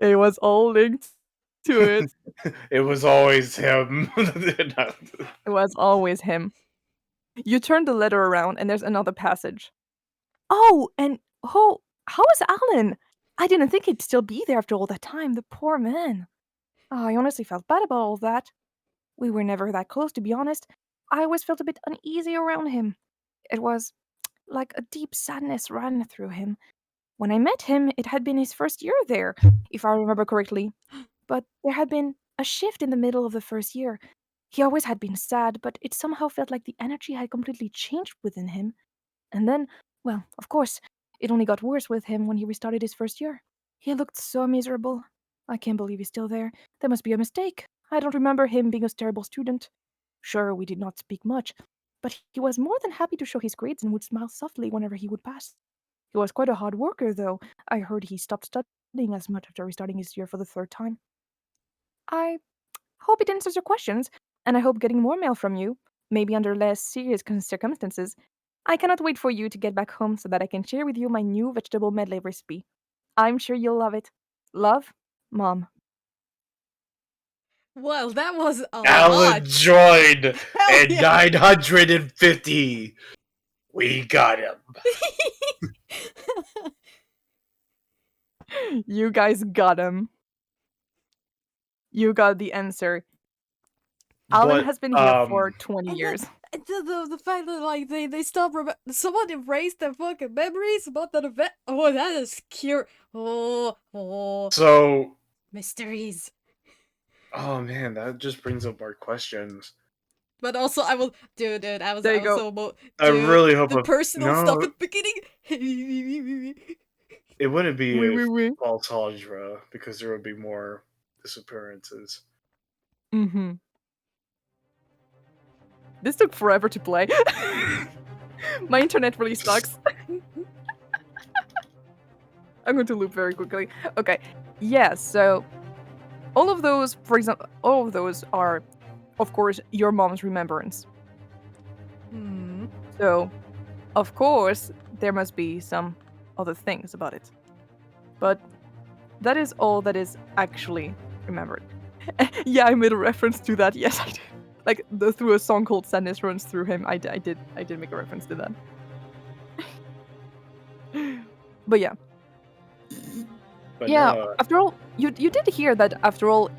It was all linked to it. It was always him. No. It was always him. You turn the letter around and there's another passage. Oh, and how is Alan? I didn't think he'd still be there after all that time, the poor man. Oh, I honestly felt bad about all that. We were never that close, to be honest. I always felt a bit uneasy around him. It was like a deep sadness ran through him. When I met him, it had been his first year there, if I remember correctly. But there had been a shift in the middle of the first year. He always had been sad, but it somehow felt like the energy had completely changed within him. And then, well, of course, it only got worse with him when he restarted his first year. He looked so miserable. I can't believe he's still there. There must be a mistake. I don't remember him being a terrible student. Sure, we did not speak much, but he was more than happy to show his grades and would smile softly whenever he would pass. He was quite a hard worker, though. I heard he stopped studying as much after restarting his year for the third time. I hope it answers your questions, and I hope getting more mail from you, maybe under less serious circumstances. I cannot wait for you to get back home so that I can share with you my new vegetable medley recipe. I'm sure you'll love it. Love, Mom. Well, that was a Alan lot. joined Hell at yeah. 950. We got him. You guys got him. You got the answer. Alan But, has been here for 20 And years. The fact that like they still remember someone erased their fucking memories about that event. Oh, that is cute. Oh, So, mysteries. oh man, that just brings up our questions. But also, I will, dude. I was There you go. so I really hope the personal stuff no, at the beginning. it wouldn't be Oui. false algebra because there would be more disappearances. Mm-hmm. This took forever to play. My internet really sucks. I'm going to loop very quickly. Okay. Yeah, so all of those, for example, all of those are, of course, your mom's remembrance. Hmm. So, of course, there must be some other things about it. But that is all that is actually remembered. Yeah, I made a reference to that. Yes, I did. Like through a song called "Sadness Runs Through Him." I did make a reference to that. But yeah. But Yeah, no, after all, you did hear that. After all,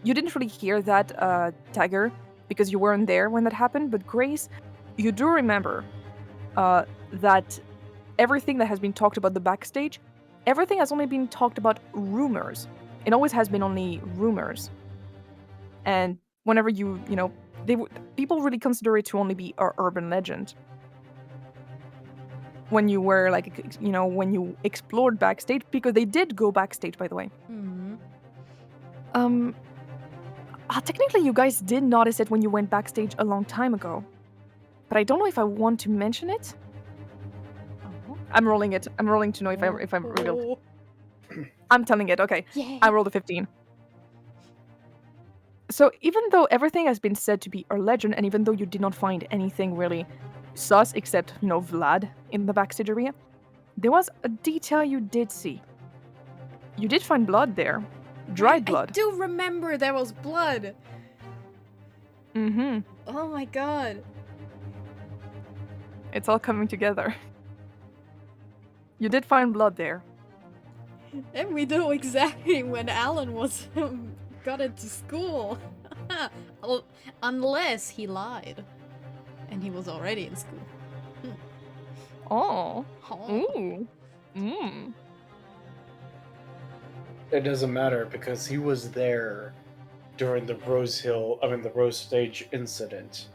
you didn't really hear that Tiger because you weren't there when that happened. But Grace, you do remember that everything that has been talked about the backstage, everything has only been talked about rumors. It always has been only rumors. And whenever people really consider it to only be an urban legend. When you were when you explored backstage, because they did go backstage, by the way. Hmm. Technically, you guys did notice it when you went backstage a long time ago, but I don't know if I want to mention it. Oh. I'm rolling it. I'm rolling to know if I'm revealed. Oh. I'm telling it. Okay, Yeah. I rolled a 15. So even though everything has been said to be a legend, and even though you did not find anything really sus except, Vlad in the backstage area, there was a detail you did see. You did find blood there. Dried blood. I do remember there was blood. Mm-hmm. Oh my god. It's all coming together. You did find blood there. And we know exactly when Alan was got into school. Unless he lied. And he was already in school. Oh. Oh. Ooh. Mm. it doesn't matter because he was there during the the Rose Stage incident,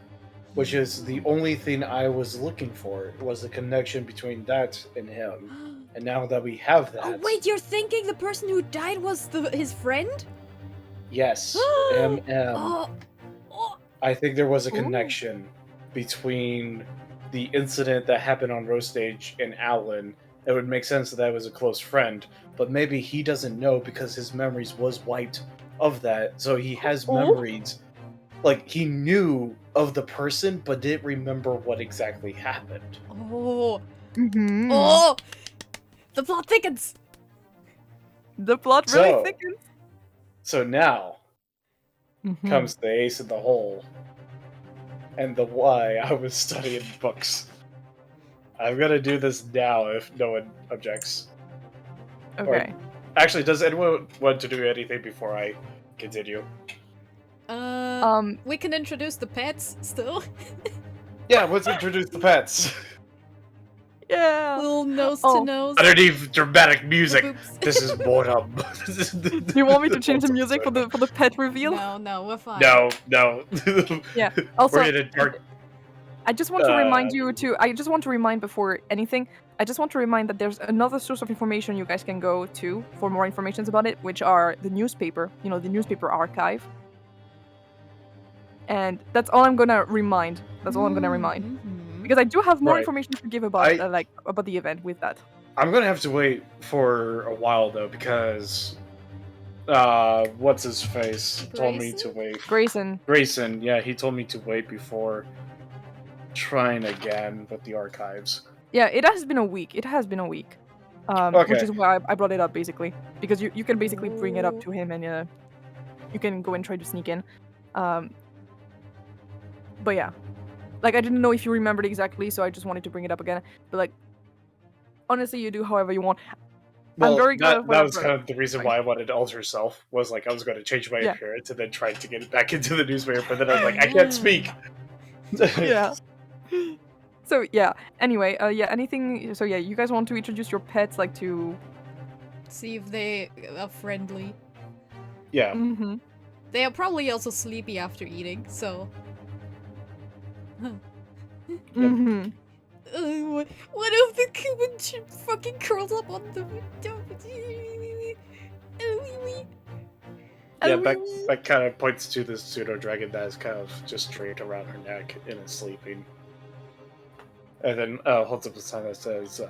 which is the only thing I was looking for, was the connection between that and him. And now that we have that, Oh wait, you're thinking the person who died was his friend? yes, MM. Oh. Oh. I think there was a Ooh. connection between the incident that happened on Rose Stage and Alan. It would make sense that was a close friend, but maybe he doesn't know because his memories was wiped of that, so he has Oh. memories. Like, he knew of the person, but didn't remember what exactly happened. Oh. Mm-hmm. Oh. The plot thickens. The plot really So- thickens. So now Mhm. comes the ace in the hole, and the why I was studying books. I'm gonna do this now if no one objects. Okay. Actually, does anyone want to do anything before I continue? We can introduce the pets still. Yeah, let's introduce the pets. Yeah. Little nose Oh. to nose. Underneath dramatic music, Boops. this is boredom. Do you want me to change the music for the pet reveal? No, we're fine. No. Yeah. Also, We're in a dark. I just want to remind you to. I just want to remind before anything. I just want to remind that there's another source of information you guys can go to for more information about it, which are the newspaper. You know, the newspaper archive. And that's all I'm gonna remind. That's all I'm gonna remind. Mhm. Because I do have more Right. information to give about I- about the event with that. I'm gonna have to wait for a while though because what's his face told me to wait. Grayson, yeah, he told me to wait before trying again with the archives. Yeah, it has been a week. It has been a week. Okay. Which is why I brought it up basically. Because you can basically bring it up to him and you can go and try to sneak in. But yeah. Like I didn't know if you remembered exactly, so I just wanted to bring it up again. But like honestly you do however you want. Well, I'm very glad that was kind of the reason why I wanted to alter self. Was like I was going to change my Yeah. appearance and then try to get it back into the newspaper, but then I was like, I can't speak. Yeah. So yeah. Anyway, yeah, anything so yeah, you guys want to introduce your pets like to See if they are friendly. Yeah. Mm-hmm. They are probably also sleepy after eating, so. Mm-hmm. One of the Cuban fucking curls up on the window. Yeah, Beck kind of points to this pseudo dragon that is kind of just draped around her neck and is sleeping. And then holds up a sign that says,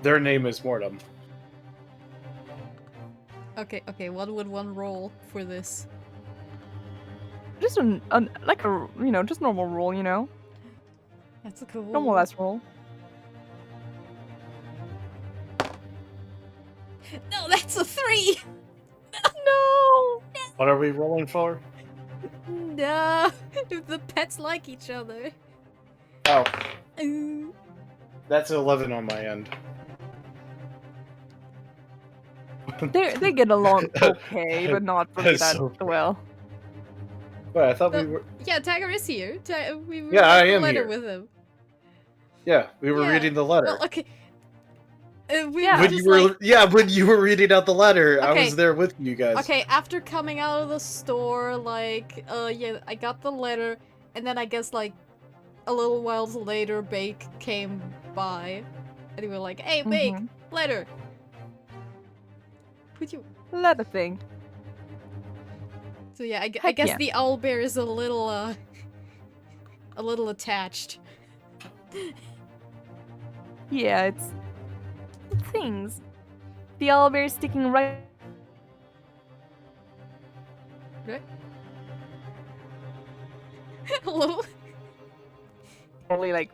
their name is Mortem. Okay, what would one roll for this? Just like a just normal roll, you know? That's a cool. Normal ass roll. No, that's a 3! No! What are we rolling for? No, if the pets like each other. Oh, Ooh. that's an 11 on my end. They get along okay, but not really That's that so well. Wait, I thought we were. Yeah, Tiger is here. We Yeah, I read the am letter here. with him. Yeah, we were Yeah, reading the letter. Well, okay. We Yeah. were When just you were, like, yeah, when you were reading out the letter, I Okay. was there with you guys. okay, after coming out of the store, like, yeah, I got the letter, and then I guess, like, a little while later, Baek came by, and he was like, hey, Baek, Mhm. letter. Would you? Leather thing. So yeah, I Heck guess yeah. the owlbear is a little attached. Yeah, it's things. The owlbear is sticking right. Hello? Only like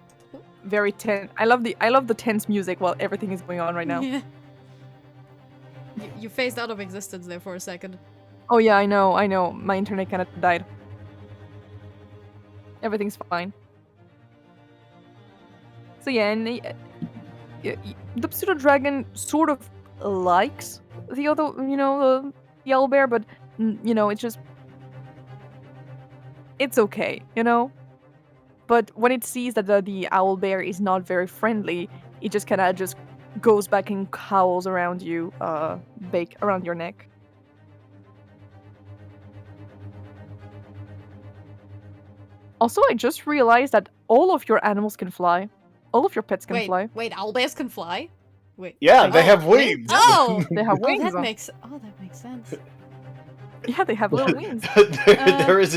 very tense. I love the tense music while everything is going on right now. Yeah. You phased out of existence there for a second. Oh yeah, I know. My internet kind of died. Everything's fine. So yeah, and the pseudo dragon sort of likes the other, the owlbear, but it's just it's okay, But when it sees that the owlbear is not very friendly, it just kind of just goes back and howls around you, Baek, around your neck. Also, I just realized that all of your animals can fly. All of your pets can fly. Wait, owlbears can fly? Wait. Yeah, they Oh, have wings. Oh! They have Oh, wings. that makes sense. Yeah, they have little wings. there is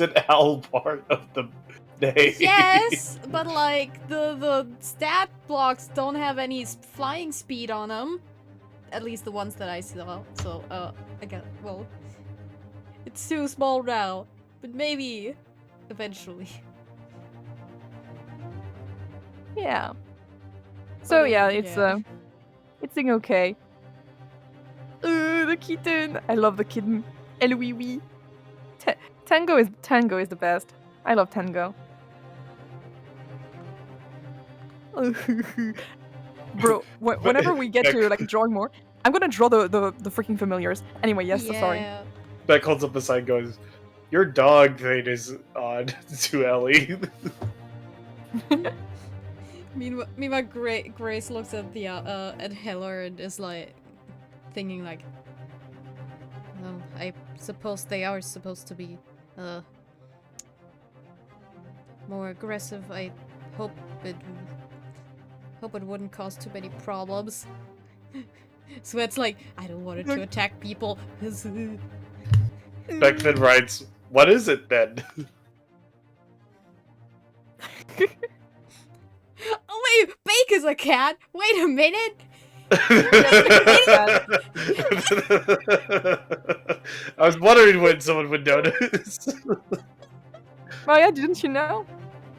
an owl part of the name. Yes, but like the stat blocks don't have any flying speed on them. At least the ones that I saw. So I got it's too small now, but maybe eventually. Yeah. So yeah, it's doing okay. The kitten. I love the kitten. Ellie. Tango is the best. I love Tango. Bro, whenever we get to like drawing more, I'm gonna draw the freaking familiars. Anyway, yes, so sorry. Yeah. Beck holds up a sign and goes, your dog thing is odd to Ellie. Meanwhile, Grace looks at the at Helor and is like thinking like, well, I suppose they are supposed to be more aggressive. I hope it wouldn't cause too many problems. So it's like, I don't want it to attack people. Beck then writes, what is it then? Oh wait, Baek is a cat. Wait a minute. I was wondering when someone would notice. Oh yeah, didn't you know?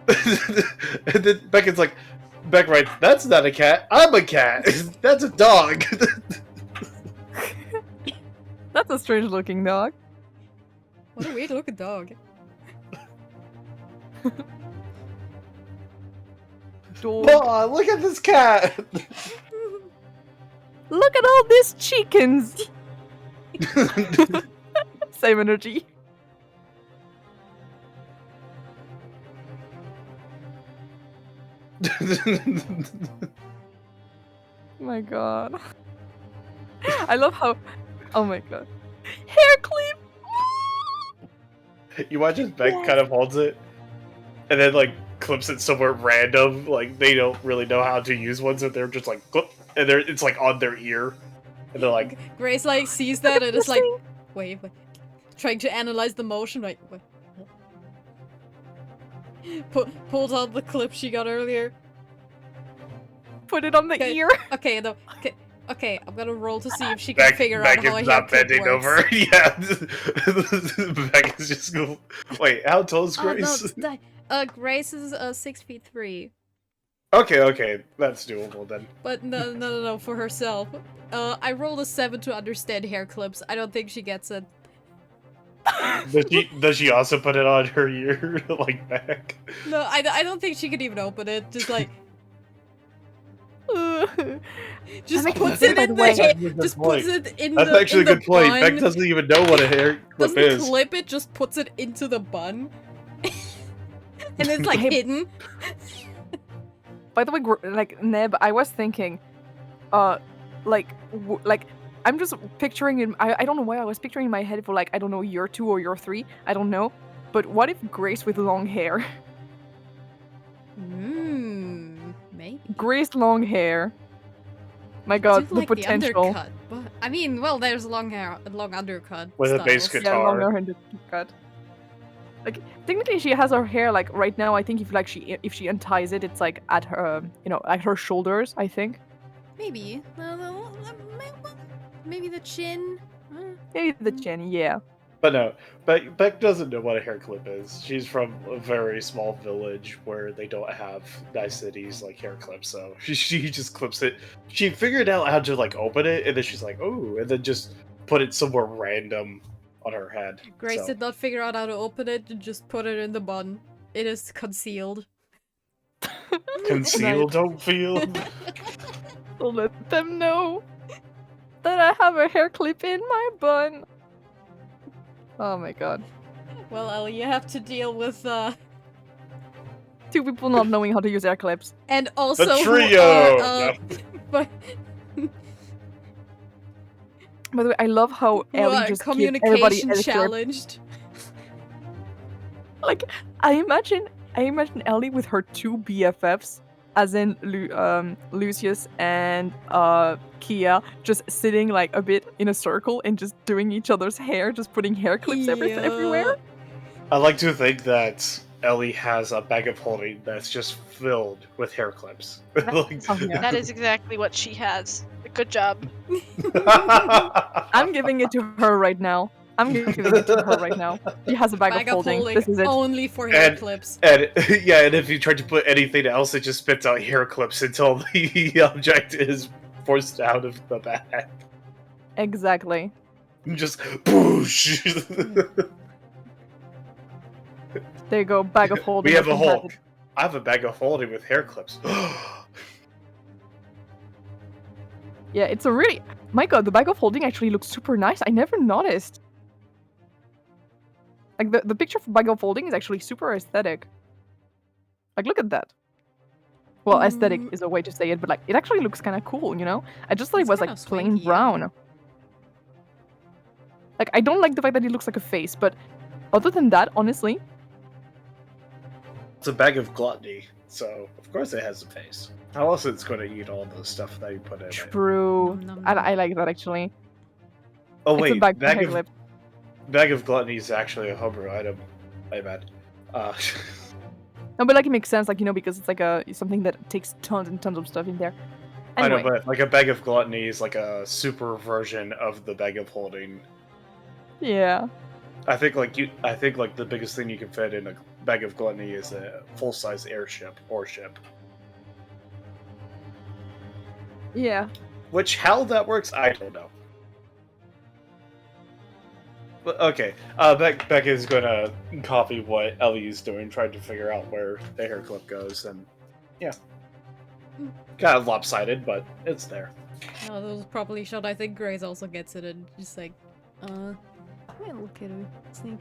And then Beck writes, that's not a cat, I'm a cat. That's a dog. That's a strange looking dog. What a weird looking dog. Dog. Oh, look at this cat. Look at all these chickens. Same energy. My god. I love how. Oh my god. Hair clip! You watch as Beck kind of holds it, and then like clips it somewhere random. Like they don't really know how to use one, so they're just like clip, and it's like on their ear, and they're like, Grace like sees that and is like, wait, trying to analyze the motion. Like, wait. Pulls out the clip she got earlier. Put it on the ear. Okay, no. Okay, I'm gonna roll to see if she can figure out how a is hair not clip bending works. over. Yeah, Beck is just go. Wait, how tall is Grace? Grace is 6'3". Okay, that's doable then. But no, for herself. I rolled a 7 to understand hair clips. I don't think she gets it. Does she also put it on her ear like Beck? No, I don't think she could even open it. Just like. Just puts it in the hair. Just puts it in the. That's actually a good point. Bun. Beck doesn't even know what a hair clip Doesn't is. clip it, just puts it into the bun. And it's like hidden. By the way, like Neb, I was thinking, like I'm just picturing in. I don't know why I was picturing in my head for like I don't know year 2 or year 3. I don't know, but what if Grace with long hair? Maybe. Grace long hair. My god, the like potential. The undercut, but I mean, well, there's long hair, long undercut. With a styles. bass guitar. Yeah, long hair and undercut. Like technically, she has her hair like right now. I think if she unties it, it's like at her, at her shoulders. I think. Maybe. Maybe the chin. Maybe the chin. Yeah. But no, Beck doesn't know what a hair clip is. She's from a very small village where they don't have niceties like hair clips, so she just clips it. She figured out how to like open it, and then she's like, oh, and then just put it somewhere random on her head. Grace did not figure out how to open it and just put it in the bun. It is concealed. Conceal, don't feel. So let them know that I have a hair clip in my bun. Oh my god. Well, Ellie, you have to deal with 2 people not knowing how to use hair clips. and also The who trio! are, but By the way, I love how who Ellie are just gives everybody communication a clip. challenged. Like, I imagine Ellie with her 2 BFFs, as in Lucius and Kia, just sitting like a bit in a circle and just doing each other's hair, just putting hair clips everywhere. I like to think that Ellie has a bag of holding that's just filled with hair clips. Like- Oh, yeah. That is exactly what she has. Good job. I'm giving it to her right now. She has a bag of holding. This is it. Only for hair And- clips. And yeah, and if you try to put anything else, it just spits out hair clips until the object is forced out of the bag. Exactly. Just boosh. There you go, bag of holding. We have a I can Hulk. I have a bag of holding with hair clips. Yeah, it's a really... My god, the bag of holding actually looks super nice. I never noticed. Like, the picture of bag of holding is actually super aesthetic. Like, look at that. Well, aesthetic is a way to say it, but like, it actually looks kind of cool, you know? I just thought it It's was kinda like plain swanky, yeah. brown. Like, I don't like the fact that it looks like a face, but other than that, honestly, It's a bag of gluttony, so of course it has a face. How else it's going to eat all the stuff that you put in it? true. Nom, nom, I, nom. I like that actually. Oh It's a wait, bag bag of... of gluttony is actually a homebrew item. My bad. No, but like it makes sense, like, you know, because it's like something that takes tons and tons of stuff in there. Anyway, I know, but like a bag of gluttony is like a super version of the bag of holding. yeah. I think like the biggest thing you can fit in a bag of gluttony is a full-size airship or ship. Yeah. Which how that works, I don't know. But okay, Beck is gonna copy what Ellie is doing, trying to figure out where the hair clip goes, and yeah, kind of lopsided, but it's there. No, those properly shot. I think Grace also gets it and just like, wait, look at her. Sneak.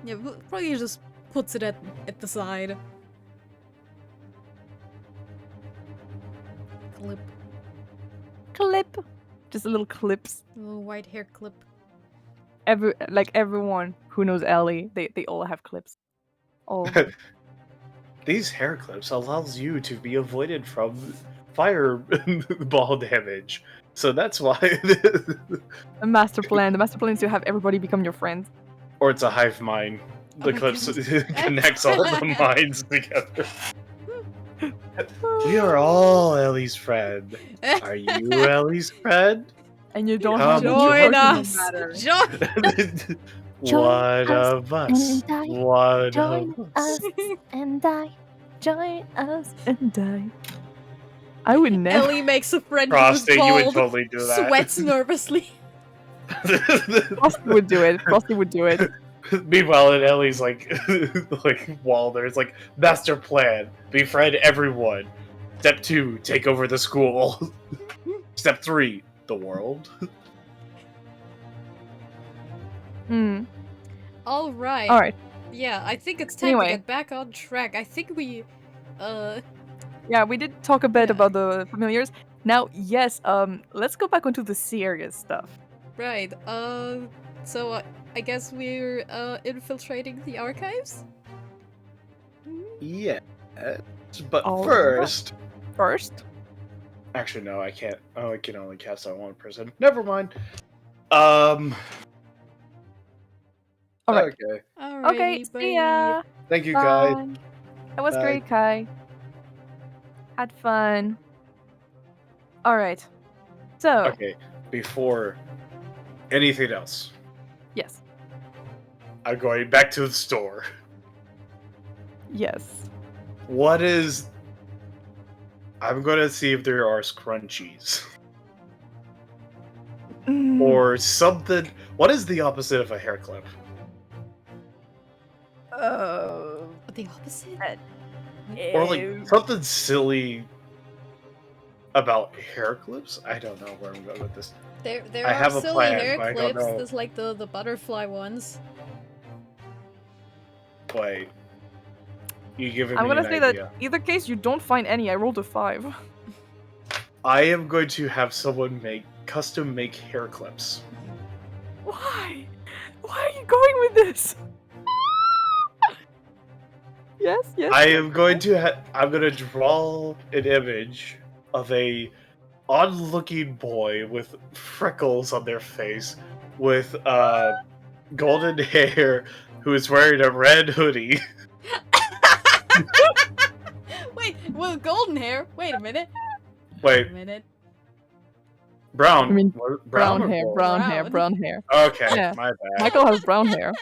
Yeah, probably just puts it at the side. Clip. Clip. Just a little clips. Little white hair clip. Everyone who knows Ellie, they all have clips. All of them. These hair clips allows you to be avoided from fireball damage, so that's why. A master plan. The master plan is to have everybody become your friends. Or it's a hive mind. Oh The my clips goodness. connects all the minds together. We are all Ellie's friend. Are you Ellie's friend? And you don't Come have to Join work us! matter. Join! One us of us. and die. One Join of us and die. Join us and die. I would never. Ellie makes a friend Frosty, who's you would bald, totally do that. sweats nervously. Frosty would do it. Frosty would do it. Meanwhile, in Ellie's like wall, there's like master plan: befriend everyone. Step 2, take over the school. Step 3, the world. Alright. Alright. Yeah, I think it's time Anyway. to get back on track. I think we, Yeah, we did talk a bit Yeah. about the familiars. Now, yes, let's go back onto the serious stuff. right, so I guess we're, infiltrating the archives? Yeah, but All first. First, Actually, no, I can't. Oh, I can only cast on one person. Never mind. Um. Alright. Okay. Alrighty, Okay, bye. see ya. Thank you, guys. Bye. That was Bye. great, Kai. Had fun. Alright. So, Okay. Before anything else, yes. I'm going back to the store. Yes. What is? I'm gonna see if there are scrunchies Mm, or something. What is the opposite of a hair clip? The opposite? Or like something silly about hair clips? I don't know where I'm going with this. There I are have a silly plan, hair but I don't clips. know. There's like the butterfly ones. Wait. You giving I'm me gonna an say idea. that either case you don't find any. I rolled a 5. I am going to have someone custom make hair clips. Why? Why are you going with this? Yes, yes. I am going to I'm going to draw an image of a odd-looking boy with freckles on their face, with golden hair, who is wearing a red hoodie. Wait, well, golden hair. Wait a minute. Wait, Wait a minute. brown. I mean, What- brown or hair, gold? brown hair, Brown. brown hair. Okay, Yeah. my bad. Michael has brown hair.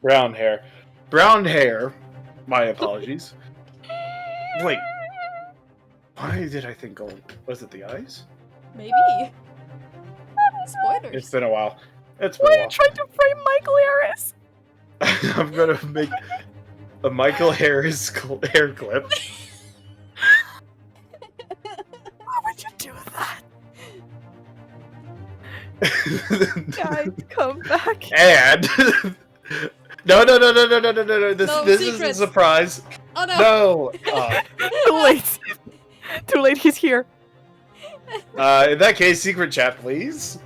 Brown hair. Brown hair. My apologies. Wait. Why did I think gold? Was it the eyes? Maybe. Spoilers. It's been a while. It's Why are been you a trying to frame Michael Harris? while. I'm gonna make a Michael Harris hair clip. Why would you do that? Guys, come back. And no. This No, is a secrets. surprise. Oh no! No. Too late. Too late. He's here. In that case, secret chat, please.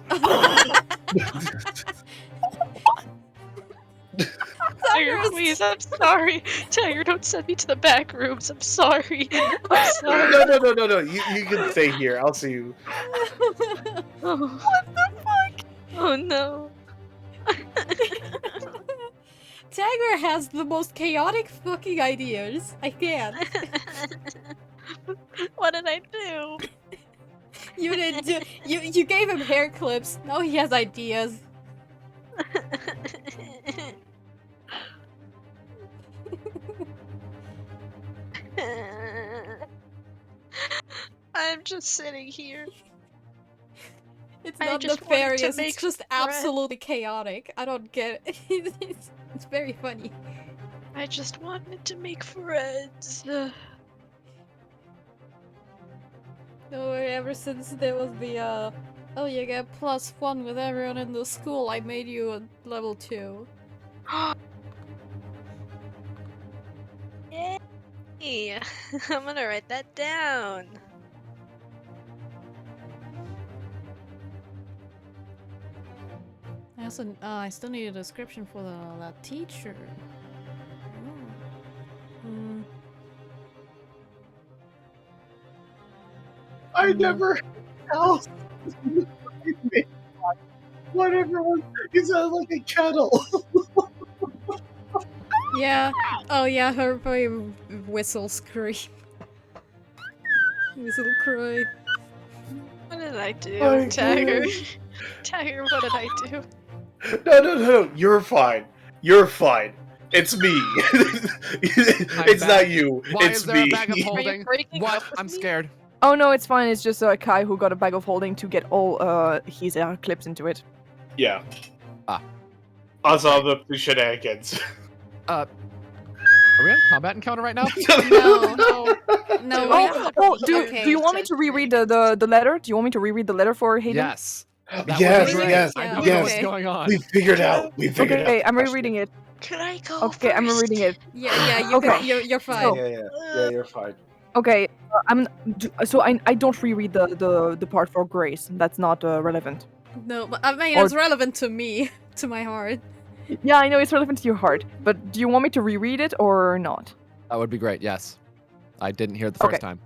Tiger, please, I'm sorry. Tiger, don't send me to the back rooms. I'm sorry. I'm sorry. No. You can stay here. I'll see you. Oh. What the fuck? Oh no. Tiger has the most chaotic fucking ideas. I can't. What did I do? You didn't do. You gave him hair clips. Now he has ideas. I'm just sitting here. It's I not just wanted to nefarious. make It's just friends. absolutely chaotic. I don't get it. It's very funny. I just wanted to make friends. No, ever since there was the oh, you get +1 with everyone in the school, I made you a level 2. Yay! I'm gonna write that down. I also, I still need a description for that teacher. I never else. Whatever was, it sounds like a kettle. Yeah. Oh yeah, her whistle scream. Whistle cry. What did I do, Oh, Tiger? God. Tiger, what did I do? No. You're fine. You're fine. It's me. It's back. not you. Why it's is there me. a bag of Are you holding? breaking What? up with I'm me? scared. Oh no, it's fine. It's just Kai who got a bag of holding to get all his clips into it. Yeah. Ah. Also, the shenanigans. Are we on a combat encounter right now? No. No. No. Do we have the Do Okay. you want me to reread the letter? Do you want me to reread the letter for Hayden? Yes. That Yes, would be great. yes, I Yeah, don't know yes. what's okay. going on. We figured out. We figured out. Okay, I'm rereading it. Can I go Okay, I'm first? rereading it. Yeah, you Okay. can, you're fine. Yeah, you're fine. Okay, I don't reread the part for Grace. That's not relevant. No, but I mean Or- it's relevant to me, to my heart. Yeah, I know it's relevant to your heart, but do you want me to reread it or not? That would be great. Yes. I didn't hear it the first Okay. time.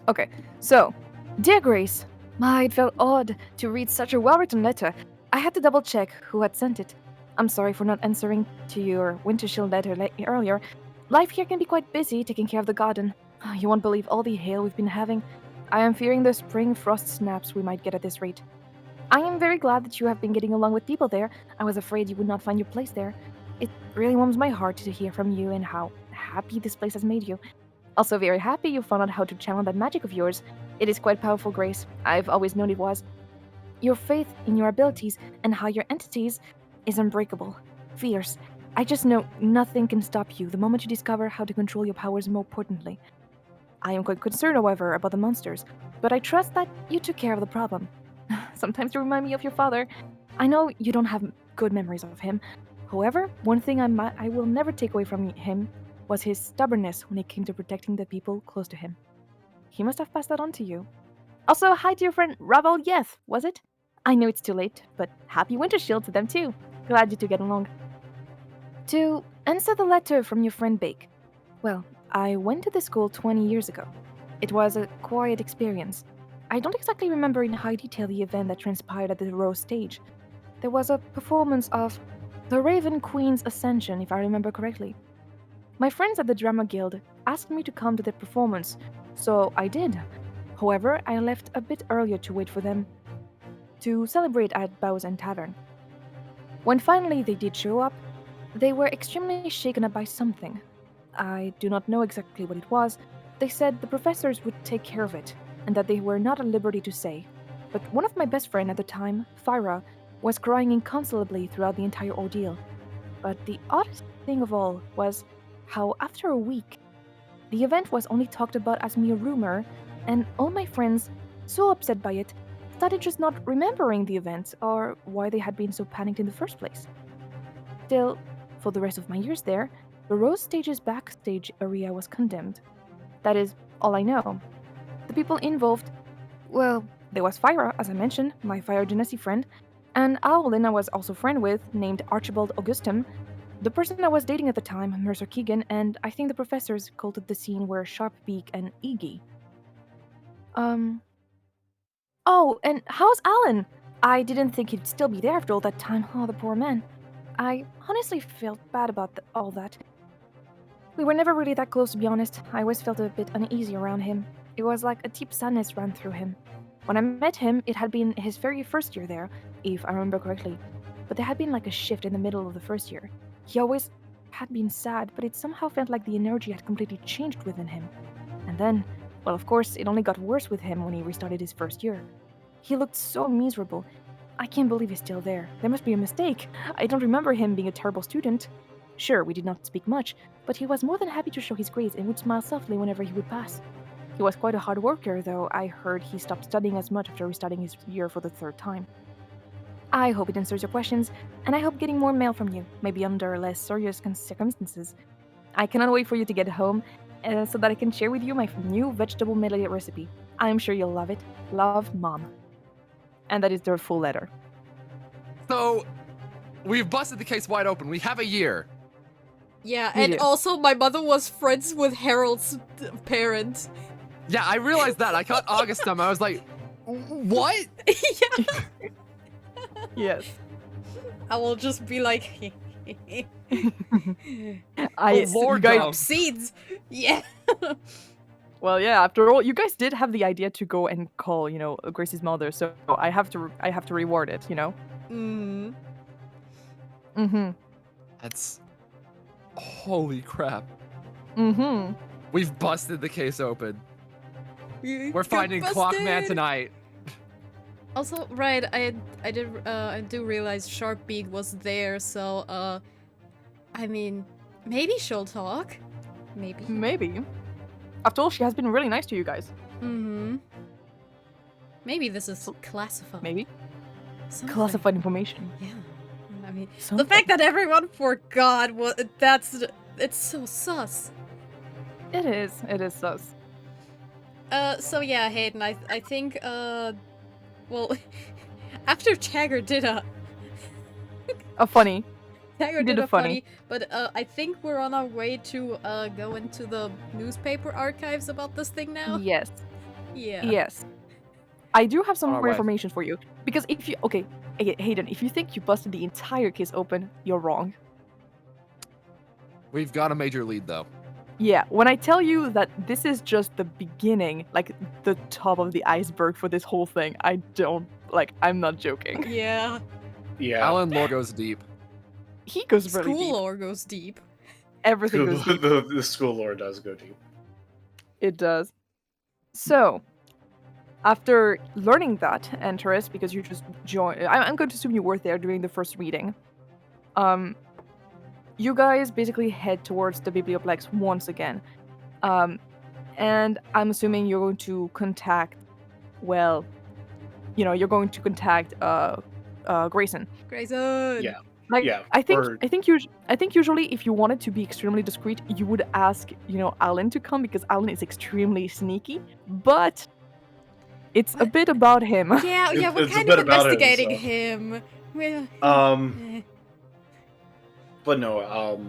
Okay, so, dear Grace, it felt odd to read such a well-written letter. I had to double-check who had sent it. I'm sorry for not answering to your Winter Shield letter earlier. Life here can be quite busy taking care of the garden. You won't believe all the hail we've been having. I am fearing the spring frost snaps we might get at this rate. I am very glad that you have been getting along with people there. I was afraid you would not find your place there. It really warms my heart to hear from you and how happy this place has made you. Also very happy you found out how to channel that magic of yours. It is quite powerful, Grace. I've always known it was. Your faith in your abilities and higher entities is unbreakable. Fierce. I just know nothing can stop you the moment you discover how to control your powers more potently. I am quite concerned, however, about the monsters, but I trust that you took care of the problem. Sometimes you remind me of your father. I know you don't have good memories of him. However, one thing I will never take away from him was his stubbornness when it came to protecting the people close to him. He must have passed that on to you. Also, hi to your friend Ravel Yeth, was it? I know it's too late, but happy Winter Shield to them too. Glad you two get along. To answer the letter from your friend Baek. Well, I went to the school 20 years ago. It was a quiet experience. I don't exactly remember in high detail the event that transpired at the Rose stage. There was a performance of the Raven Queen's Ascension, if I remember correctly. My friends at the Drama Guild asked me to come to the performance, so I did. However, I left a bit earlier to wait for them to celebrate at Bowsen Tavern. When finally they did show up, they were extremely shaken up by something. I do not know exactly what it was. They said the professors would take care of it, and that they were not at liberty to say. But one of my best friends at the time, Fira, was crying inconsolably throughout the entire ordeal. But the oddest thing of all was how after a week, the event was only talked about as mere rumor, and all my friends, so upset by it, started just not remembering the events or why they had been so panicked in the first place. Still, for the rest of my years there, the Rose Stage's backstage area was condemned. That is all I know. The people involved, well, there was Fira, as I mentioned, my Fire genasi friend, and owlin I was also friend with, named Archibald Augustham, the person I was dating at the time, Mercer Keegan, and I think the professors called it the scene where Sharpbeak and Iggy. Oh, and how's Alan? I didn't think he'd still be there after all that time. Oh, the poor man. I honestly felt bad about all that. We were never really that close, to be honest. I always felt a bit uneasy around him. It was like a deep sadness ran through him. When I met him, it had been his very first year there, if I remember correctly. But there had been like a shift in the middle of the first year. He always had been sad, but it somehow felt like the energy had completely changed within him. And then, well, of course, it only got worse with him when he restarted his first year. He looked so miserable. I can't believe he's still there. There must be a mistake. I don't remember him being a terrible student. Sure, we did not speak much, but he was more than happy to show his grades and would smile softly whenever he would pass. He was quite a hard worker, though I heard he stopped studying as much after restarting his year for the third time. I hope it answers your questions, and I hope getting more mail from you, maybe under less serious circumstances. I cannot wait for you to get home, so that I can share with you my new vegetable medley recipe. I'm sure you'll love it. Love, Mom. And that is their full letter. So, we've busted the case wide open. We have a year. Yeah, We and do. also my mother was friends with Herold's parents. Yeah, I realized that. I caught Augustham. I was like, what? Yeah, Yes. I will just be like, I, Lord, you guys, no. seeds. Yeah. well, yeah. After all, you guys did have the idea to go and call, Grace's mother. So I have to reward it. Mm. Mm-hmm. That's... Holy crap. Mm-hmm. We've busted the case open. You We're got finding Clockman busted. tonight. Also, right, I do realize Sharpbeak was there, so I mean, maybe she'll talk. Maybe. Maybe. After all, she has been really nice to you guys. Mm-hmm. Maybe this is classified. Maybe. Something. Classified information. Yeah. I mean, Something. the fact that everyone forgot it's so sus. It is. It is sus. So yeah, Hayden, I think, well, after Tagger did a Funny. Tagger did did a a funny, but I think we're on our way to go into the newspaper archives about this thing now. Yes. Yeah. Yes. I do have some On our more way. information for you. Because if you... Okay, Hayden, if you think you busted the entire case open, you're wrong. We've got a major lead, though. Yeah, when I tell you that this is just the beginning, like the top of the iceberg for this whole thing, I'm not joking. Yeah. Yeah. Alan lore goes deep. He goes really School deep. lore goes deep. Everything goes deep. The school lore does go deep. It does. So, after learning that, Antares, because you just joined, I'm going to assume you were there during the first reading. You guys basically head towards the Biblioplex once again. And I'm assuming you're going to contact, well, you're going to contact Grayson. Grayson. Yeah. Like, Yeah, I think or- I think usually if you wanted to be extremely discreet, you would ask, Alan to come because Alan is extremely sneaky. But it's a bit about him. Yeah, It's- we're it's a kind bit of about him, investigating so. him. Well, But no, oh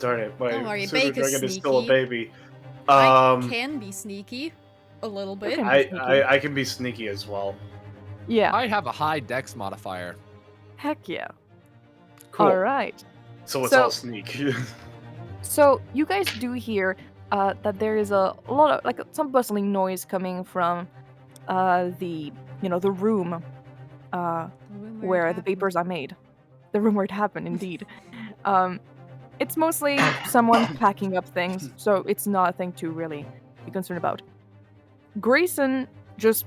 darn it, my Don't worry, pseudo Baek is dragon is still a sneaky. baby. I can be sneaky. A little bit. Okay. I can be sneaky as well. Yeah. I have a high dex modifier. Heck yeah. Cool. All right. So it's So- all sneak. So you guys do hear that there is a lot of some bustling noise coming from the the room where the papers are made. The room where it happened, indeed. It's mostly someone packing up things, so it's nothing to really be concerned about. Grayson just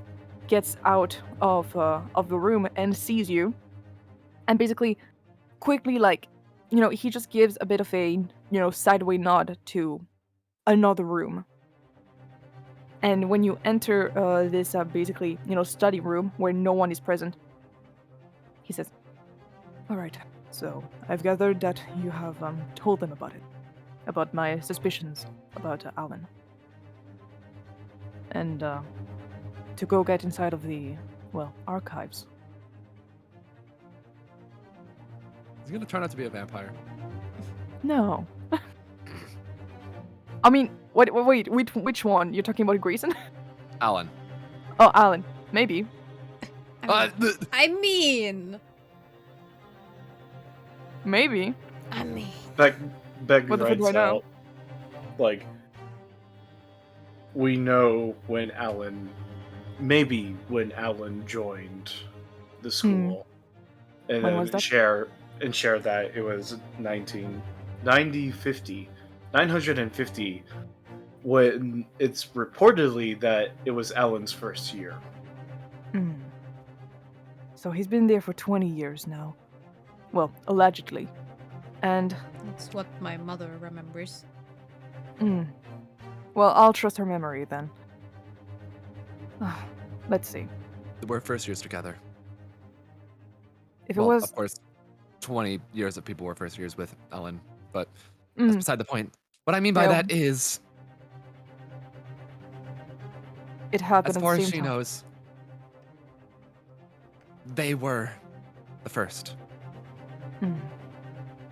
gets out of the room and sees you, and basically, quickly, he just gives a bit of a sideway nod to another room. And when you enter this basically, study room where no one is present, he says, "All right, so I've gathered that you have told them about it, about my suspicions about Owlin. And to go get inside of the, archives." He's gonna turn out to be a vampire. No. I mean, wait, which one? You're talking about Grayson? Alan. Oh, Alan. Maybe. I mean, Maybe. Beck What the fuck do I writes know? out, like, we know maybe when Alan joined the school, and When then was that? share that it was 950, when it's reportedly that it was Alan's first year. Hmm. So he's been there for 20 years now. Well, allegedly. And, that's what my mother remembers. well, I'll trust her memory then. Let's see. We're first years together. If Well, it was... of course, 20 years of people were first years with Ellen, but that's beside the point. What I mean by Yeah. that is, It happened as at far the as same she time. knows, they were the first.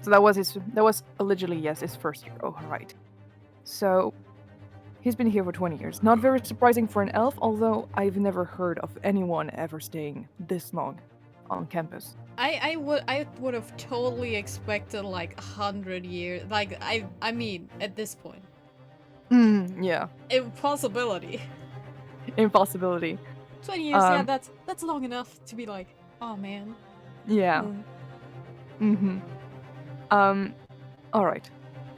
So that was allegedly, yes, his first year. Oh, right. So he's been here for 20 years. Not very surprising for an elf, although I've never heard of anyone ever staying this long on campus. I would have totally expected like 100 years. Like I mean, at this point, Yeah. impossibility. Impossibility. 20 years, yeah, Um, that's long enough to be like, oh man. Yeah. All right.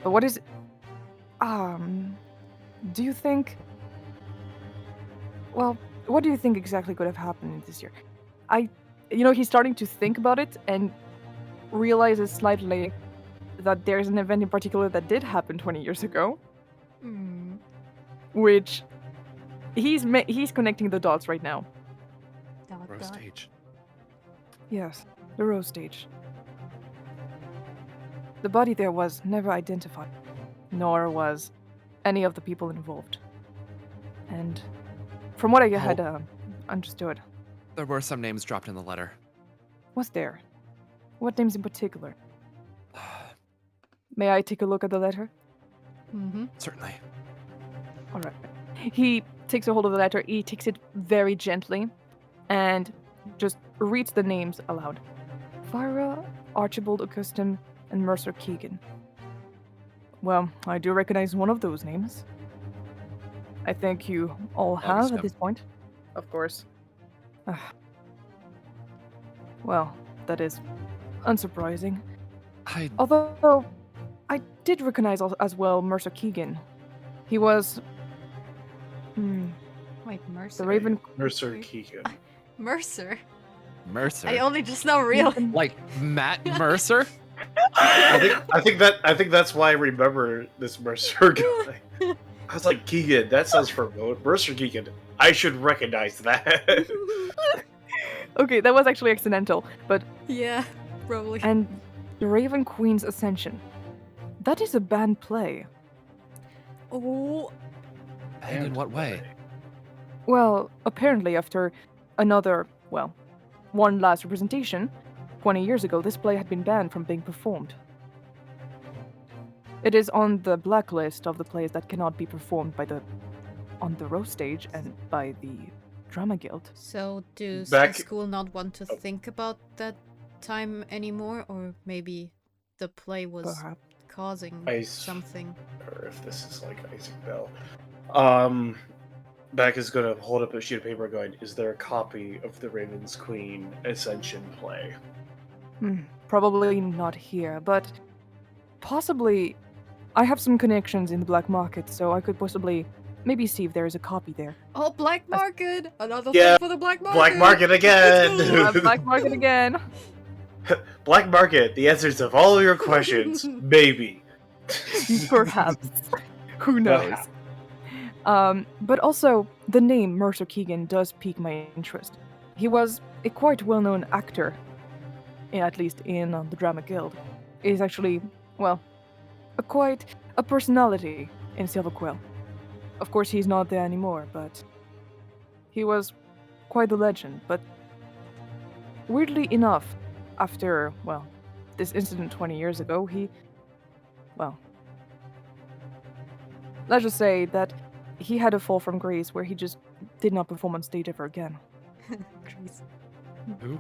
But what is... do you think... Well, what do you think exactly could have happened this year? He's starting to think about it and realizes slightly that there's an event in particular that did happen 20 years ago, which he's connecting the dots right now. Rose stage. Yes, the Rose stage. The body there was never identified, nor was any of the people involved. And from what I had understood, There were some names dropped in the letter. was there? What names in particular? May I take a look at the letter? Certainly. All right. He takes a hold of the letter. He takes it very gently and just reads the names aloud. Fira, Archibald Augustham, and Mercer Keegan. Well, I do recognize one of those names. I think you all have Augustham. at this point. Of course. Well, that is unsurprising. Although, I did recognize as well Mercer Keegan. He was... Wait, Mercer. the Raven... Mercer Keegan. Mercer. Mercer. I only just know real. Like Matt Mercer? I think that's why I remember this Mercer guy. I was like, Keegan, that sounds familiar. Mercer Keegan. I should recognize that. Okay, that was actually accidental, but... Yeah, probably. And the Raven Queen's Ascension. That is a banned play. Oh, And in what way? Well, apparently after another, one last representation, 20 years ago, this play had been banned from being performed. It is on the blacklist of the plays that cannot be performed on the Rose stage and by the Drama Guild. so does Back- the school not want to think about that time anymore, or maybe the play was Perhaps. causing I something? Or if this is like Isaac Bell. Beck is gonna hold up a sheet of paper going, is there a copy of the Raven's Queen Ascension play? Probably not here, but possibly I have some connections in the black market, so I could possibly maybe see if there is a copy there. Oh, black market! Another Yeah, thing for the black market! Black Market again! Let's go! Black market again. Black Market, the answers of all of your questions, maybe. Perhaps. Who knows? But also, the name Mercer Keegan does pique my interest. He was a quite well-known actor, at least in the Drama Guild. He's actually, well, quite a personality in Silverquill. Of course, he's not there anymore, but he was quite a legend. But weirdly enough, after, well, this incident 20 years ago, let's just say that he had a fall from grace where he just did not perform on stage ever again. Grease. Who?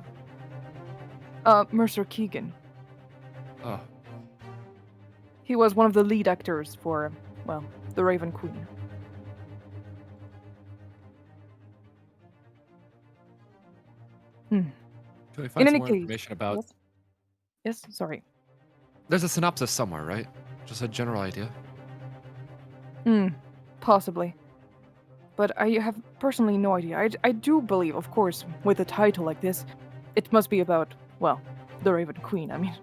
Mercer Keegan. Oh, He was one of the lead actors for, well, the Raven Queen. can we find In some any more case, information about? Yes, sorry. There's a synopsis somewhere, right? Just a general idea. Possibly. But I have personally no idea. I do believe, of course, with a title like this, it must be about, well, the Raven Queen. I mean,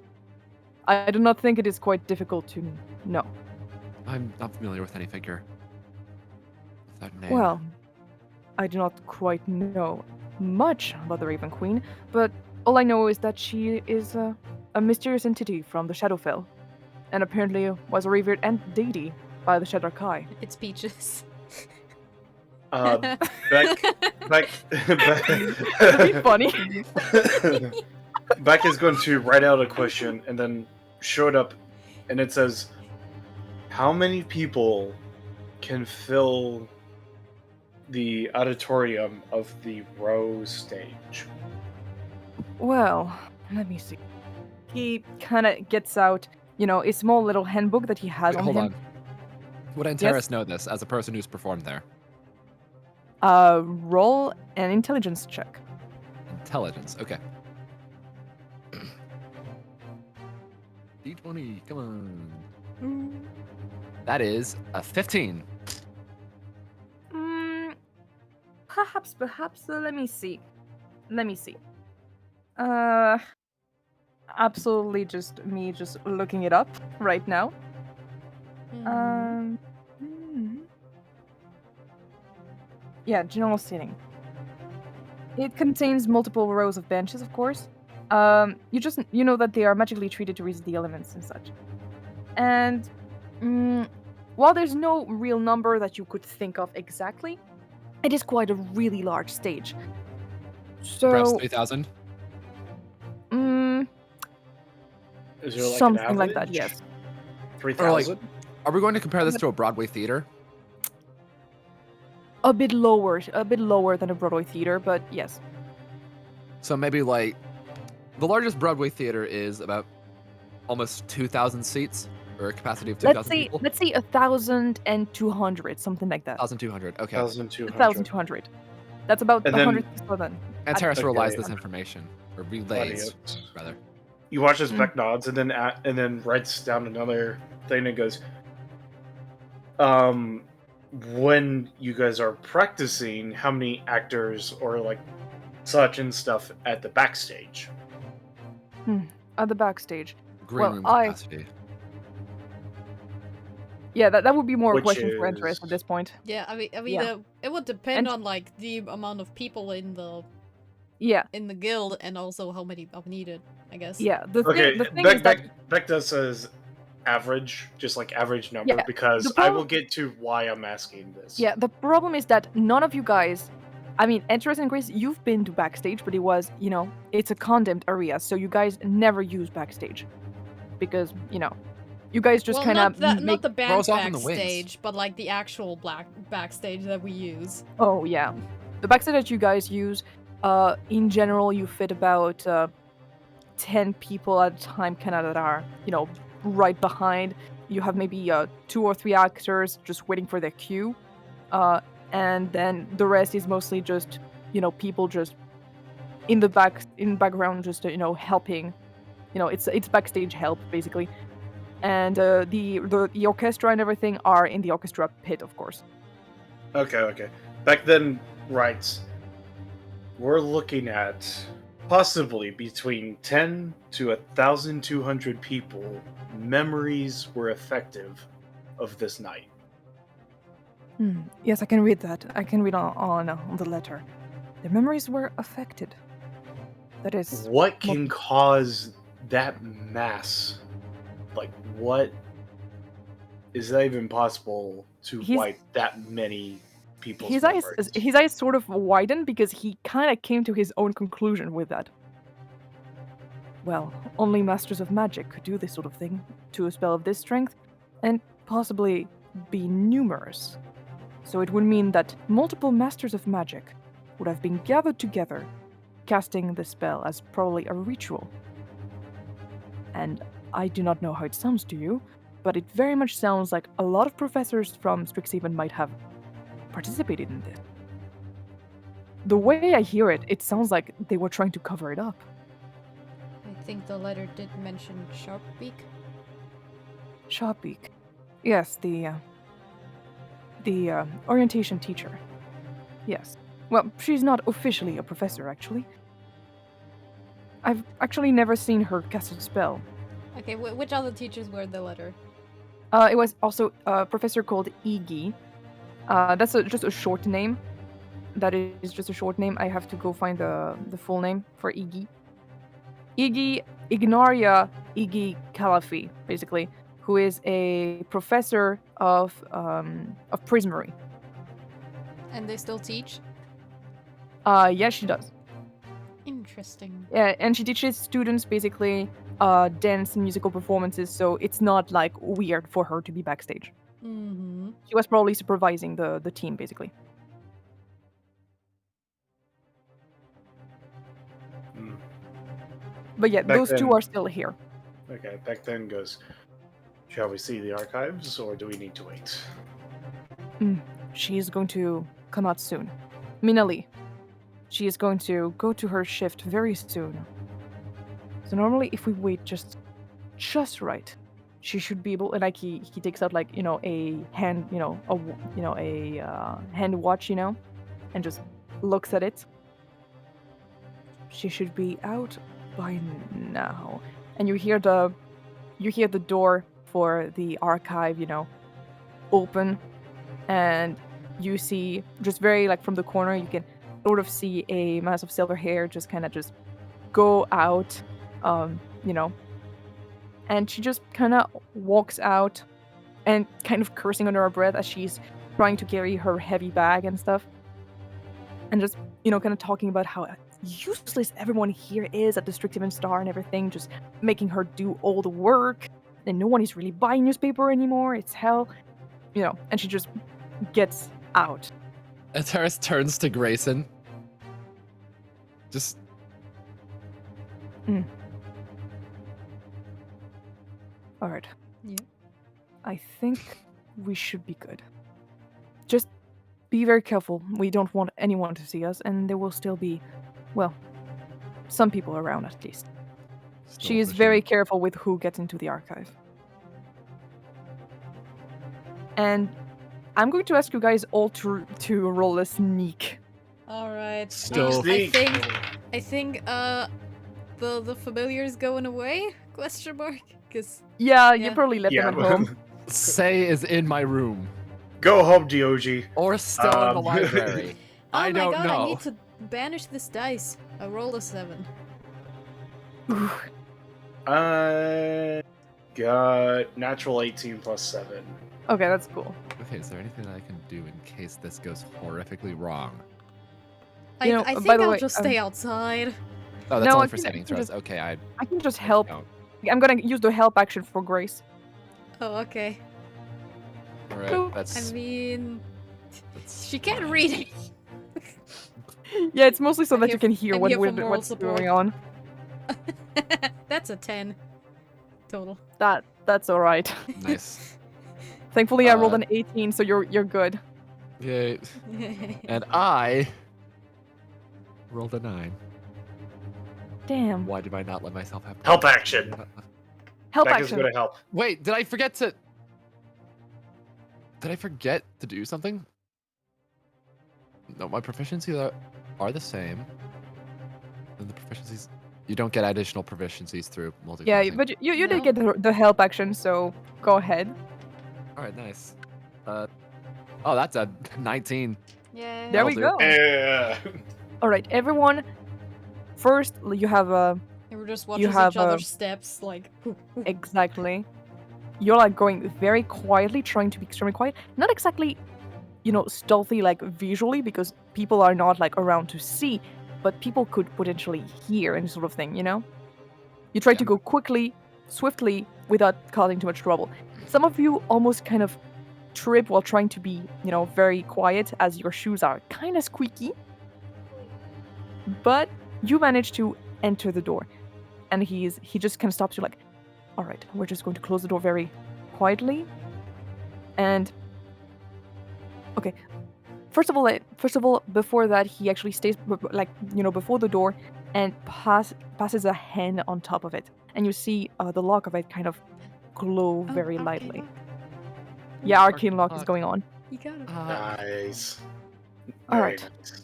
I do not think it is quite difficult to know. I'm not familiar with any figure with that name. Well, I do not quite know much about the Raven Queen, but all I know is that she is a mysterious entity from the Shadowfell, and apparently was a revered deity by the Shadowkai. It's Peaches. Beck, That'd be funny. Beck is going to write out a question and then show it up, and it says, "How many people can fill the auditorium of the Rose stage?" Well, let me see. He kind of gets out, a small little handbook that he has Wait, on hold him. on. Would Antares know this as a person who's performed there? Roll an intelligence check. Intelligence. Okay. D20. Come on. That is a 15. Perhaps. Let me see. Absolutely, just me just looking it up right now. Yeah, general seating. It contains multiple rows of benches, of course. You know that they are magically treated to resist the elements and such. And while there's no real number that you could think of exactly, it is quite a really large stage. Perhaps So 3,000. Is there like something an like that, average? yes. 3,000? Are we going to compare this to a Broadway theater? A bit lower than a Broadway theater, but yes. So maybe like the largest Broadway theater is about almost 2,000 seats, or a capacity of 2,000 people. Let's say 1,200, something like that. 1,200. Okay. 1,200. 1,200. That's about And the then- 100,000. Antares Okay. relies this information, or relays, Audience. rather. You watch as Beck nods and then writes down another thing and goes, when you guys are practicing, how many actors or like such and stuff at the backstage? At the backstage. Green Well, room capacity. Yeah, that would be more a Which question for Antares is- at this point. Yeah, I mean, Yeah. it would depend And- on like the amount of people in the Yeah, guild and also how many are needed, I guess. yeah. The Okay, thing is that Beck does says average, just like average number, Yeah, because the I will problem- get to why I'm asking this. yeah, the problem is that none of you guys, I mean, Antares and Grace, you've been to backstage, but it was, it's a condemned area, so you guys never use backstage because, you guys just well, kind of not the band Rolls off in the wings. backstage, but like the actual backstage that we use. Oh yeah, the backstage that you guys use, in general, you fit about 10 people at a time, kind of that are, right behind. You have maybe 2 or 3 actors just waiting for their cue, and then the rest is mostly just, people just in the background, just helping. It's backstage help basically, and the orchestra and everything are in the orchestra pit, of course. Okay. Beck then writes, we're looking at possibly between 10 to 1,200 people. Memories were effective of this night. Yes, I can read that. I can read on the letter. Their memories were affected. That is... What can cause that mass? Like, what is that even possible to wipe that many people's memories? His eyes sort of widened because he kind of came to his own conclusion with that. Well, only masters of magic could do this sort of thing to a spell of this strength, and possibly be numerous. So it would mean that multiple masters of magic would have been gathered together, casting the spell as probably a ritual. And I do not know how it sounds to you, but it very much sounds like a lot of professors from Strixhaven might have participated in this. The way I hear it, it sounds like they were trying to cover it up. I think the letter did mention Sharpbeak. Sharpbeak. Yes, the orientation teacher. Yes. Well, she's not officially a professor, actually. I've actually never seen her cast a spell. Okay, which other teachers were in the letter? It was also a professor called Iggy. That's just a short name. That is just a short name. I have to go find the full name for Iggy. Ignaria Iggy Calafi, basically, who is a professor of Prismary. And they still teach? Yeah, she does. Interesting. Yeah, and she teaches students basically dance and musical performances, so it's not like weird for her to be backstage. Mm-hmm. She was probably supervising the team, basically. But yeah, those two are still here. Okay, back then goes, shall we see the archives, or do we need to wait? She is going to come out soon. Minali. She is going to go to her shift very soon. So normally, if we wait just right, she should be able. And like he takes out like a hand a hand watch and just looks at it. She should be out by now. And you hear the door for the archive open, and you see just very like from the corner you can sort of see a mass of silver hair just kind of just go out, and she just kind of walks out and kind of cursing under her breath as she's trying to carry her heavy bag and stuff, and just kind of talking about how useless everyone here is at the Strixhaven Star and everything, just making her do all the work, and no one is really buying newspaper anymore. It's hell, and she just gets out. Antares turns to Grayson. Just... Alright. Yeah. I think we should be good. Just be very careful. We don't want anyone to see us, and there will still be, well, some people around at least. She is very careful with who gets into the archive. And I'm going to ask you guys all to roll a sneak. All right. Still I think the familiar is going away? Question mark? Cause yeah, you probably left them at home. Say is in my room. Go home, Dog. Or still in the library. I don't Oh my god, know. I need to banish this dice. I rolled a 7. I got natural 18 plus 7. Okay, that's cool. Okay, is there anything that I can do in case this goes horrifically wrong? I think by the I'll way, just stay outside. Oh, that's No, only I for think I saving can throws. just- Okay, I I can just help. don't. I'm gonna use the help action for Grace. Oh, okay. Alright, that's... I mean, that's she can't read it. Yeah, it's mostly so I'm that here you can f- hear I'm what here for moral what's support. going on. That's a 10 total. That's all right. nice. Thankfully, I rolled Uh, an 18, so you're good. Yay. And I rolled a 9. Damn. Why did I not let myself have Help action. Help Becca's action. gonna help. Wait, did I forget to do something? No, my proficiencies are the same. And the proficiencies, you don't get additional proficiencies through multi. Yeah, but you did No. get the help action, so go ahead. All right, nice. Oh, that's a 19. Yeah. There we That'll go. Yeah. All right, everyone. First, you have a And we're just You watching have each other's steps, like. exactly. You're like going very quietly, trying to be extremely quiet. Not exactly, stealthy like visually, because people are not like around to see, but people could potentially hear and sort of thing. You try to go quickly, swiftly, without causing too much trouble. Some of you almost kind of trip while trying to be, very quiet, as your shoes are kind of squeaky. But you manage to enter the door, and he just kind of stops you like, all right, we're just going to close the door very quietly. And okay, first of all, before that, he actually stays before the door and passes a hand on top of it, and you see the lock of it kind of glow very lightly. Yeah, arcane lock is going on. You got it. Nice. All Very right. nice.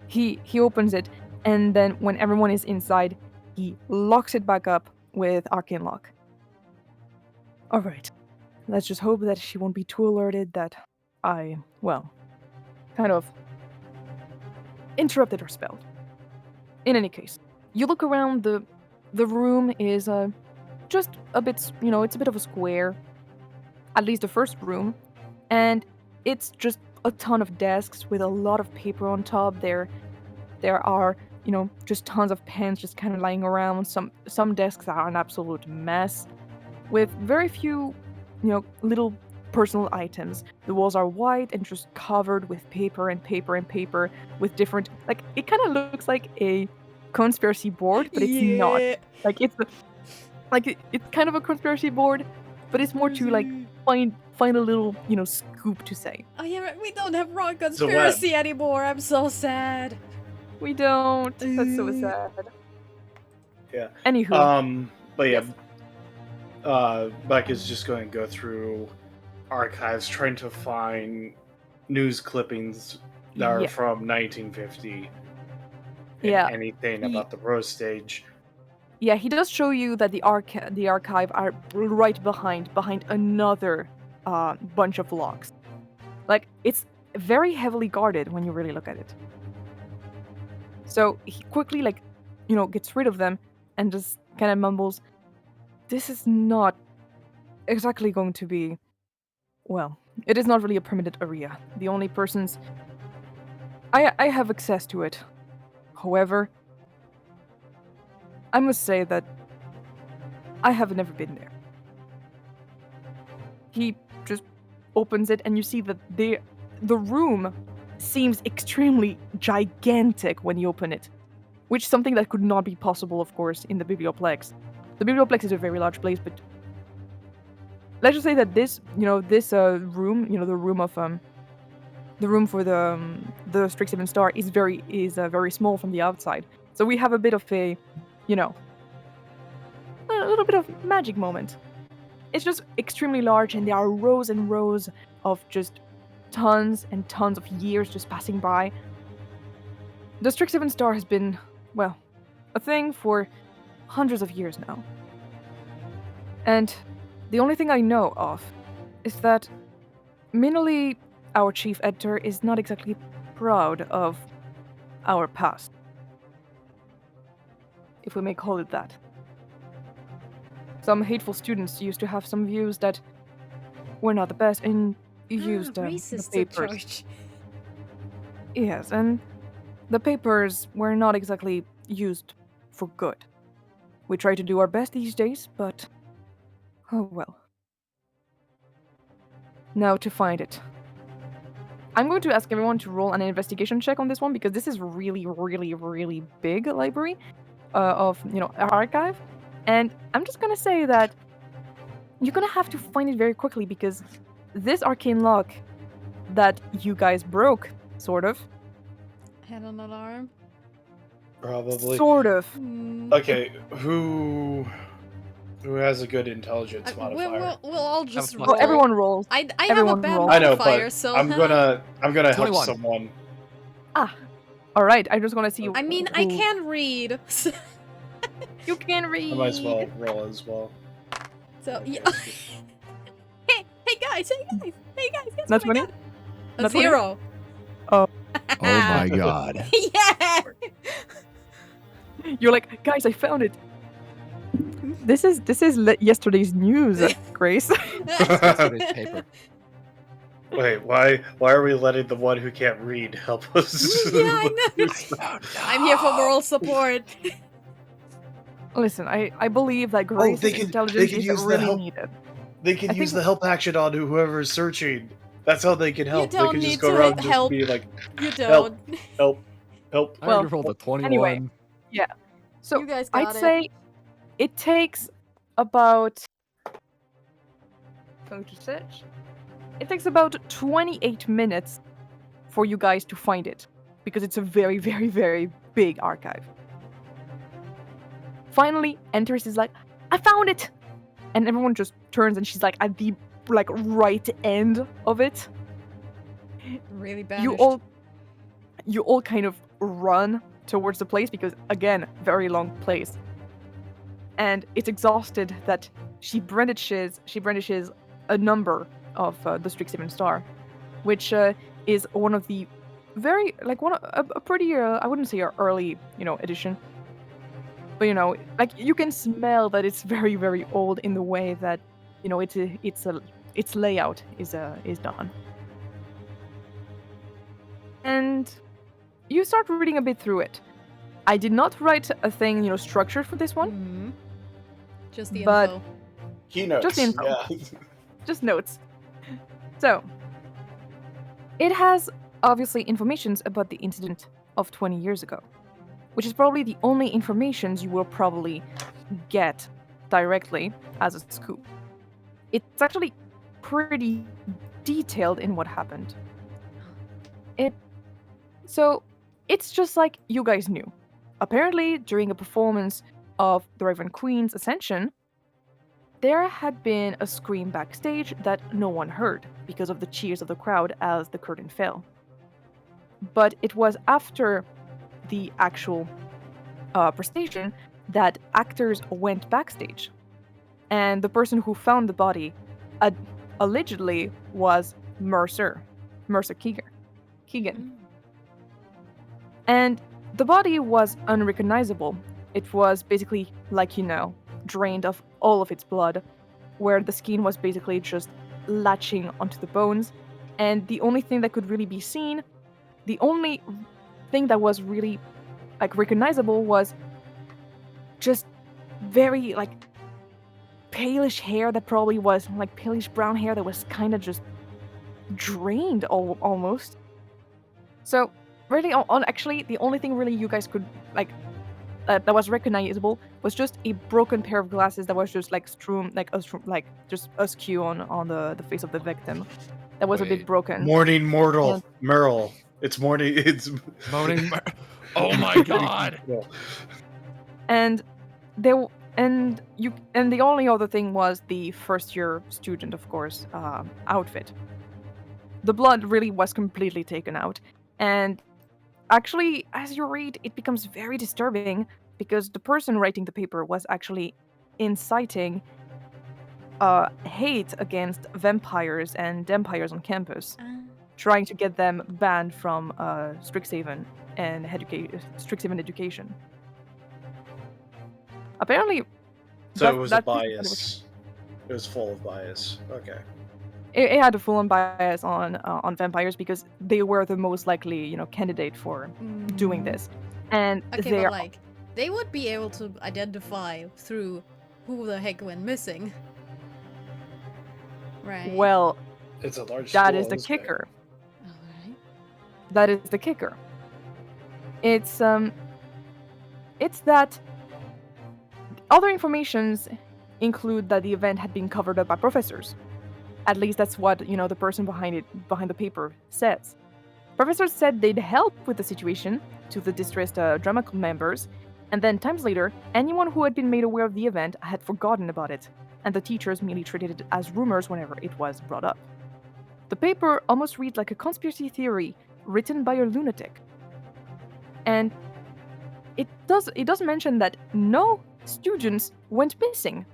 He opens it, and then when everyone is inside, he locks it back up with arcane lock. All right. Let's just hope that she won't be too alerted that I, kind of interrupted her spell. In any case, you look around, the room is just a bit, it's a bit of a square, at least the first room, and it's just a ton of desks with a lot of paper on top. There are, just tons of pens just kind of lying around. Some desks are an absolute mess, with very few, little personal items. The walls are white and just covered with paper and paper and paper with different, like, it kind of looks like a conspiracy board, but it's not. Like, it's kind of a conspiracy board, but it's more to like find a little, scoop to say. Oh yeah, we don't have wrong a web. conspiracy anymore. I'm so sad. We don't. That's so sad. Yeah. Anywho. But yeah, Baek is just going to go through archives trying to find news clippings that are from 1950. Yeah. Anything about the roast stage. Yeah, he does show you that the archive are right behind another bunch of locks. Like, it's very heavily guarded when you really look at it. So he quickly, gets rid of them and just kind of mumbles, "This is not exactly going to be, it is not really a permitted area. The only persons... I have access to it. However, I must say that I have never been there." He just opens it, and you see that the room seems extremely gigantic when you open it, which is something that could not be possible, of course, in the Biblioplex. The Biblioplex is a very large place, but let's just say that this room, the room for the Strixhaven Star is very small from the outside. So we have a bit of a, a little bit of magic moment. It's just extremely large, and there are rows and rows of just tons and tons of years just passing by. The Strixhaven Star has been, a thing for hundreds of years now. And the only thing I know of is that Minoli, our chief editor, is not exactly proud of our past, if we may call it that. Some hateful students used to have some views that were not the best, and used the racist papers. approach. Yes, and the papers were not exactly used for good. We try to do our best these days, but oh well. Now to find it. I'm going to ask everyone to roll an investigation check on this one, because this is really, really, really big library of, archive. And I'm just gonna say that you're gonna have to find it very quickly, because this arcane lock that you guys broke, sort of. Had an alarm. Probably. Sort of. Okay, who has a good intelligence modifier? We'll all just Well, roll. Everyone rolls. I have a everyone bad roll. I know, modifier, but so I'm gonna help 21. someone. All right, I just want to see. I mean, I who- can read. You can read. I might as well roll as well. So yeah. hey guys, guess That's what I funny. got? A Not 20? 0. Oh my god. Yeah. You're like, guys, I found it. This is yesterday's news, Grace. Yesterday's paper. Wait, why are we letting the one who can't read help us? Yeah, I know. I'm here for moral support. Listen, I believe that Oh, Grace's they can intelligence is use the really help. needed. They can I use think- the help action on whoever is searching. That's how they can help. They don't can just need go to around and just help. be like, You don't. help. I Well, already rolled a 21. anyway. So You guys I'd got it. say it takes about. Going to search. It takes about 28 minutes for you guys to find it because it's a very, very, very big archive. Finally, Antares is like, "I found it," and everyone just turns, and she's like at the right end of it. Really You banished. all kind of run towards the place because again, very long place. And it's exhausted that she brandishes a number of the Strixhaven star, which is one of the very a pretty I wouldn't say an early edition, but you can smell that it's very, very old in the way that its layout is done. And you start reading a bit through it. I did not write a thing, structured for this one, Mhm. Just the But- info. keynotes. Just info. Yeah. just notes. So, it has obviously informations about the incident of 20 years ago, which is probably the only informations you will probably get directly as a scoop. It's actually pretty detailed in what happened. So, it's just like you guys knew. Apparently, during a performance of the Raven Queen's Ascension, there had been a scream backstage that no one heard because of the cheers of the crowd as the curtain fell. But it was after the actual prestation that actors went backstage. And the person who found the body allegedly was Mercer Keegan. And the body was unrecognizable. It was basically, drained of all of its blood, where the skin was basically just latching onto the bones. And the only thing that could really be seen, the only thing that was really, recognizable was just very, palish hair that probably was, palish brown hair that was kind of just drained almost. So, really, actually, the only thing really you guys could, that was recognizable was just a broken pair of glasses that was just strewn, just askew on the face of the victim. That was a bit Wait. broken. Morning mortal. Merle. It's morning. It's Moaning. Oh my god. And the only other thing was the first year student, of course, outfit. The blood really was completely taken out, and actually, as you read, it becomes very disturbing because the person writing the paper was actually inciting hate against vampires and vampires on campus, trying to get them banned from Strixhaven and Strixhaven education. Apparently, so it was a bias. It was full of bias. Okay. it had a full-on bias on vampires because they were the most likely, candidate for doing this, and Okay, they're but they would be able to identify through who the heck went missing. Right. well. It's a large. That school, is the isn't it? kicker. Alright. That is the kicker. It's that other informations include that the event had been covered up by professors. At least that's what, the person behind the paper says. Professors said they'd help with the situation to the distressed drama club members, and then times later, anyone who had been made aware of the event had forgotten about it, and the teachers merely treated it as rumors whenever it was brought up. The paper almost reads like a conspiracy theory written by a lunatic. And it does mention that no students went missing.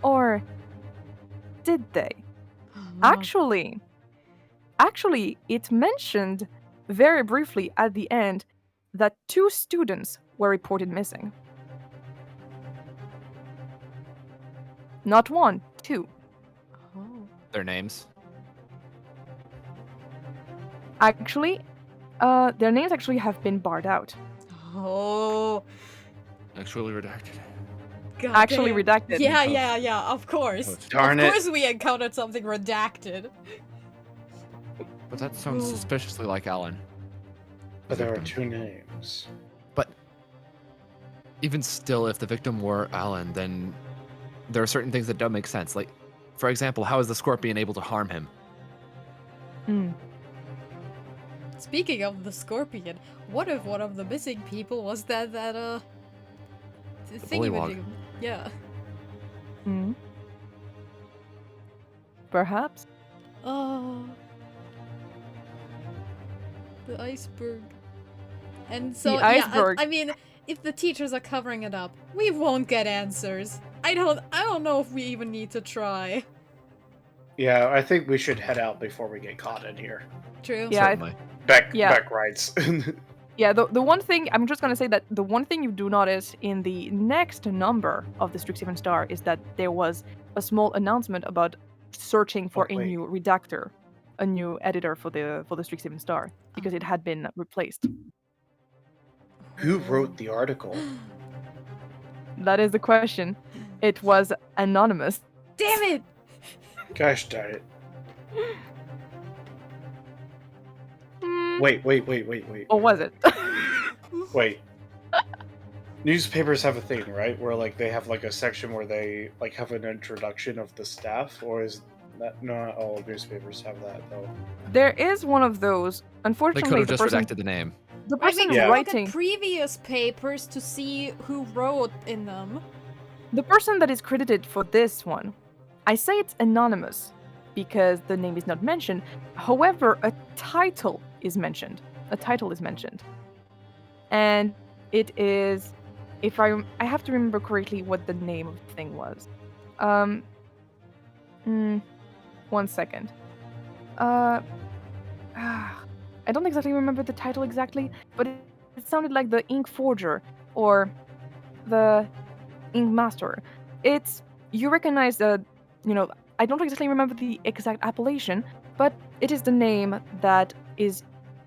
Or did they? Actually, it mentioned very briefly at the end that 2 students were reported missing. Not 1, 2. Oh. Their names. Actually, their names actually have been barred out. Oh. Actually redacted. God Actually damn. redacted. Yeah, of course. Darn of it. course we encountered something redacted. But that sounds Ooh. suspiciously like Alan. But there are Victim. 2 names. But even still, if the victim were Alan, then there are certain things that don't make sense. Like, for example, how is the scorpion able to harm him? Hmm. Speaking of the scorpion, what if one of the missing people was that bullywog. thingy? Yeah. Hmm. Perhaps. Oh. The iceberg. And so The iceberg. I mean, if the teachers are covering it up, we won't get answers. I don't know if we even need to try. Yeah, I think we should head out before we get caught in here. True. Yeah, Certainly. Back rights. Yeah, the one thing, I'm just gonna say that the one thing you do notice in the next number of the Strixhaven Star is that there was a small announcement about searching for a wait. new redactor, a new editor for the Strixhaven Star, because it had been replaced. Who wrote the article? That is the question. It was anonymous. Damn it! Gosh darn it. Hmm, Wait. or was it? Wait. Newspapers have a thing, right? Where like they have like a section where they like have an introduction of the staff, or is that not all newspapers have that though? There is one of those. They Unfortunately, could have the just person, redacted the name. the I person mean, Yeah. look writing, at previous papers to see who wrote in them. the person that is credited for this one, I say it's anonymous because the name is not mentioned. However, a title is mentioned. And it is, if I have to remember correctly what the name of the thing was. 1 second. I don't exactly remember the title exactly, but it sounded like the Ink Forger or the Ink Master. You recognize the, I don't exactly remember the exact appellation, but it is the name that is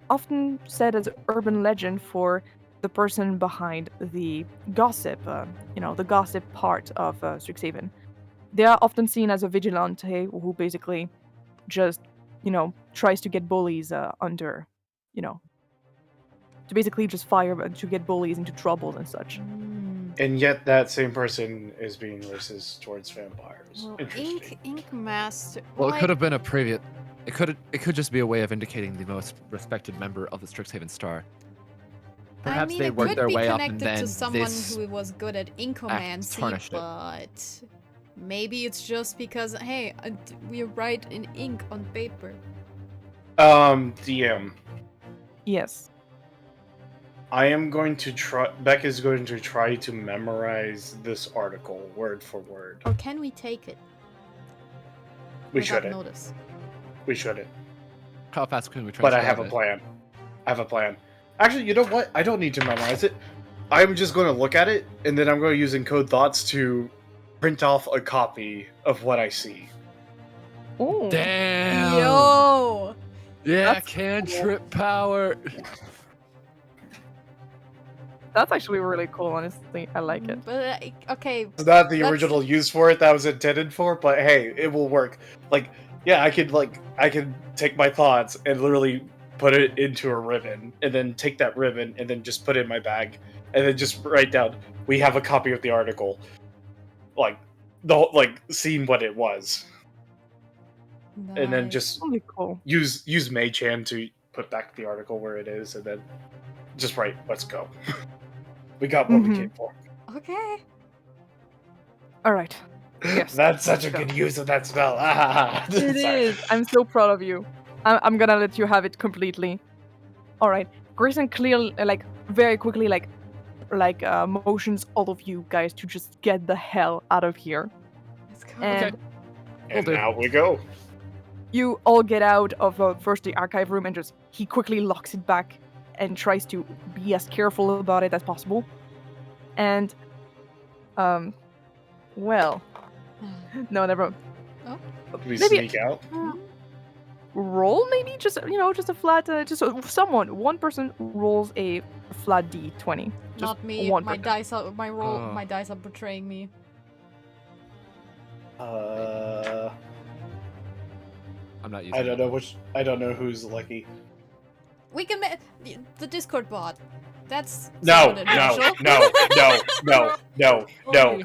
often said as urban legend for the person behind the gossip, the gossip part of Strixhaven. They are often seen as a vigilante who basically just, tries to get bullies under, to basically just fire to get bullies into troubles and such. And yet that same person is being racist towards vampires. Well, Interesting. Ink Master. Well, it could have been a previous. It could just be a way of indicating the most respected member of the Strixhaven Star. Perhaps I mean, they it worked could their be way up connected and then to someone this who was good at incomancy, tarnished it. but maybe it's just because, hey, we write in ink on paper. DM. Yes. I am going to try. Beck is going to try to memorize this article word for word. Or can we take it? We without shouldn't. notice? We shouldn't. How fast can we try? But I have a plan. Actually, you know what? I don't need to memorize it. I'm just going to look at it, and then I'm going to use encode thoughts to print off a copy of what I see. Ooh. Damn. Yo! Yeah, That's cantrip power. That's actually really cool, honestly. I like it. But, okay, It's not the That's- original use for it that was intended for, but hey, it will work. Like, yeah, I could take my thoughts and literally put it into a ribbon, and then take that ribbon and then just put it in my bag, and then just write down, we have a copy of the article. Seeing what it was. And then nice. just Really cool. use Mage-Hand to put back the article where it is, and then just write, let's go. We got what we Mhm. came for. Okay. All right. Yes. That's such a Go. good use of that spell. Ah, It sorry. is. I'm so proud of you. I'm gonna let you have it completely. All right. Grayson clearly, very quickly, motions all of you guys to just get the hell out of here. Let's go. And And Will do. now we go. you all get out of first the archive room and just he quickly locks it back and tries to be as careful about it as possible. And well, no, never. Did we Maybe- sneak out? Roll maybe just just a flat one person rolls a flat d20. Just Not me. one My person. dice are Oh. my dice are betraying me. I'm not using I don't it. know which. I don't know who's lucky. We can the Discord bot. That's No, somewhat no, impartial. no.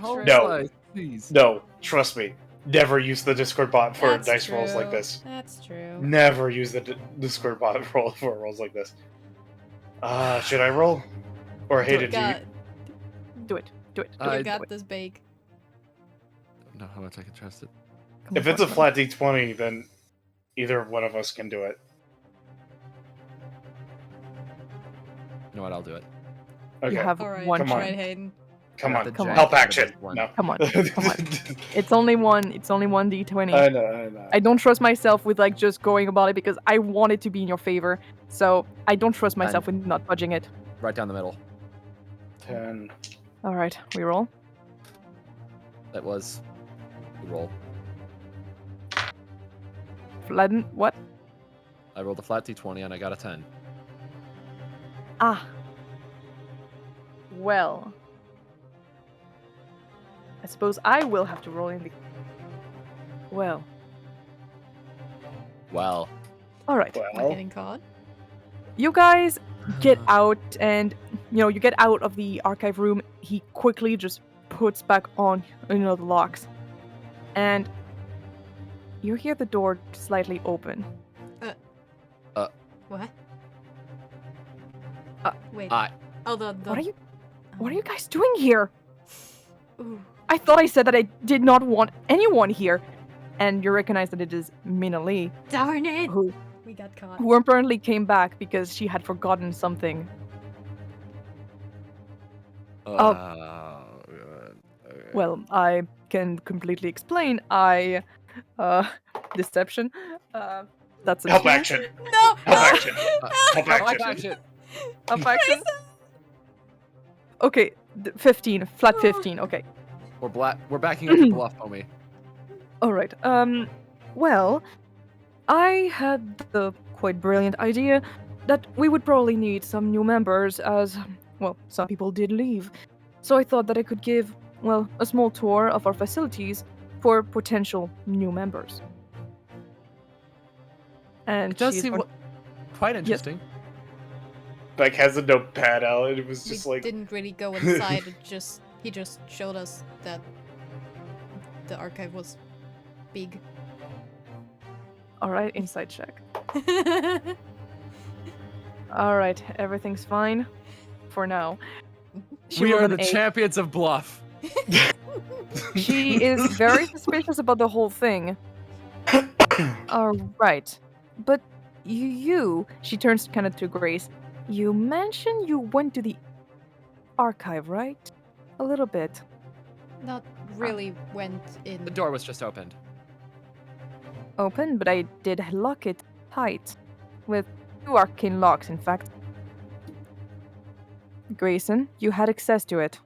Holy no. slice, please. No, trust me. Never use the Discord bot for That's dice rolls like true. this. That's true. Never use the Discord bot for rolls like this. Should I roll? Or Hayden, do you? Do it. You I got this, Baek. don't know how much I can trust it. Come If on, it's a come on. flat d20, then either one of us can do it. You know what? I'll do it. Okay, You have All right, one Come all on. right, Hayden. come I on. have Come to on. jack Help out of action. this one. No. Come on, come on. It's only one d20. I know. I don't trust myself with like just going about it because I want it to be in your favor. So I don't trust myself with not budging it. Right down the middle. 10. All right, we roll. That was the roll. Flatten what? I rolled a flat d20 and I got a 10. Ah. Well. I suppose I will have to roll in the. Well. Well, All right. Am I Well, getting caught? You guys get out and you get out of the archive room. He quickly just puts back on the locks. And you hear the door slightly open. What? Wait. I- Oh, the. What are you guys doing here? Ooh. I thought I said that I did not want anyone here. And you recognize that it is Mina Lee, Darn it! who We got caught. who apparently came back because she had forgotten something. Well, I can completely explain. Deception. That's a help two. action. No! Help action. Help Help action. action. Up action. Okay, 15, flat 15. Okay. We're backing up the bluff, homie. All right. Well, I had the quite brilliant idea that we would probably need some new members as, well, some people did leave. So I thought that I could give, well, a small tour of our facilities for potential new members. And It does she's seem going- quite interesting. Beck has a notepad out, and it was just We like. didn't really go inside. He just showed us that the archive was big. All right, inside check. All right, everything's fine for now. She We rolled are an the eight. champions of bluff. She is very suspicious about the whole thing. All right, but she turns kind of to Grace. You mentioned you went to the archive, right? A little bit. Not really went in. The door was just opened. Open, but I did lock it tight. With 2 arcane locks, in fact. Grayson, you had access to it.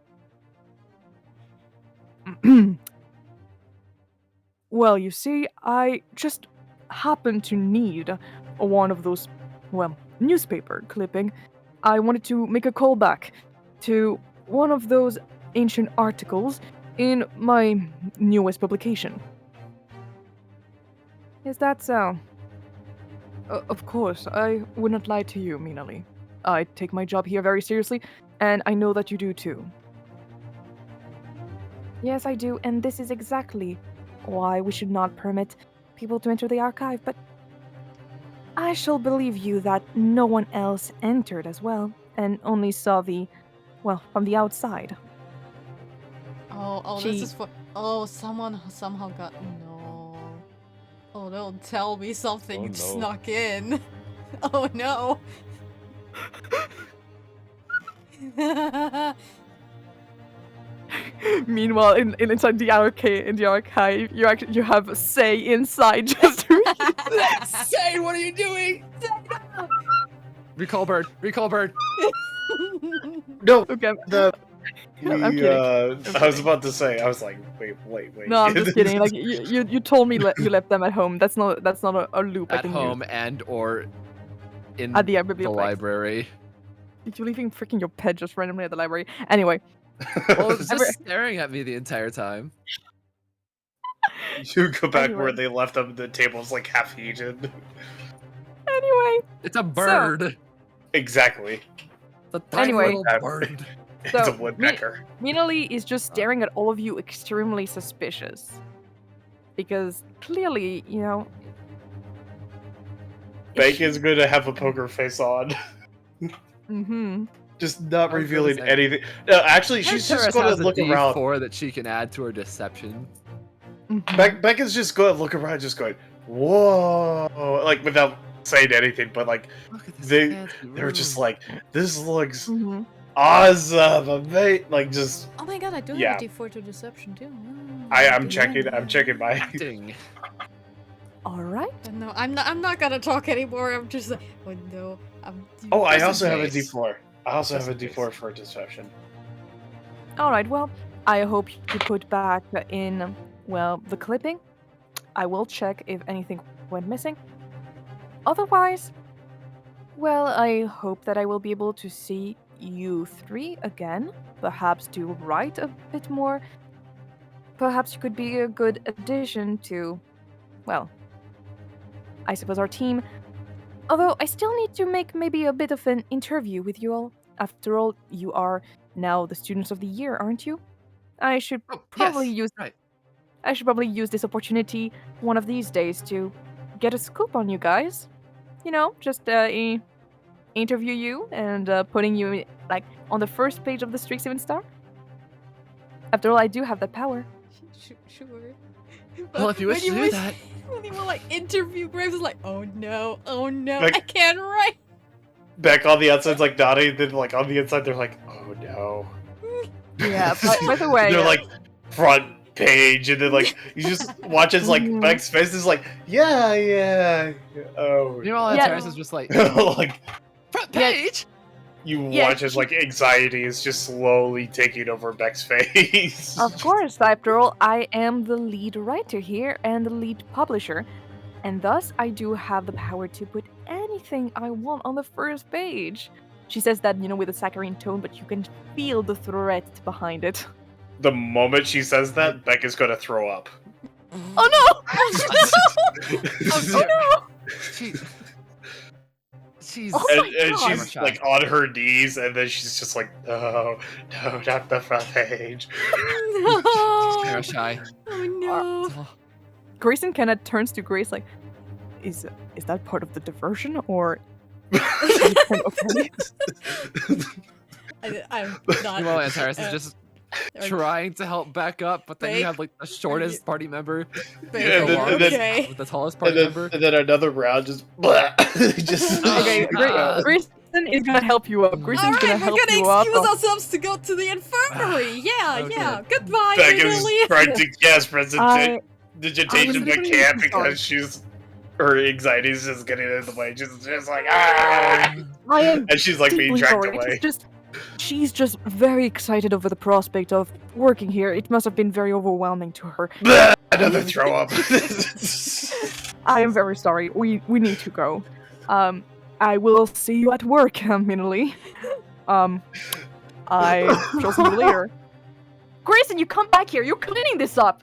Well, you see, I just happened to need one of those, well, newspaper clipping. I wanted to make a callback to one of those ancient articles in my newest publication. Is that so? Of course, I would not lie to you, Mina Lee. I take my job here very seriously, and I know that you do too. Yes, I do, and this is exactly why we should not permit people to enter the archive, but I shall believe you that no one else entered as well, and only saw from the outside. Oh, She- this is for. Oh, someone somehow got. No. Oh, don't tell me something Oh, no. snuck in. Oh no. Meanwhile, inside the archive, you have a say inside just to Say, what are you doing? Recall bird. Recall bird. No, Okay. the I'm kidding. I was about to say. I was like, wait. No, I'm just kidding. Like you told me you left them at home. That's not a loop I At can home use. and or in At the the biblioplex. library. You're leaving freaking your pet just randomly at the library. Anyway, Well, it's just staring at me the entire time. You go back where Anyway. they left them. The table's like half heated. anyway. It's a bird. Exactly. It's a tiny Anyway. little bird. It's So, a woodpecker. Minali is just staring at all of you extremely suspicious. Because clearly, Baek is going to have a poker face on. Mm-hmm. Just not I was gonna revealing say. anything. No, actually, she's just Antares going has to a look around. D4 that she can add to her deception. Baek is just going to look around, just going, whoa, like without saying anything, but like Look at this They- fancy they're just room. like, this looks Mm-hmm. awesome, mate. Like just, Oh my god, I do Yeah. have a D4 to deception too. I'm checking my. acting. All right. No, I'm not gonna talk anymore. I'm just like, oh no. Oh, I Just in also have a case. D4. I also Just have a in D4 case. for deception. All right. Well, I hope you put back in the clipping. I will check if anything went missing. Otherwise, well, I hope that I will be able to see you three again. Perhaps to write a bit more. Perhaps you could be a good addition to, well, I suppose our team. Although I still need to make maybe a bit of an interview with you all. After all, you are now the students of the year, aren't you? I should Oh, probably yes, use right. I should probably use this opportunity one of these days to get a scoop on you guys. Just interview you and putting you like on the first page of the Strixhaven Star. After all, I do have that power. Sure. Well, if you wish to do that. When you were like interview Graves, is like, oh no, Like- I can't write. Back on the outside's like nodding, then like on the inside they're like, oh no. Yeah. By the way, They're like front page, and then like you just watch as like Mhm. Baek's face is like, yeah. Oh, Meanwhile, Yeah. Antares is just like, like front Yeah. page? you Yeah, watch as like anxiety is just slowly taking over Baek's face. of course, after all, I am the lead writer here and the lead publisher, and thus I do have the power to put anything I want on the first page. She says that, with a saccharine tone, but you can feel the threat behind it. The moment she says that, Baek is gonna throw up. Oh no! Oh, no! She's Oh my and God. she's like on her knees, and then she's just like, no, not the front page. No. very shy. Oh no. Oh, Grayson kind of turns to Grace like, is that part of the diversion, or is it kind of funny? I'm not. Meanwhile, Antares is uh, just are- trying to help back up, but then you Baek, have like the shortest party member, Baek, Yeah, and then- and then- okay. with the tallest And party then, member. and then another round, just just. Okay, Grayson is gonna help you up. Grayson's All right, gonna we're help gonna you up. excuse ourselves to go to the infirmary. Yeah, Okay. yeah. Goodbye, Baek Ellie. is trying to guess I presentation, but really can't sorry. because her anxiety is just getting in the way. Just like ah, I am and she's like being deeply dragged sorry. away. She's just very excited over the prospect of working here. It must have been very overwhelming to her. Another throw up. I am very sorry. We need to go. I will see you at work, Minley. I shall see you later. Grayson, you come back here. You're cleaning this up.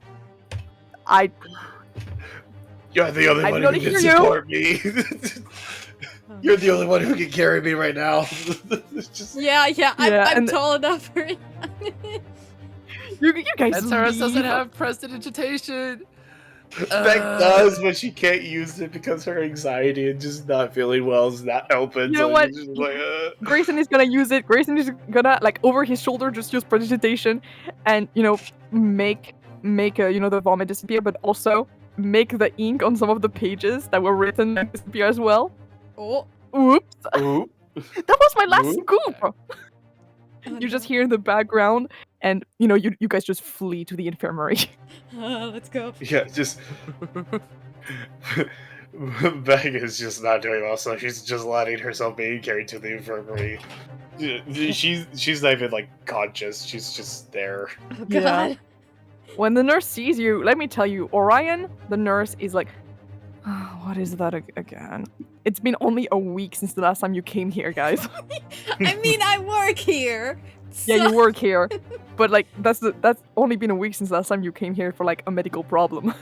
You're the only I'm one gonna who can hear you. support me. You're the only one who can carry me right now. It's just, Yeah, I'm Yeah, and- tall enough for it. You guys Antares doesn't leave. have prestidigitation. Baek does, but she can't use it because her anxiety and just not feeling well is not helping. You know so what? she's just like, Grayson is gonna use it. Grayson is gonna like over his shoulder just use prestidigitation and make the vomit disappear, but also make the ink on some of the pages that were written disappear as well. Oh. Oops. Ooh. That was my last Ooh. scoop. You just hear in the background, and you guys just flee to the infirmary. Let's go. Yeah, just Baek is just not doing well, so she's just letting herself be carried to the infirmary. She's not even like conscious. She's just there. Oh Yeah. god. When the nurse sees you, let me tell you, Orion, the nurse, is like, what is that again? It's been only a week since the last time you came here, guys. I mean, I work here. Yeah, so- you work here, but like that's only been a week since the last time you came here for like a medical problem.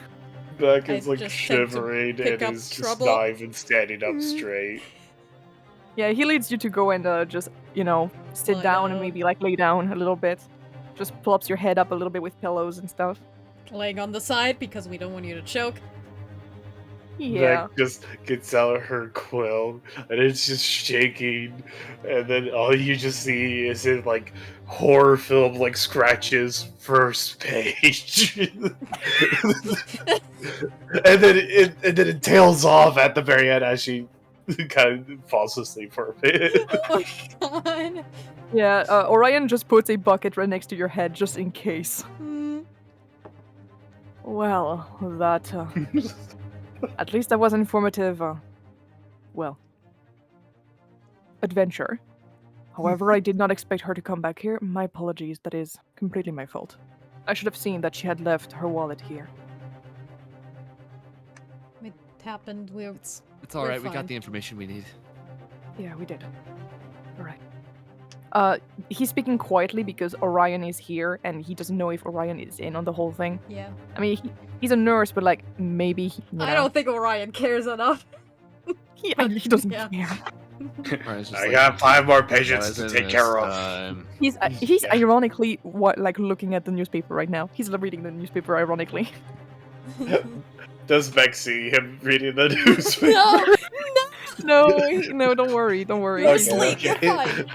Baek I is like just tend to shivering pick and up is just trouble. not even standing up straight. Yeah, he leads you to go and just sit Lie down and down. maybe like lay down a little bit. Just plops your head up a little bit with pillows and stuff. Laying on the side because we don't want you to choke. Yeah. Baek just gets out her quill and it's just shaking, and then all you just see is in like horror film like scratches first page, and then it tails off at the very end as she kind of falls asleep for a bit. Oh my god. Yeah, Orion just puts a bucket right next to your head just in case. Hmm. Well, that at least that was an informative adventure. However, I did not expect her to come back here. My apologies, that is completely my fault. I should have seen that she had left her wallet here. It happened. We're It's We're all right. We fine. got the information we need. Yeah, we did. Alright. He's speaking quietly because Orion is here and he doesn't know if Orion is in on the whole thing. yeah. I mean, he's a nurse, but like, maybe, I don't think Orion cares enough. he doesn't Yeah. care. Orion's just I like, got 5 more "That patients to was take in care this of. time." He's Yeah. ironically looking at the newspaper right now. He's reading the newspaper ironically. Does Baek see him reading the newspaper? No, No, don't worry, don't worry. You're He's- asleep, you're fine.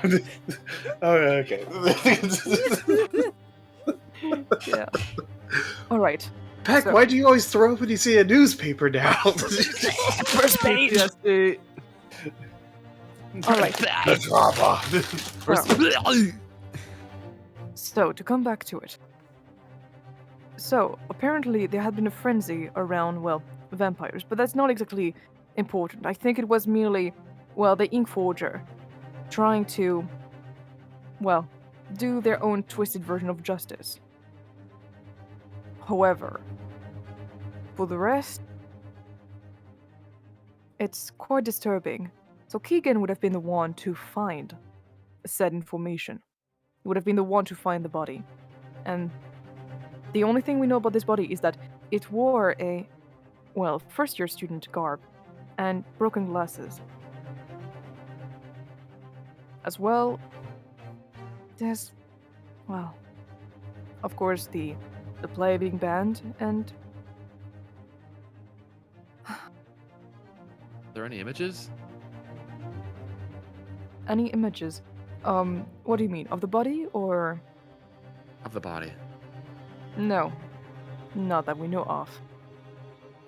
Okay. Yeah. All right. Baek, So- why do you always throw up when you see a newspaper now? First page. Yes. All right. The drama. So to come back to it. So apparently there had been a frenzy around vampires, but that's not exactly important. I think it was merely the ink forger trying to do their own twisted version of justice. However, for the rest, it's quite disturbing. So Keegan would have been the one to find said information. He would have been the one to find the body. And the only thing we know about this body is that it wore a, first-year student garb and broken glasses. As well, there's, of course, the playing band and Are there any images? any images. What do you mean? Of the body or Of the body. no? Not that we know of.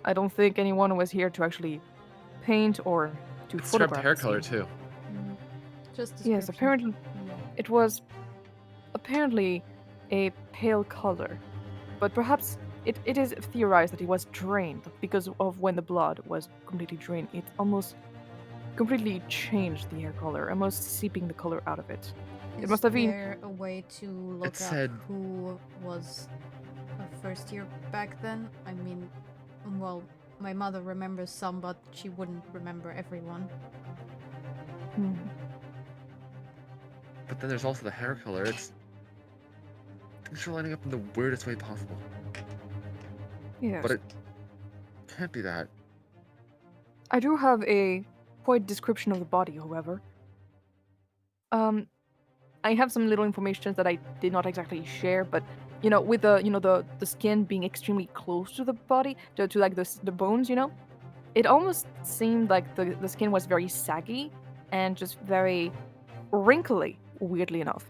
I don't think anyone was here to actually paint or to It's photograph. hair the color scene. too. Just Yes, description. apparently Yeah. it was a pale color, but perhaps it is theorized that it was drained because of when the blood was completely drained. It almost completely changed the hair color, almost seeping the color out of it. It must have been- Is there a way to look up said- who was a first year back then? I mean, my mother remembers some, but she wouldn't remember everyone. Hmm. But then there's also the hair color. It's things are lining up in the weirdest way possible. Yes. But it can't be that. I do have a quite description of the body, however. I have some little information that I did not exactly share, but with the skin being extremely close to the body, to like the bones, it almost seemed like the skin was very saggy and just very wrinkly, weirdly enough.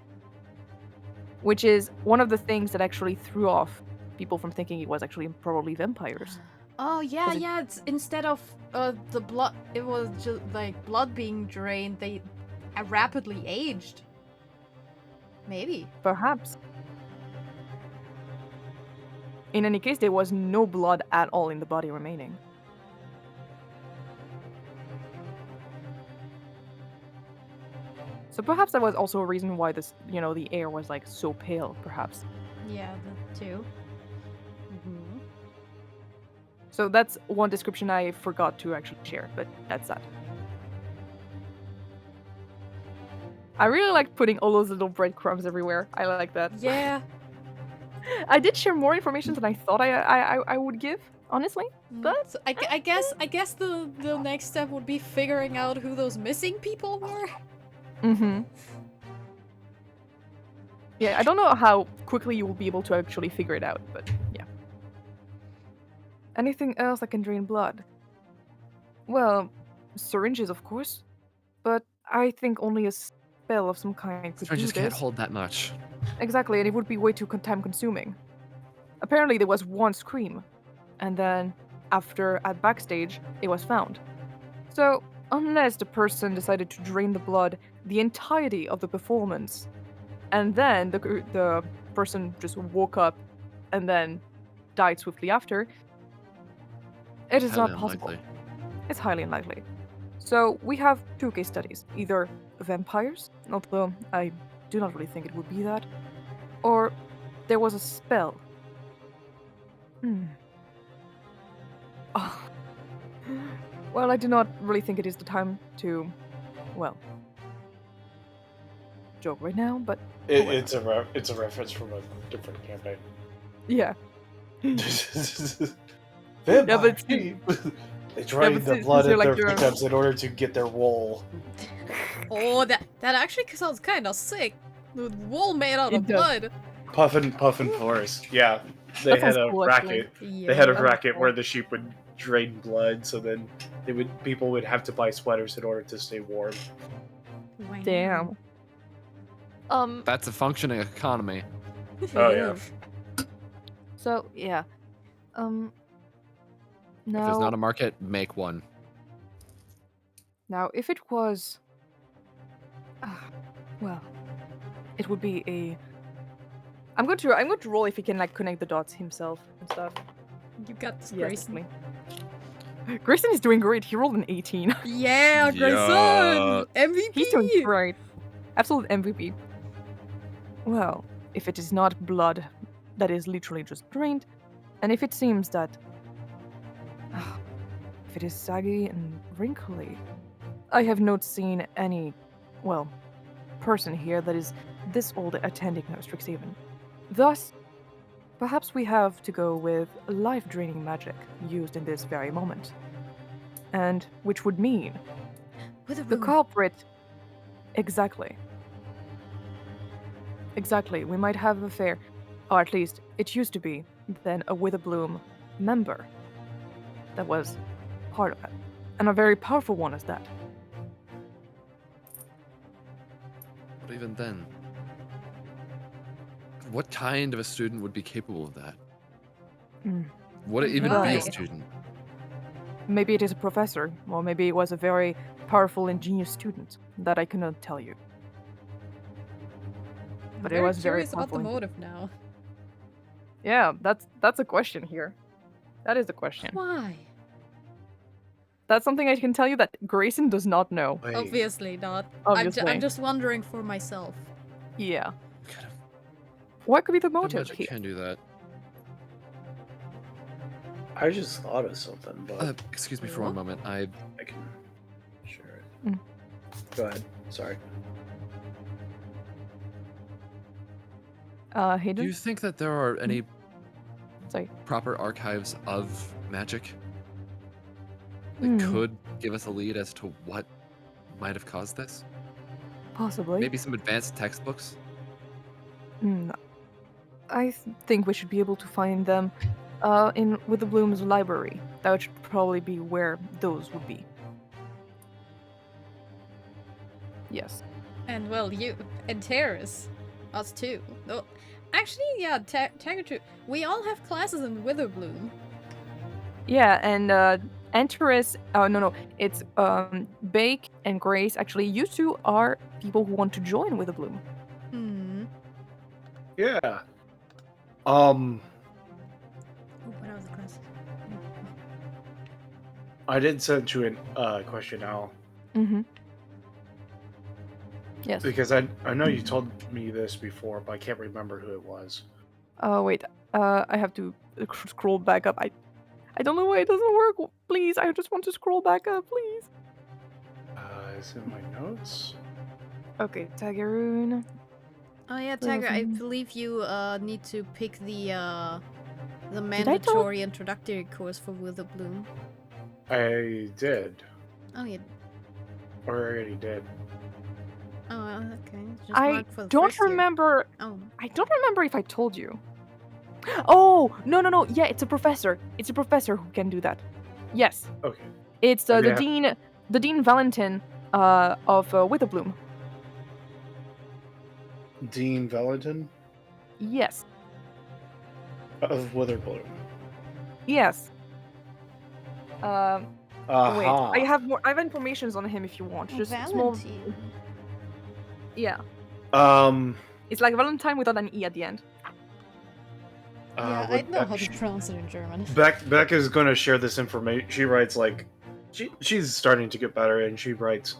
Which is one of the things that actually threw off people from thinking it was actually probably vampires. Oh yeah, 'Cause it- yeah. It's instead of the blood, it was just like blood being drained. They rapidly aged. Maybe. Perhaps. In any case, there was no blood at all in the body remaining. So perhaps that was also a reason why this, the air was like so pale, perhaps. Yeah, that too. Mm-hmm. So that's one description I forgot to actually share, but that's that. I really like putting all those little breadcrumbs everywhere. I like that. Yeah. I did share more information than I thought I would give, honestly. But So I guess the next step would be figuring out who those missing people were. mm-hmm. Yeah, I don't know how quickly you will be able to actually figure it out, but yeah. Anything else that can drain blood? Well, syringes, of course. But I think only a spell of some kind could I do just this. can't hold that much. Exactly, and it would be way too time-consuming. Apparently there was one scream, and then, after at backstage, it was found. So, unless the person decided to drain the blood the entirety of the performance, and then the person just woke up and then died swiftly after, it is Highly not possible. unlikely. It's highly unlikely. So we have two case studies, either vampires, although I do not really think it would be that, or there was a spell. Oh. Well, I do not really think it is the time to, well, joke right now, but It's a reference from a different campaign. yeah. Vampire but it's- sheep. They drain the since blood you're of like their your- victims in order to get their wool. Oh, that actually sounds kind of sick. The wool made out of It does. blood. Puffin Forest. Yeah, they That had sounds a cool, actually. racket. Yeah. They had a That's racket cool. where the sheep would drain blood, so then people would have to buy sweaters in order to stay warm. Wow. Damn. That's a functioning economy. Oh yeah. So yeah. If Now, there's not a market, make one. now if it was, well, it would be a. I'm going to roll if he can like connect the dots himself and stuff. You got this, Yes, Grayson. definitely. Grayson is doing great. He rolled an 18. Yeah, Grayson! MVP! He's doing great. Absolute MVP. Well, if it is not blood that is literally just drained, and if it seems that. If it is saggy and wrinkly, I have not seen any, well, person here that is this old attending Strixhaven. Thus, perhaps we have to go with life-draining magic used in this very moment. And which would mean the culprit. Exactly. Exactly. We might have a fair, or at least it used to be, then a Witherbloom member that was part of it. And a very powerful one is that. But even then, what kind of a student would be capable of that? Would it even be Right. a student? Maybe it is a professor, or maybe it was a very powerful and genius student. That I cannot tell you. I'm But it was very curious about the powerful motive now. Yeah, that's a question here. That is a question. Why? That's something I can tell you that Grayson does not know. Wait. Obviously not. Obviously. I'm just wondering for myself. Yeah. Kind of What could be the no motive magic here? can do that. I just thought of something, but Excuse me for one moment. I can share it. Mm. Go ahead. Sorry. Do Hayden? you think that there are any Sorry. proper archives of magic that Hmm. could give us a lead as to what might have caused this? Possibly. Maybe some advanced textbooks? I think we should be able to find them in Witherbloom's library. That should probably be where those would be. Yes. And well, you Antares, us too. No, actually, yeah, Tango too. We all have classes in Witherbloom. Yeah, and Antares. Oh no, it's Baek and Grace. Actually, you two are people who want to join Witherbloom. Hmm. Yeah. Oh, what are the classes? I did send you a question, Al. Mm-hmm. Yes. Because I know you told me this before, but I can't remember who it was. Wait. I have to scroll back up. I don't know why it doesn't work. Please, I just want to scroll back up, please. Is it in my notes? Okay, Tagaroon. Oh yeah, Tiger, I believe you need to pick the mandatory introductory course for Wither Bloom. I did. Oh yeah. Or I already did. Oh okay. Just I mark for the don't first year. remember. Oh. I don't remember if I told you. Oh no! Yeah, it's a professor. It's a professor who can do that. Yes. Okay. It's Maybe the Dean Valentin of Witherbloom. Dean Valentin Yes. of Witherbloom. Yes. Wait, Aha. I have informations on him if you want. Just small. Valentine. Yeah. Um. It's like Valentine without an E at the end. Yeah, I know how to pronounce it in German. Beck is going to share this information. She writes like, she's starting to get better, and she writes,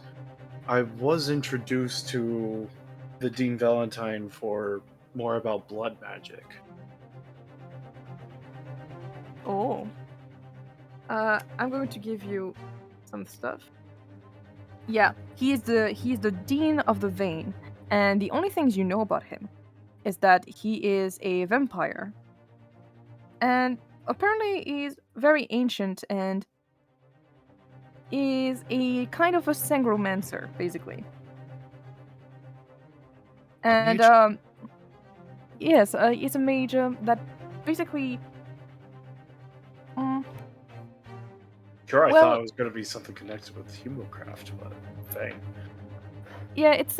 I was introduced to the Dean Valentine for more about blood magic. Oh. I'm going to give you some stuff. Yeah, he's the Dean of the Vein, and the only things you know about him is that he is a vampire. And apparently he's very ancient and is a kind of a sangromancer, basically. And yes, he's a mage that basically Sure, I Well- thought it was going to be something connected with Humocraft, but dang. yeah, it's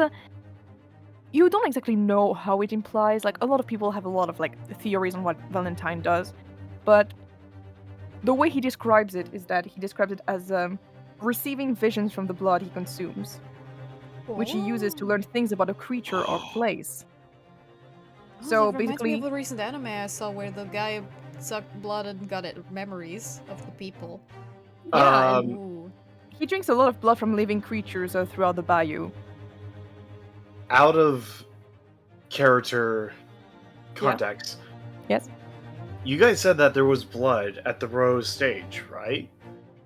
you don't exactly know how it implies. Like, a lot of people have a lot of like theories on what Valentine does, but the way he describes it is that he describes it as receiving visions from the blood he consumes, which he uses to learn things about a creature or place. Oh, So that reminds me basically- of a recent anime I saw where the guy sucked blood and got memories of the people. Yeah, and Ooh. he drinks a lot of blood from living creatures throughout the bayou. Out of character context. Yes. You guys said that there was blood at the Rose stage, right?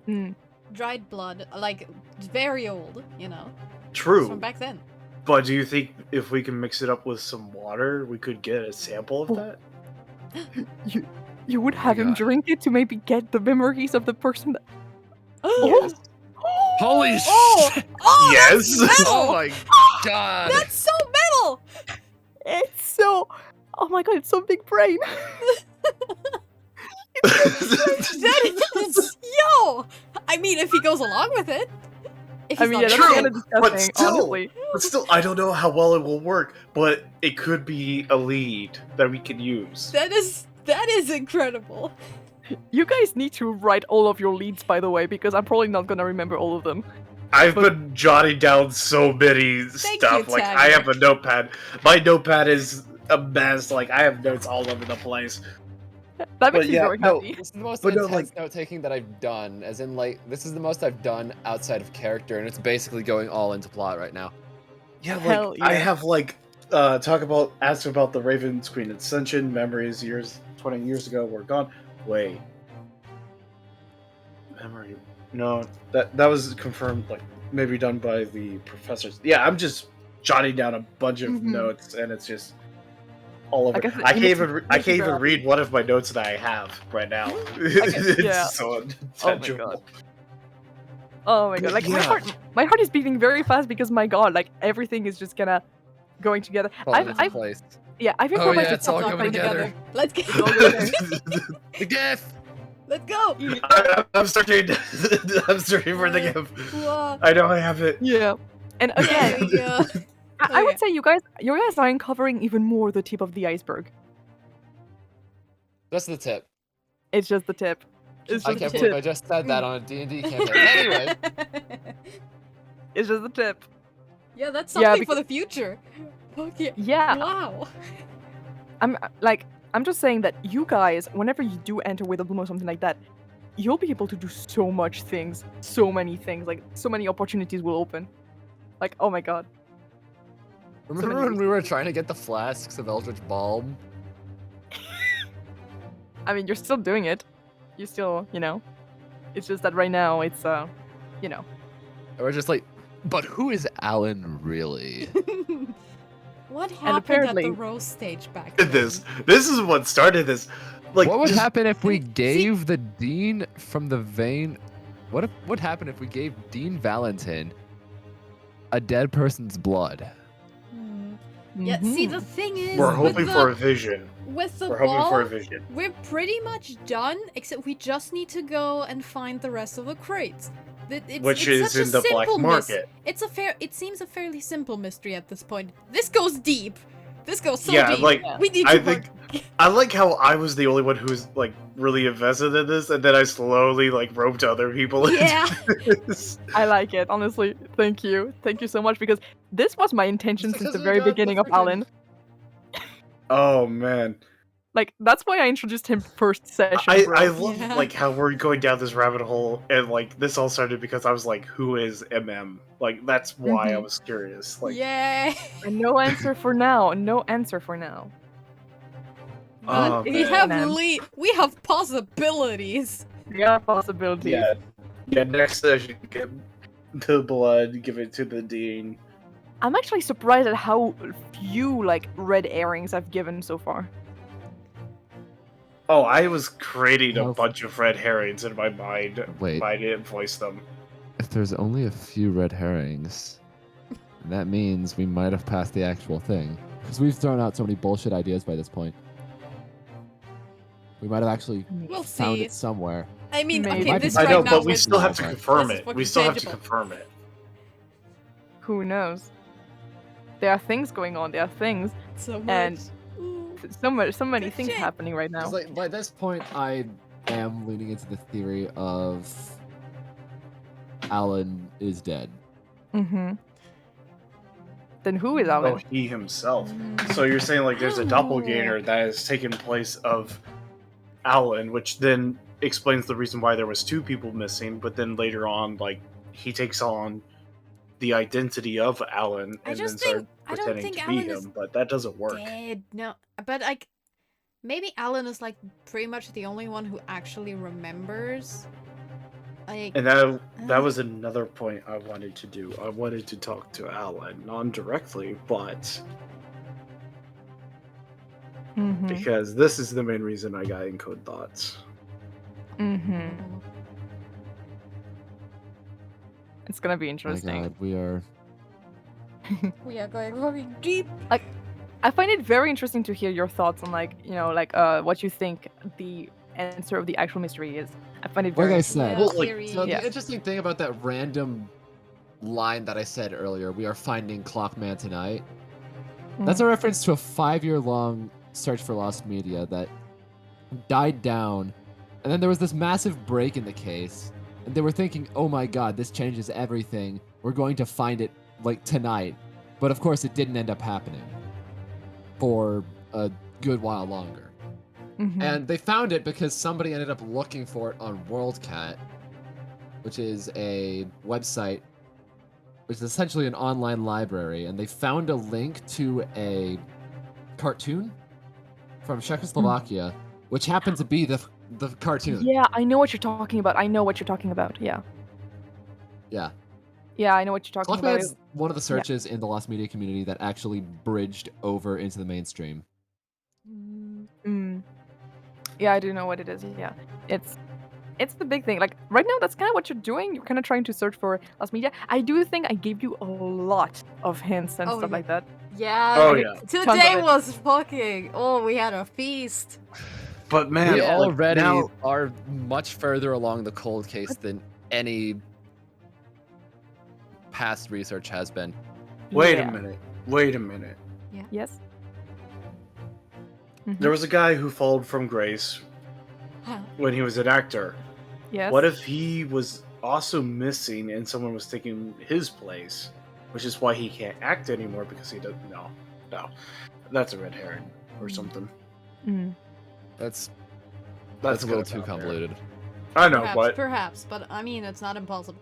Hmm. Dried blood, like very old, you know. True. From back then. But do you think if we can mix it up with some water, we could get a sample of Oh. that? You would have him God. drink it to maybe get the memories of the person that. Yes. Holy Oh! shit! Oh, Yes! that's metal! Oh my god! That's so metal! It's so. Oh my god! It's so big brain. That is, yo! I mean, if he goes along with it. If I he's mean, not yeah, that's True, kind of but disgusting. still. Honestly. But still, I don't know how well it will work, but it could be a lead that we can use. that is incredible. You guys need to write all of your leads, by the way, because I'm probably not gonna remember all of them. I've been jotting down so many Thank stuff. you, Like, Tagger. I have a notepad. My notepad is a mess. Like, I have notes all over the place. That makes me yeah, very no, happy. this is the most But no, intense note taking that I've done. As in, like, this is the most I've done outside of character, and it's basically going all into plot right now. Yeah, like, Hell I yeah. have, like, ask about the Raven's Queen Ascension, memories 20 years ago were gone. Wait. Memory. No, that was confirmed, like, maybe done by the professors. Yeah, I'm just jotting down a bunch of Mhm. notes, and it's just all over. guess I it can't makes even it- I makes can't you even happy. read one of my notes that I have right now. guess- It's yeah. so Oh my tangible. god. Oh my god! But Like yeah. my heart is beating very fast because my god, like everything is just gonna going together. Fall into I've place. yeah, I've Oh, improvised yeah, a it's all couple coming of together. Let's get The gift! Let's go! I'm searching. I'm searching for the gift. Whoa. I know I have it. Yeah, and again, Yeah. I Okay. would say you guys are uncovering even more the tip of the iceberg. That's the tip. It's just the tip. It's I just can't the believe I tip. just said that on a D&D campaign. Anyway, It's just the tip. Yeah, that's Yeah, something for the future. Okay. Yeah, Wow. I'm just saying that you guys, whenever you do enter with a bloom or something like that, you'll be able to do so much things, so many things, like so many opportunities will open. Like, oh my god. Remember when we were trying to get the flasks of Eldritch Balm? I mean, you're still doing it. You still, It's just that right now it's, And we're just like, but who is Alan really? What happened at the apparently- rose stage back then? This is what started this. Like, what would just- happen if we gave the Dean from the vein? What would happen if we gave Dean Valentin a dead person's blood? Yeah, see, Mhm. the thing is, We're with hoping the, for a vision. with the We're hoping for a ball, vision. we're pretty much done, except we just need to go and find the rest of the crates. Which it's is such in a the black simple market. It seems a fairly simple mystery at this point. This goes deep. This goes so Yeah, deep. like, we need I to think- work. I like how I was the only one who was like really invested in this, and then I slowly like roped other people Yeah. into this. I like it, honestly. Thank you so much, because this was my intention Just since the because we very got the beginning of freaking- Alan. Oh man, Like, that's why I introduced him first session, I bro. love Yeah. like how we're going down this rabbit hole, and like this all started because I was like, who is MM? Like that's why I Mhm. was curious. Like, Yay! And no answer for now. No answer for now. oh, we man. have we have possibilities. Yeah, possibilities. yeah. Next session, get the blood, give it to the dean. I'm actually surprised at how few, like, red earrings I've given so far. Oh, I was creating a Oh. bunch of red herrings in my mind. Wait. But I didn't voice them. If there's only a few red herrings, that means we might have passed the actual thing. Because we've thrown out so many bullshit ideas by this point. We might have actually We'll found see. it somewhere. I mean, Maybe. okay, this I right know, now but we was- still have to This confirm is it. fucking We still have to tangible. confirm it. Who knows? There are things going on. There are things. so much. and- Ooh. So many things Shit. happening right now. Because like by this point, I am leaning into the theory of Alan is dead. Mm-hmm. Then who is Oh, Alan? he himself. Mm. So you're saying like there's a Oh. doppelganger that has taken place of Alan, which then explains the reason why there was two people missing. But then later on, like he takes on the identity of Alan I and then just starts think- I don't pretending think to be Alan is him. But that doesn't work. Dead. No, but like, maybe Alan is like pretty much the only one who actually remembers. Like, And that was another point I wanted to do. I wanted to talk to Alan, non-directly, but Mm-hmm. because this is the main reason I got Encode Thoughts. Mm-hmm. It's gonna be My interesting. God, we are. we are going very deep. I find it very interesting to hear your thoughts on, like, what you think the answer of the actual mystery is. I find it Like very I said, Yeah, Well, like, theory. so Yeah. the interesting thing about that random line that I said earlier, we are finding Clockman tonight. That's a reference to a 5-year-long search for lost media that died down, and then there was this massive break in the case, and they were thinking, "Oh my God, this changes everything. We're going to find it like tonight," but of course, it didn't end up happening for a good while longer. Mhm. And they found it because somebody ended up looking for it on WorldCat, which is a website, which is essentially an online library, and they found a link to a cartoon from Czechoslovakia, which happened to be the cartoon. Yeah, I know what you're talking about. Yeah. Yeah. Yeah, I know what you're talking about. Clockman's one of the searches in the lost media community that actually bridged over into the mainstream. Mm. Yeah, I do know what it is. Yeah, it's the big thing. Like right now, that's kind of what you're doing. You're kind of trying to search for lost media. I do think I gave you a lot of hints and Oh, stuff yeah. like that. Yeah. Oh, like, yeah. Today of it. was fucking. Oh, we had a feast. But man, We like, already now- are much further along the cold case than any past research has been. Wait Yeah. a minute. Wait a minute. Yes. There was a guy who followed from grace Huh. when he was an actor. Yes. What if he was also missing and someone was taking his place, which is why he can't act anymore because he doesn't know. No, that's a red herring or something. Mm. That's That's a little kind too of out there. convoluted. I know, Perhaps, but I mean, it's not impossible.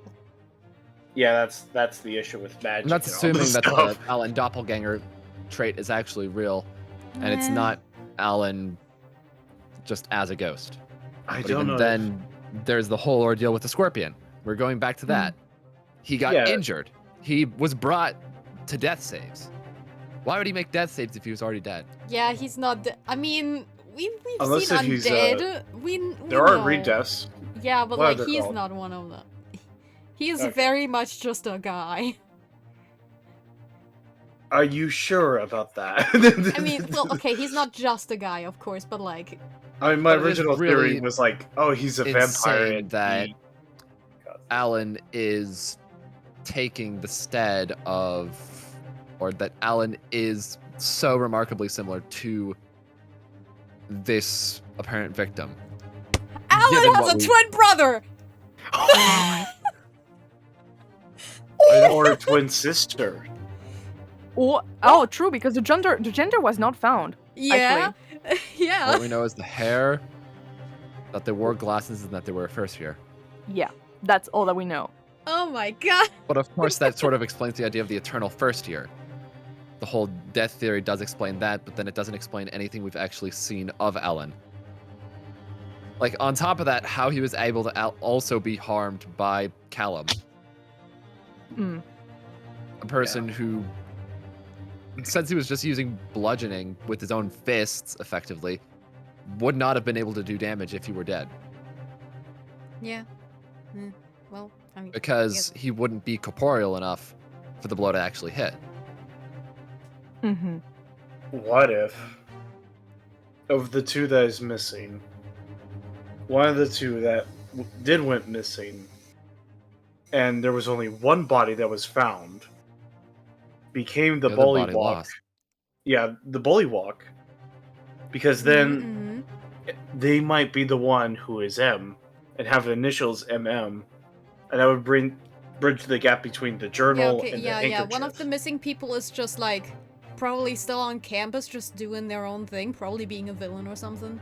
yeah, that's the issue with magic. And that's and all assuming this that stuff. the Alan doppelganger trait is actually real, and it's not Alan just as a ghost. I But don't even know. then, there's the whole ordeal with the scorpion. We're going back to that. He got Yeah. injured. He was brought to death saves. Why would he make death saves if he was already dead? Yeah, he's not. I mean, we've Unless seen if he's, undead. We there are know. redeaths. Yeah, but What are like they he's called? not one of them. He is Okay. very much just a guy. Are you sure about that? I mean, well, okay, he's not just a guy, of course, but like, I mean, my But it is original really theory was like, oh, he's a vampire. insane And that he... Alan is taking the stead of, or that Alan is so remarkably similar to this apparent victim. Alan Given has what a we- twin brother. or a twin sister. Oh, true, because the gender was not found. Yeah, yeah. What we know is the hair, that they wore glasses, and that they were a first year. Yeah, that's all that we know. Oh my god. But of course, that sort of explains the idea of the eternal first year. The whole death theory does explain that, but then it doesn't explain anything we've actually seen of Alan. Like, on top of that, how he was able to also be harmed by Callum. Mm. A person who, since he was just using bludgeoning with his own fists, effectively, would not have been able to do damage if he were dead. Yeah. Well, I mean, Because he wouldn't be corporeal enough for the blow to actually hit. Mm-hmm. What if, of the two that is missing, one of the two that did went missing, and there was only one body that was found, became the other body bullywog. lost. Yeah, the bullywog. Because then they might be the one who is M, and have the initials MM, and that would bridge the gap between the journal and the handkerchief. One of the missing people is just like probably still on campus, just doing their own thing, probably being a villain or something.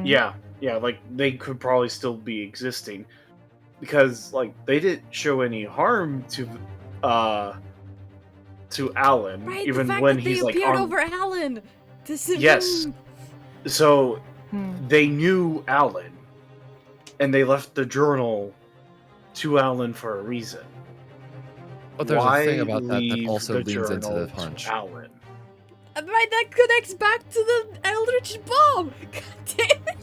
Yeah, like they could probably still be existing, because like they didn't show any harm to Alan, Right, even the fact when that he's they like appeared on. over Alan. This is Yes. So Hmm. they knew Alan, and they left the journal to Alan for a reason. But there's Why a thing about that that leave also the leans into journal the to punch. Alan. Right, that connects back to the Eldritch Bomb. God damn it.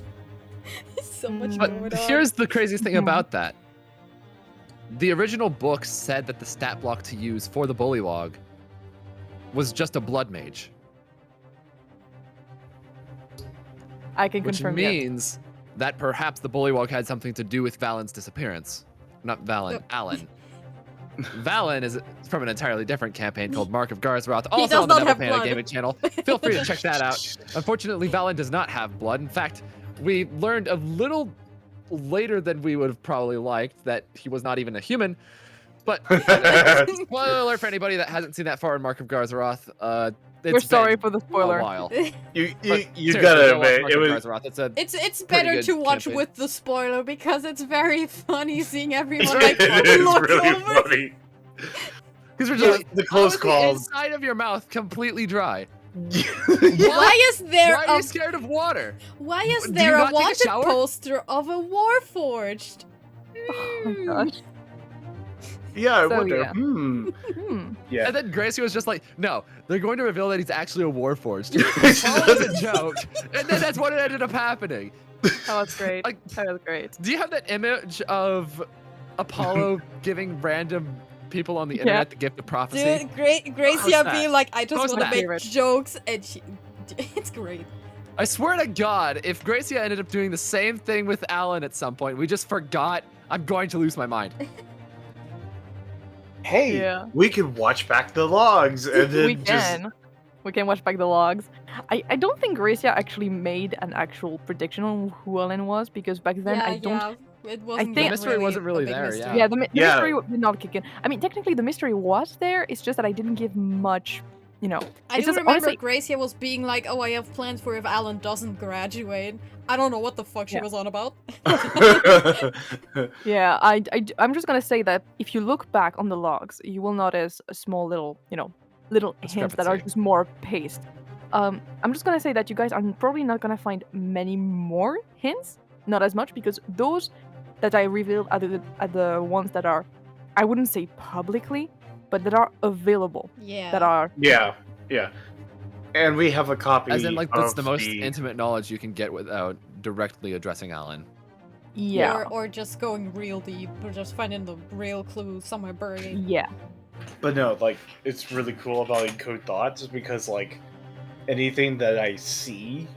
There's so much But going on. here's the craziest thing Mhm. about that. The original book said that the stat block to use for the bullywog was just a blood mage. I can Which confirm means that perhaps the bullywog had something to do with Valen's disappearance. Not Valen, Alan. Valen is from an entirely different campaign called Mark of Garzroth, also does on the not Nebel have Panda blood. Gaming channel. Feel free to check that out. Unfortunately, Valen does not have blood. In fact, we learned a little later than we would have probably liked that he was not even a human. But spoiler alert for anybody that hasn't seen that far in Mark of Garzroth. We're sorry been for the a spoiler. while. You But you seriously, gotta go watch admit, Mark it of was Garzroth. It's pretty better good to watch campaign. with the spoiler because it's very funny seeing everyone it like is look really over. funny. Because we're Yeah, just the how close is the calls. inside of your mouth completely dry. Why is there Why are a you scared of water? why is Do you there a not take a wanted shower? poster of a Warforged? Oh my gosh. Yeah, I So, wonder. yeah. Hmm. Yeah. And then Gracie was just like, no, they're going to reveal that he's actually a Warforged. All as a joke. And then that's what ended up happening. Oh, that's great. Like- That was great. Do you have that image of Apollo giving random people on the internet the gift of prophecy? Dude, Gracia Post that. being like, I just Post want to that. make Favorite. jokes, and she, it's great. I swear to God, if Gracia ended up doing the same thing with Alan at some point, we just forgot, I'm going to lose my mind. Hey, Yeah. we could watch back the logs and then We just. can. We can watch back the logs. I don't think Gracia actually made an actual prediction on who Ellen was, because back then I don't. It wasn't. think- The mystery wasn't a really big there, mystery. yeah. The Yeah. mystery did not kick in. I mean, technically the mystery was there. It's just that I didn't give much, you know. I It's do just remember honestly- Gracia was being like, "Oh, I have plans for if Alan doesn't graduate." I don't know what the fuck she Yeah. was on about. Yeah, I'm just gonna say that if you look back on the logs, you will notice a small little, little hints that are Discrepancy. just more paste. I'm just gonna say that you guys are probably not gonna find many more hints, not as much, because those that I revealed are the ones that are, I wouldn't say publicly, but that are available. Yeah. That are Yeah, yeah. And we have a copy As in, like, that's of the most intimate knowledge you can get without directly addressing Alan. yeah, Or just going real deep, or just finding the real clue somewhere buried. yeah. But no, like, it's really cool about encode thoughts because, like, anything that I see,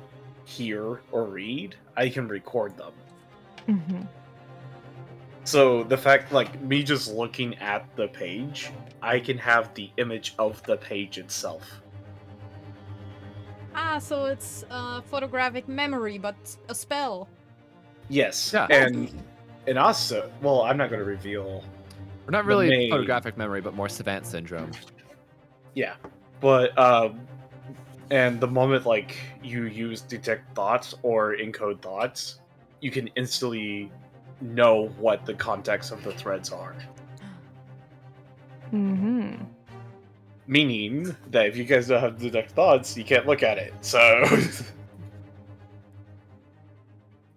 hear, or read, I can record them. Mm-hmm. So the fact, like, me just looking at the page, I can have the image of the page itself. Ah, so it's photographic memory, but a spell. Yes, Yeah. and also, well, I'm not going to reveal. Or not The really main- photographic memory, but more savant syndrome. Yeah, but and the moment like you use detect thoughts or encode thoughts, you can instantly know what the context of the threads are. Mm-hmm. Meaning that if you guys don't have detect thoughts, you can't look at it. So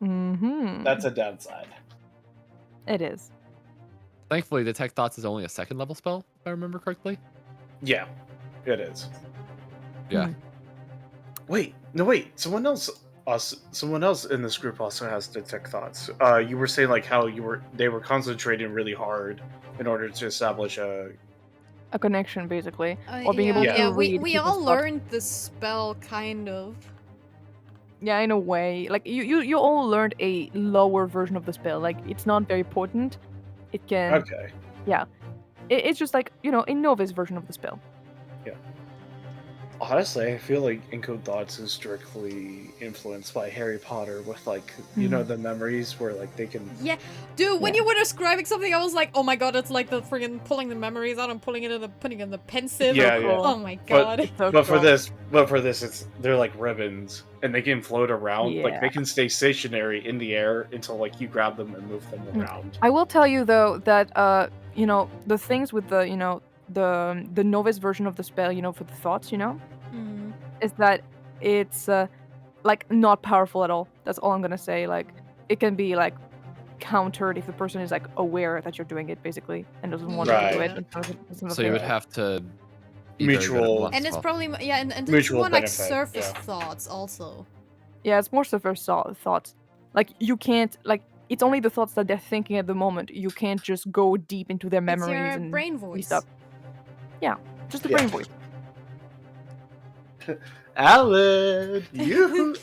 Mm-hmm. that's a downside. It is. Thankfully, Detect Thoughts is only a second level spell, if I remember correctly. Yeah, it is. Yeah. Mhm. Wait. Someone else in this group also has detect thoughts. You were saying like how they were concentrating really hard in order to establish a. A connection, basically, or being able yeah, to we read. we people's all thoughts. learned this spell kind of. Yeah, in a way. Like you all learned a lower version of the spell. Like it's not very potent. It can. Okay. It's just like a novice version of the spell. Honestly, I feel like Encode Thoughts is directly influenced by Harry Potter with like the memories where like they can. Yeah, dude. When Yeah. you were describing something, I was like, oh my god, it's like the friggin' pulling the memories out and putting in the pensive. Yeah, yeah. Oh my god. It's so But for cool. this, they're like ribbons, and they can float around. Like Yeah. they can stay stationary in the air until like you grab them and move them around. I will tell you though that the things with the novice version of the spell, for the thoughts, Mm. is that it's like not powerful at all. That's all I'm gonna say. Like it can be like countered if the person is like aware that you're doing it basically and doesn't want to do Right. it. So you would have to be very good at Mutual- bluff And as it's well. probably and it's Mutual more like benefit, surface yeah. thoughts also. Yeah, it's more surface thoughts. Like you can't like it's only the thoughts that they're thinking at the moment. You can't just go deep into their memories It's your and brain voice. stuff. Yeah, just the Yeah. brain voice. Alan, you.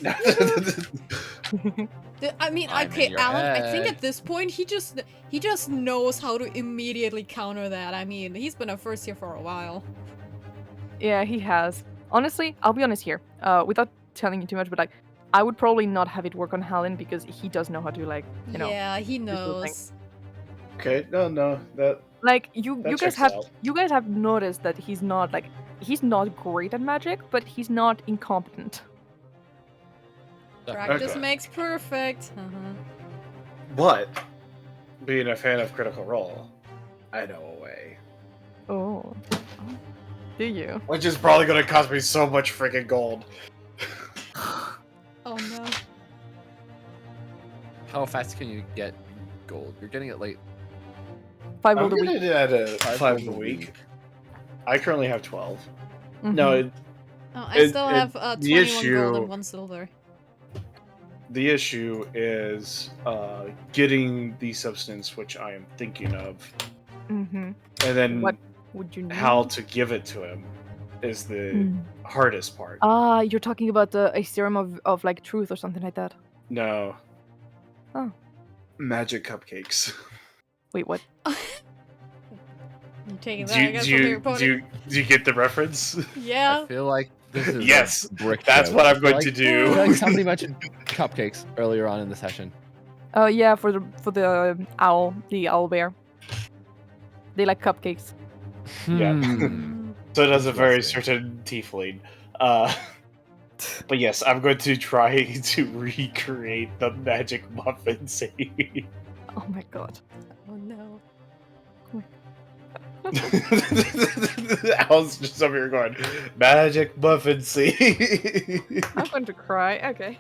I mean, I'm in okay, your Alan. I think head. at this point he just knows how to immediately counter that. I mean, he's been a first year for a while. Yeah, he has. Honestly, I'll be honest here. Without telling you too much, but like, I would probably not have it work on Halin because he does know how to like, Yeah, he little knows. things. Okay, no, that like you That guys checks have out. you guys have noticed that he's not great at magic, but he's not incompetent. Practice Okay. makes perfect. But being a fan of Critical Role, I know a way. Oh, do you? Which is probably going to cost me so much freaking gold. Oh no. How fast can you get gold? You're getting it late. 5 I'm gold a going week. to do that at 5 gold a week. I currently have 12. Mhm. No, Oh, I It- still it- have the 21 issue- gold and 1 silver. the issue is getting the substance, which I am thinking of, Mhm. and then What would you need? how to give it to him is the Mm. hardest part. Ah, you're talking about a serum of like truth or something like that. No. Oh. Magic cupcakes. Wait, what? You taking that? Do I you, guess, do, from you, your opponent? do you get the reference? I Yeah. feel like this is Yes, a brick That's joke. what I'm I going feel to like- do. I feel like somebody mentioned cupcakes earlier on in the session. Oh yeah, for the owlbear. They like cupcakes. Yeah. Hmm. So it has a very Interesting. certain tiefling. But yes, I'm going to try to recreate the magic muffin scene. Oh my god. Oh no. Al's just over here going, magic muffin seed. I'm going to cry. Okay.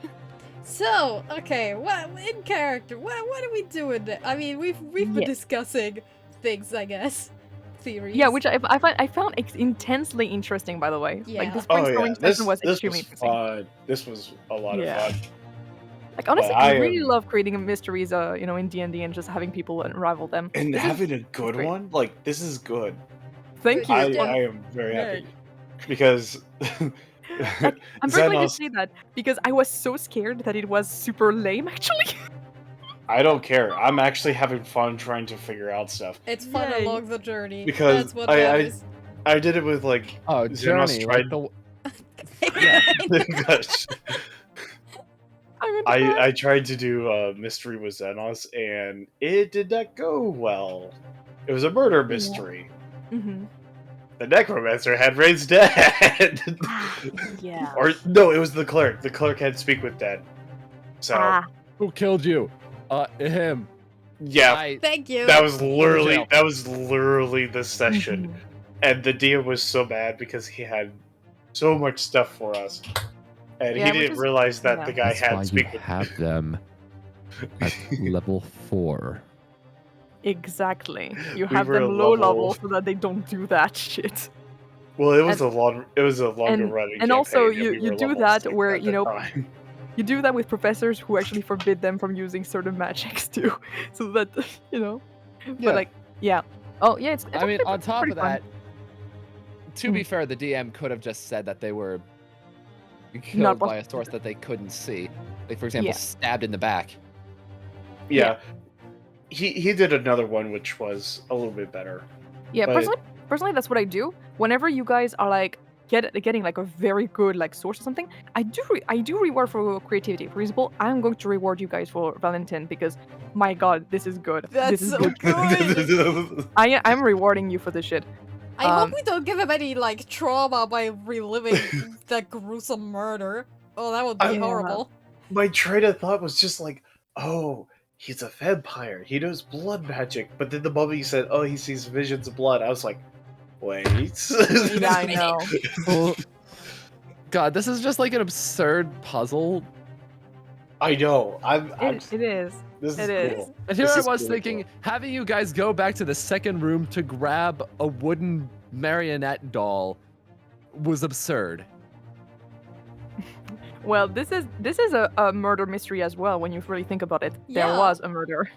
So, okay, what in character? What are we doing? I mean, we've been Yeah. discussing things, I guess, theories. Yeah, which I found intensely interesting, by the way. Yeah. Like this Oh yeah, brainstorming this session was was extremely interesting. fun. This was a lot Yeah. of fun. Like honestly, I I really am- love creating mysteries, in D&D and just having people unravel them. And This is having a good great. one, like this is good. Thank you. I Yeah. am very happy Yay. because I'm very glad you Xenos, say that because I was so scared that it was super lame. Actually, I don't care. I'm actually having fun trying to figure out stuff It's fun Yay. along the journey. because That's what I matters. I did it with like Oh, Xenos journey. tried. Like the, Gosh. I'm gonna cry. I tried to do mystery with Xenos and it did not go well. It was a murder mystery. Mhm. The necromancer had raised dead. Yeah. Or no, it was the cleric. The cleric had speak with dead. So who killed you? Him. yeah, Thank you. that was jail. literally the session. Mhm. And the DM was so mad because he had so much stuff for us. And Yeah, he which didn't is- realize that yeah. the guy That's why had you speak with have them at level 4. Exactly. You We have were them low level- level so that they don't do that shit. Well, it was a longer running and also campaign, you- we you were do level that 6 where, at you the know, time. You do that with professors who actually forbid them from using certain magics too, so that Yeah. But like, yeah. Oh yeah, it's I mean, actually on top pretty of fun. that, to be Mhm. fair, the DM could have just said that they were Not killed by a possible. source that they couldn't see. Like, for example, Yeah. stabbed in the back. Yeah. He did another one which was a little bit better. Yeah, But- personally, that's what I do. Whenever you guys are like getting like a very good like source or something, I do reward for creativity. For example, I'm going to reward you guys for Valentine because, my God, this is good. That's this is so good. good. I'm rewarding you for this shit. I hope Um, we don't give him any like trauma by reliving that gruesome murder. Oh, that would be Yeah. horrible. My train of thought was just like, oh, he's a vampire. He knows blood magic. But then the moment you said, oh, he sees visions of blood, I was like, wait. Yeah, I know. Well, God, this is just like an absurd puzzle. I know. It is. This is it is. cool. And here This I is was cool, thinking, having you guys go back to the second room to grab a wooden marionette doll was absurd. Well, this is a murder mystery as well. When you really think about it, there Yeah. was a murder.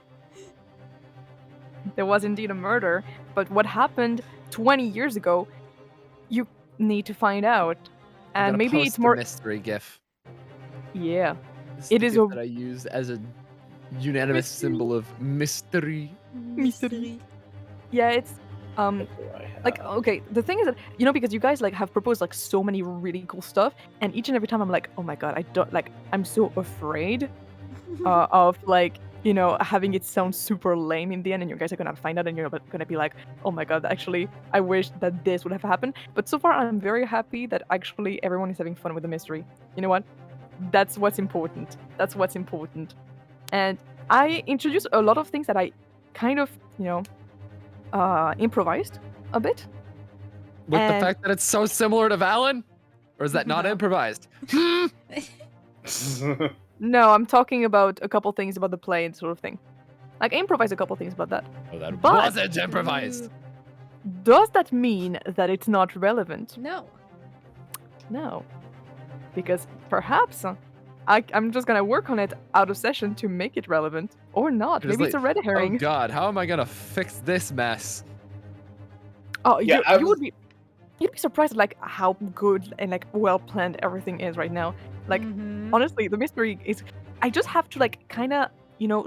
There was indeed a murder, but what happened 20 years ago, you need to find out. I'm And gonna maybe post it's the more. mystery GIF. Yeah. This It the is GIF a- that I use as a unanimous symbol of mystery. Mystery. Yeah, it's like okay. The thing is that because you guys like have proposed like so many really cool stuff, and each and every time I'm like, oh my God, I don't like. I'm so afraid of like having it sound super lame in the end, and you guys are gonna find out, and you're gonna be like, oh my God, actually, I wish that this would have happened. But so far, I'm very happy that actually everyone is having fun with the mystery. You know what? That's what's important. That's what's important. And I introduced a lot of things that I kind of improvised a bit. With the And- fact that it's so similar to Valen? Or is that not No. improvised? No, I'm talking about a couple things about the play and sort of thing. Like I improvised a couple things about that. Oh, that But- wasn't improvised. Does that mean that it's not relevant? No. No. Because perhaps I'm just gonna work on it out of session to make it relevant. Or not. Just Maybe it's a red Oh herring. God, how am I gonna fix this mess? Oh, Yeah, you would be. You'd be surprised at like how good and like well planned everything is right now. Like Mhm. honestly, the mystery is. I just have to like kind of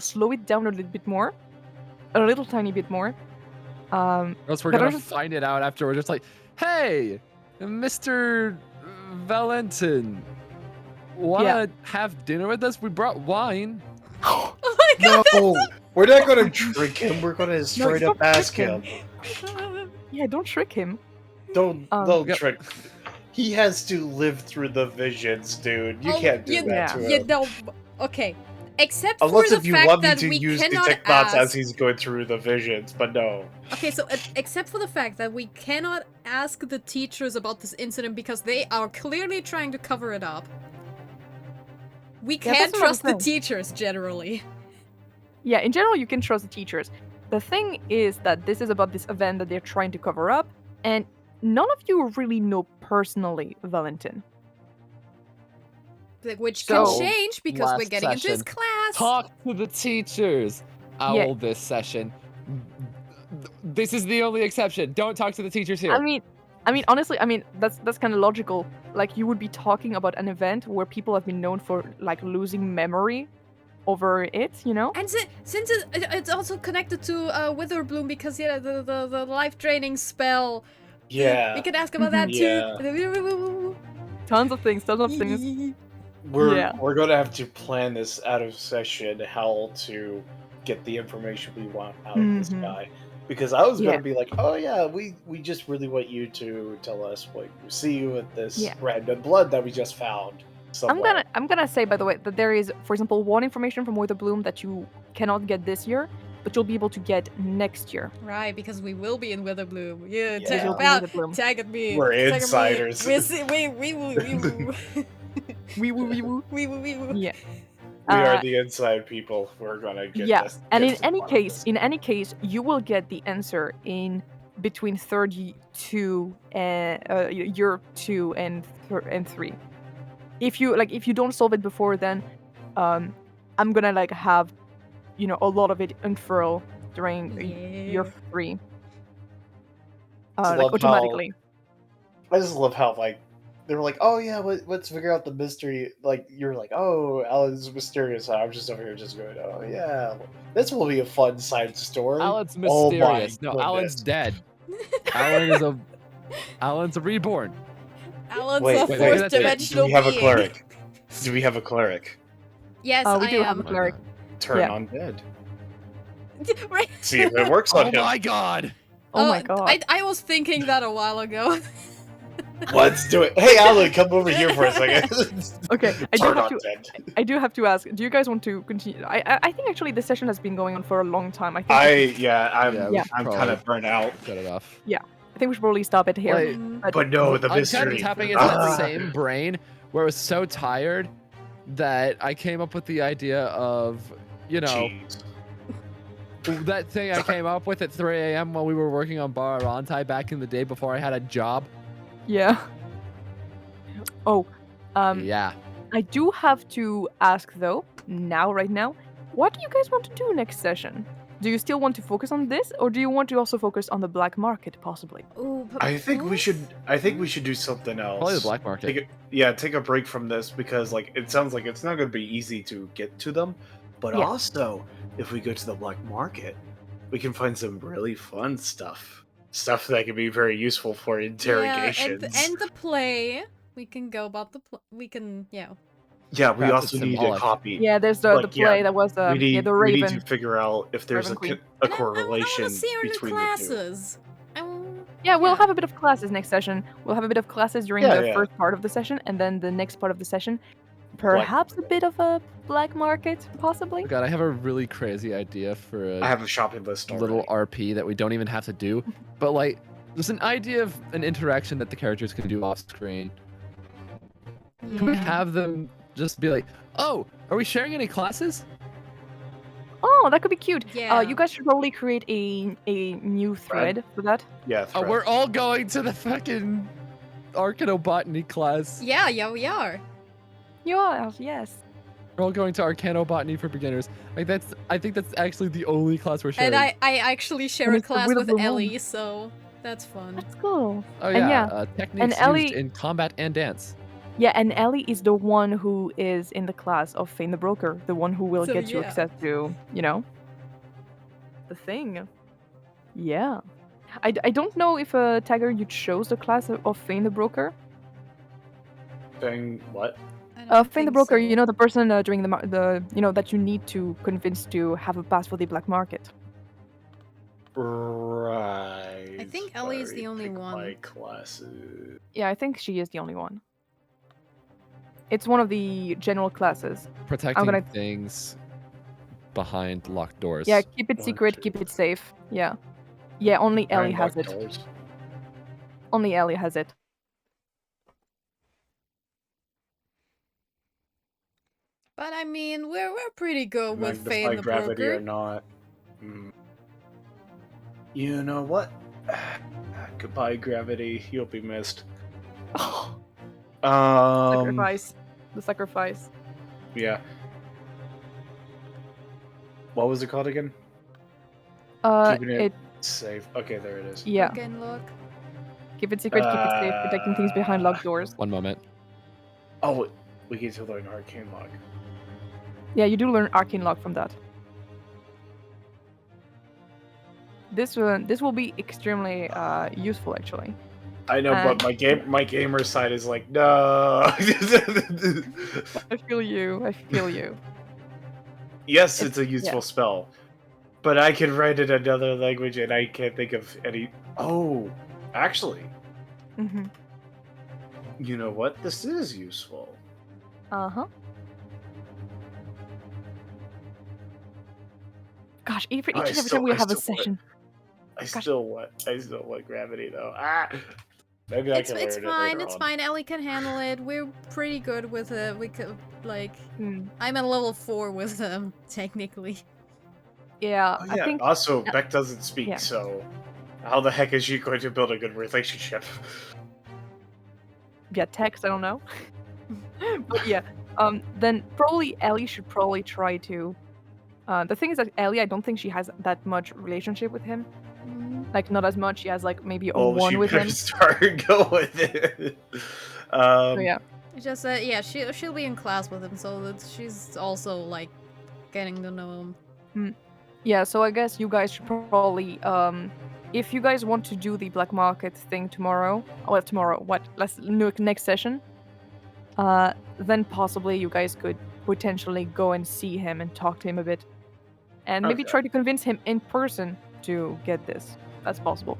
slow it down a little bit more, a little tiny bit more. Or else we're But gonna also- find it out after we're just like, hey, Mr. Valentin, wanna have dinner with us? We brought wine. Oh my God. No, we're not gonna trick him. We're gonna straight don't up ask trick him. him. Yeah, don't trick him. Don't Yep. trick. He has to live through the visions, dude. You Oh, can't do you- that to You him. know, okay. Except Unless for if the you fact want me that to we use cannot detect thoughts ask. as he's going through the visions, but no. Okay, so except for the fact that we cannot ask the teachers about this incident because they are clearly trying to cover it up. We Yeah, can't that's another trust the thing. teachers generally. Yeah, in general, you can trust the teachers. The thing is that this is about this event that they're trying to cover up, and none of you really know personally Valentin. Like, which So, can change because we're last getting into his session, class. Talk to the teachers. Yeah. Owl this session. This is the only exception. Don't talk to the teachers here. I mean, honestly, that's kind of logical. Like, you would be talking about an event where people have been known for like losing memory over it, you know? And since it's also connected to Witherbloom because the life draining spell. Yeah. We could ask about that Yeah. too. Tons of things. Yeah. We're gonna have to plan this out of session how to get the information we want out of this Mhm. guy. Because I was Yeah. gonna be like, oh yeah, we just really want you to tell us what you see with this Yeah. random blood that we just found. I'm gonna say, by the way, that there is, for example, one information from Witherbloom that you cannot get this year, but you'll be able to get next year. Right, because we will be in Witherbloom. Yeah, Yeah. You'll be in Witherbloom. tag at me. We're tag at me. insiders. We will. Wee woo. Yeah. We are the inside people. We're gonna get Yeah, this. and get in to the any bottom of case, this. you will get the answer in between 32 and year 2 and 3. If you don't solve it before then, I'm gonna like have, a lot of it unfurl during year 3. love Like how- automatically. I just love how like they were like, oh yeah, let's figure out the mystery. Like you're like, oh, Alan's mysterious. I'm just over here just going, oh yeah, this will be a fun side story. Alan's Oh my mysterious. No, Alan's goodness. dead. Alan's a reborn. Alan's Wait, a wait, fourth wait. dimensional Do we have a being. cleric? Do we have a cleric? Yes, We I do have am. a cleric. Turn Yeah. on dead. Right. See if it works on Oh him. my god. Oh my god. I was thinking that a while ago. Let's do it. Hey, Alan, come over here for a second. Okay, Turn on dead. I do have to ask. Do you guys want to continue? I think actually this session has been going on for a long time. I think I'm kind of burnt out. Cut it off. I think we should probably stop it here. Wait, But no, the I'm kind mystery. of tapping into that same brain where I was so tired that I came up with the idea of, Jeez. that thing I came up with at 3 a.m. while we were working on Barantai back in the day before I had a job. Yeah. Oh, Yeah. I do have to ask though, right now, what do you guys want to do next session? Do you still want to focus on this, or do you want to also focus on the black market, possibly? Ooh, but I think we should. I think we should do something else. Probably the black market. Take a break from this because it sounds like it's not going to be easy to get to them. But Yeah. also, if we go to the black market, we can find some really fun stuff. Stuff that can be very useful for interrogations. Yeah, and the play. We can go about we can, Yeah, we Perhaps also it's need a symbolic. copy. Yeah, there's the Like, play yeah, that was we need, the we Raven. need to figure out if there's Raven Queen. a And I correlation want to see our new between the two. classes. Yeah, we'll have a bit of classes next session. We'll have a bit of classes during Yeah, the yeah. first part of the session, and then the next part of the session, perhaps a bit of a black market, possibly. Oh god, I have a really crazy idea for I a have a shopping list already. little RP that we don't even have to do. But there's an idea of an interaction that the characters can do off screen. Can we have them just be like, oh, are we sharing any classes? Oh, that could be cute. Yeah. You guys should probably create a new thread for that. Yeah, Oh, thread. we're all going to the fucking Arcanobotany class. Yeah, we are. Yes. We're all going to Arcanobotany for beginners. I think that's actually the only class we're sharing. And I actually share And a it's the class Will of with the Moon. Ellie, so that's fun. That's cool. Oh and yeah, yeah, techniques Ellie- used in combat and dance. Yeah, and Ellie is the one who is in the class of Fane the Broker, the one who will So, get you yeah. access to, the thing. Yeah. I don't know if, Tagger, you chose the class of Fane the Broker. Thing what? I don't Fane the think Broker, so. the person during that you need to convince to have a pass for the black market. Right. I think Ellie is Let the me only pick one. My classes. Yeah, I think she is the only one. It's one of the general classes. Protecting gonna- things. behind locked doors. Yeah, keep it 1, secret, 2. keep it safe. Yeah. Yeah, only Ellie has it. Doors. Only Ellie has it. But I mean, we're pretty good with Faye Magnify and the gravity or broker. not. You know what? Goodbye, gravity. You'll be missed. Sacrifice. The sacrifice. Yeah. What was it called again? Keeping it safe. Okay, there it is. Yeah. Look and look. Keep it secret, keep it safe, protecting things behind locked doors. One moment. Oh, we get to learn arcane lock. Yeah, you do learn arcane lock from that. This will be extremely useful, actually. I know, but my gamer side is like, no. I feel you. I feel you. Yes, it's a useful spell, but I can write it in another language, and I can't think of any. Oh, actually, Mm-hmm. you know what? This is useful. Uh-huh. Gosh, each and every time we have a session. I still want gravity though. Maybe I can learn It's it fine. later It's on. fine. Ellie can handle it. We're pretty good with it. We could I'm at level 4 with them technically. Yeah, Oh, I yeah. think. Also, Beck doesn't speak, yeah. so how the heck is she going to build a good relationship? Yeah, text. I don't know. But yeah. Then probably Ellie should probably try to. The thing is that Ellie, I don't think she has that much relationship with him. Like, not as much. She has, like, maybe a Well, 1 she with better him. start go with it. So, yeah. It's just that she'll be in class with him, so that she's also like getting to know him. Yeah, so I guess you guys should probably, if you guys want to do the black market thing tomorrow, next session, then possibly you guys could potentially go and see him and talk to him a bit. And maybe Okay. try to convince him in person to get this. That's possible.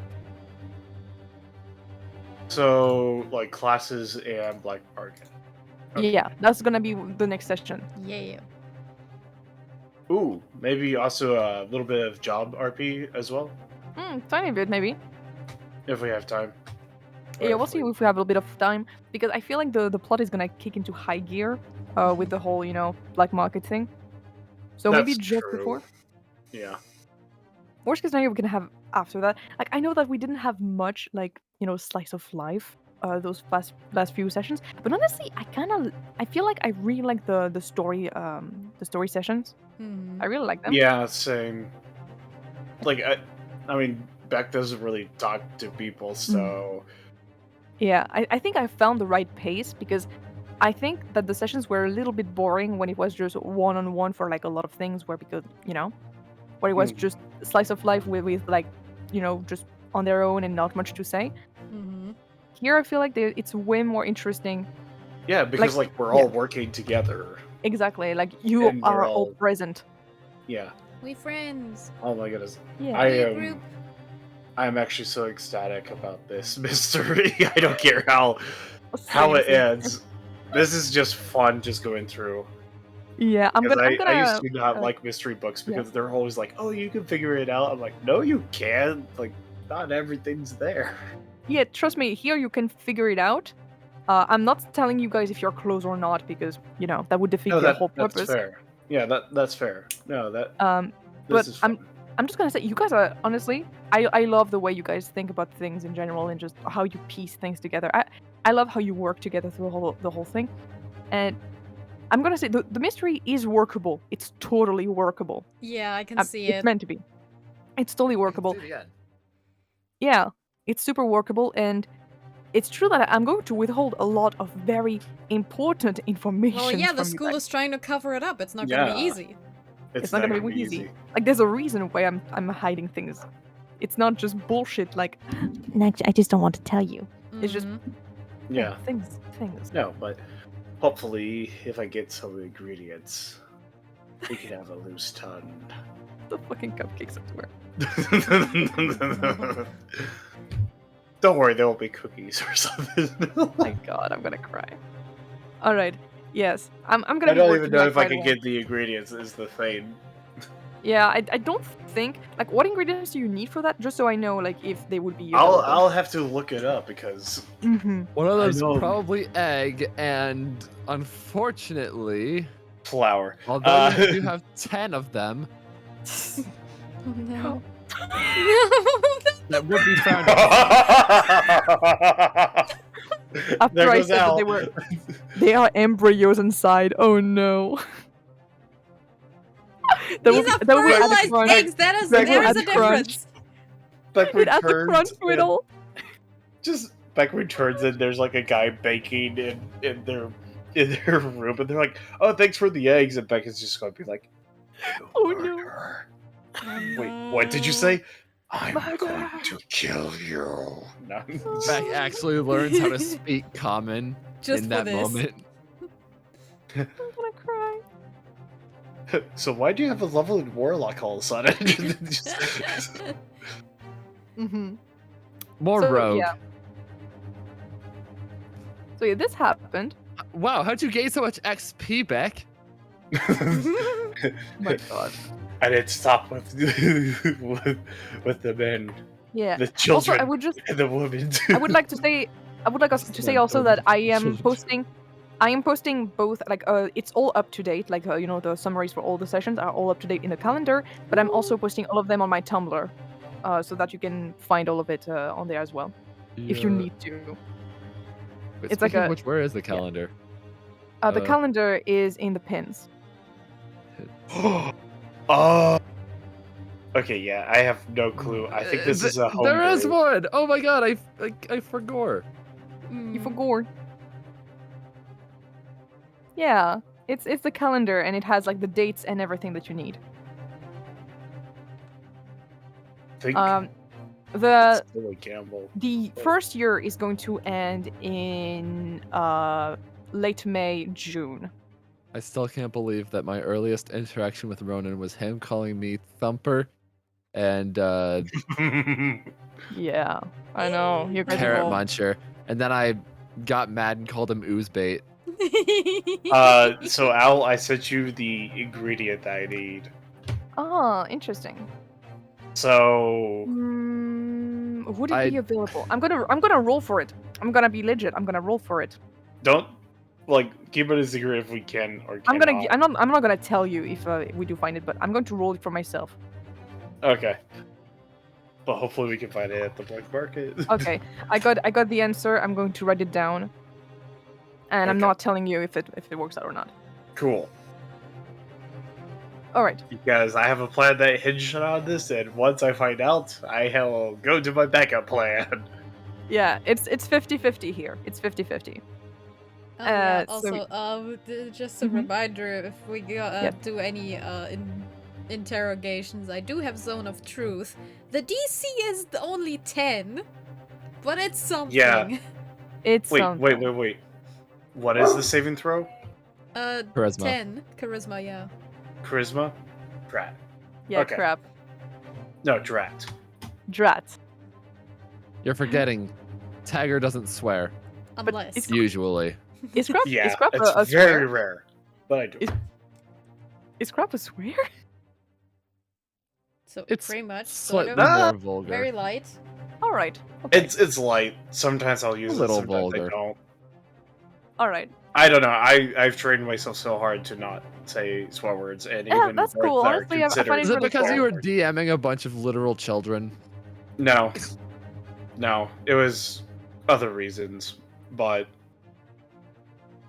So, like, classes and black market. Okay. Yeah, that's gonna be the next session. Yeah. Ooh, maybe also a little bit of job RP as well, Tiny bit, maybe. if we have time. Or Yeah, we'll if see if we have a little bit of time, because I feel like the plot is gonna kick into high gear with the whole, black market thing. So maybe That's just true. before. Yeah. Worst case scenario, we can have after that. Like, I know that we didn't have much, like, slice of life those last few sessions, but honestly, I feel like I really like the story sessions. I really like them. Yeah, same. Like, I mean, Beck doesn't really talk to people, so... Yeah, I think I found the right pace, because I think that the sessions were a little bit boring when it was just one-on-one for, like, a lot of things, where it was just slice of life with like, just on their own and not much to say. Here, I feel like it's way more interesting. Yeah, because, like we're all working together. Exactly, like, you And are we're all all- present. Yeah. We friends. Oh my goodness. Yeah. I'm actually so ecstatic about this mystery. I don't care how Same. it ends. This is just fun, just going through. Yeah, I'm gonna. I used to not like mystery books because they're always like, "Oh, you can figure it out." I'm like, "No, you can't. Like, not everything's there." Yeah, trust me. Here you can figure it out. I'm not telling you guys if you're close or not, because that would defeat the whole purpose. That's fair. Yeah, that's fair. No, that. But is I'm just gonna say, you guys are honestly. I love the way you guys think about things in general and just how you piece things together. I love how you work together through the whole thing, and I'm gonna say the mystery is workable. It's totally workable. Yeah, I can see it. It's meant to be. It's totally workable. See the end. Yeah, it's super workable, and it's true that I'm going to withhold a lot of very important information. Well, yeah, the from you school guys. is trying to cover it up. It's not gonna be Yeah. easy. It's not gonna be easy. Like, there's a reason why I'm hiding things. It's not just bullshit. Like, I just don't want to tell you. it's just Yeah. things. No, but hopefully, if I get some ingredients, we can have a loose tongue. The fucking cupcakes, I swear. Don't worry, there will be cookies or something. My God, I'm gonna cry. All right. Yes, I'm gonna. I be don't working even know like if I right can away. get the ingredients. Is the thing. Yeah, I don't think like what ingredients do you need for that? Just so I know like if they would be available. I'll have to look it up because Mhm. One of I those know. probably egg, and unfortunately, flour. although you do have 10 of them, Oh no. that would be frowned After There I goes said that Al. they are embryos inside. Oh no. That These are would add a fertilized crunch. eggs. There is That would a add crunch. difference. Backward It adds a crunch turns. to it all. Just backward turns, and there's like a guy baking in their room, and they're like, "Oh, thanks for the eggs." And Becca's just going to be like, "You Oh, no. murderer." Wait, what did you say? I'm Murder. going to kill you. No. Back actually learns how to speak common Just in for that this. moment. I'm gonna cry. So why do you have a level in warlock all of a sudden? Just- Mm-hmm. More So, rogue. yeah. So yeah, this happened. Wow, how'd you gain so much XP, Beck? Oh my god. I didn't stop with with the men, Yeah. the children, Also, I would just and the women. I would like to say us to say also that I am posting both like it's all up to date, like you know, the summaries for all the sessions are all up to date in the calendar, but I'm also posting all of them on my Tumblr, so that you can find all of it on there as well if you need to. Wait, it's like speaking of a- which, where is the calendar? The calendar is in the pins. Oh. Okay, yeah, I have no clue. I think this is a home. There is one! Oh my god, I forgot. You forgot. Yeah, it's the calendar and it has like the dates and everything that you need. Think The silly gamble. The first year is going to end in late May, June. I still can't believe that my earliest interaction with Ronan was him calling me Thumper and Yeah, I know. You guys Carrot all- Muncher, and then I got mad and called him Oozebait. So Al, I sent you the ingredient that I need. Oh, interesting. So Would it be available? I'm gonna roll for it. I'm gonna be legit. I'm gonna roll for it. don't keep it a secret if we can or I'm cannot. gonna. I'm not gonna tell you if we do find it, but I'm going to roll it for myself. Okay. But hopefully we can find it at the black market. Okay, I got the answer. I'm going to write it down, and I'm Okay. not telling you if it works out or not. Cool. All right. Because I have a plan that hinged on this, and once I find out, I will go to my backup plan. Yeah, it's 50-50 here. It's 50-50. Oh, yeah. so- Also, just a Mhm. reminder, if we Yep. do any interrogations, I do have Zone of Truth. The DC is only 10, but it's something. Yeah. It's Wait. something. What is the saving throw? Charisma. 10. Charisma, yeah. Charisma? Drat. Yeah, Okay. crap. No, drat. Drat. You're forgetting, Tagger doesn't swear, Unless. it's- usually. Is crap? Yeah, is crap it's a very swear? rare. But I do. Is crap a swear? So It's pretty much, sort Slightly of, Ah! more vulgar. very light. All right. Okay. It's light. Sometimes I'll use A it, little sometimes vulgar. I don't. All right. I don't know. I've trained myself so hard to not say swear words, and Yeah, even that's words cool. that are Honestly, I find considered it Is it really because cool. you were swear words. DMing a bunch of literal children? No. No. It was other reasons, but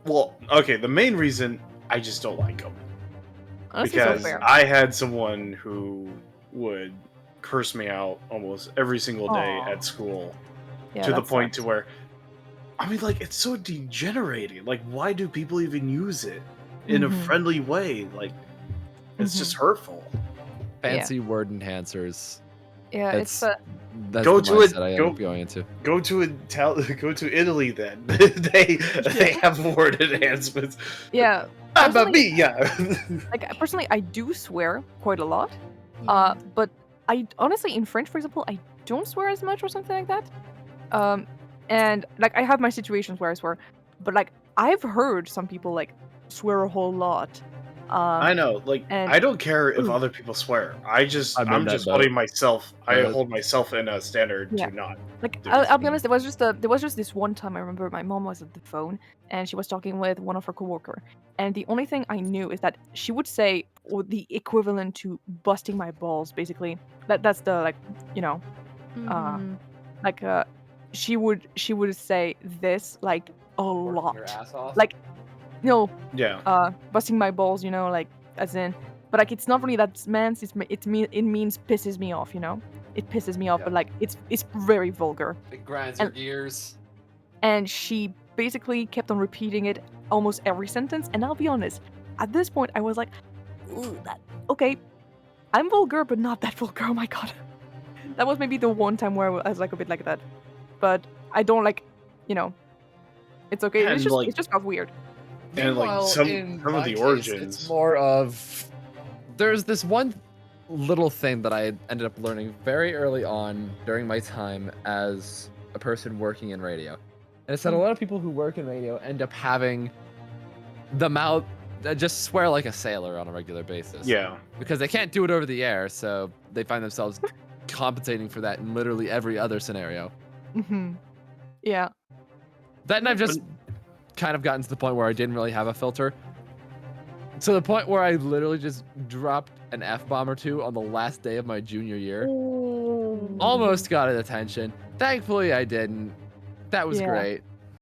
well, okay. The main reason I just don't like them Honestly, so because fair. I had someone who would curse me out almost every single day Aw. at school. Yeah, to the that point sucks. to where I mean, like, it's so degenerating. Like, why do people even use it in a Mhm. friendly way? Like, it's Mhm. just hurtful. Fancy word enhancers. Yeah, it's That's Go the to it- mindset I end go- up going into. Go to Italy then. they have word enhancements. yeah. Ah, but Personally- me, yeah. Like personally, I do swear quite a lot. Yeah. But I honestly, in French, for example, I don't swear as much or something like that. And like I have my situations where I swear, but like I've heard some people like swear a whole lot, I know, like and- I don't care if other people swear. I'm just holding myself. I hold myself in a standard Yeah. to not. Like do I'll this. be honest, there was just this one time I remember my mom was at the phone and she was talking with one of her coworker, and the only thing I knew is that she would say the equivalent to busting my balls, basically. That's the like, you know, Mhm. like she would say this like a Working lot. your ass off. Like no, Yeah. busting my balls, you know, like as in, but like it's not really that means it means pisses me off, you know. It pisses me off, Yeah. but like it's very vulgar. It grinds and- your gears. And she basically kept on repeating it almost every sentence. And I'll be honest, at this point, I was like, "Ooh, okay, I'm vulgar, but not that vulgar. Oh my god." That was maybe the one time where I was like a bit like that. But I don't like, you know, it's okay. And, It's just like- it just got weird. And like Meanwhile, some in of my the case, origins. it's more of there's this one little thing that I ended up learning very early on during my time as a person working in radio. And it's that a lot of people who work in radio end up having the mouth just swear like a sailor on a regular basis. Yeah. Because they can't do it over the air, so they find themselves compensating for that in literally every other scenario. Yeah. That and I've just kind of gotten to the point where I didn't really have a filter. To the point where I literally just dropped an F-bomb or two on the last day of my junior year. Almost got an attention. Thankfully, I didn't. That was Yeah. great.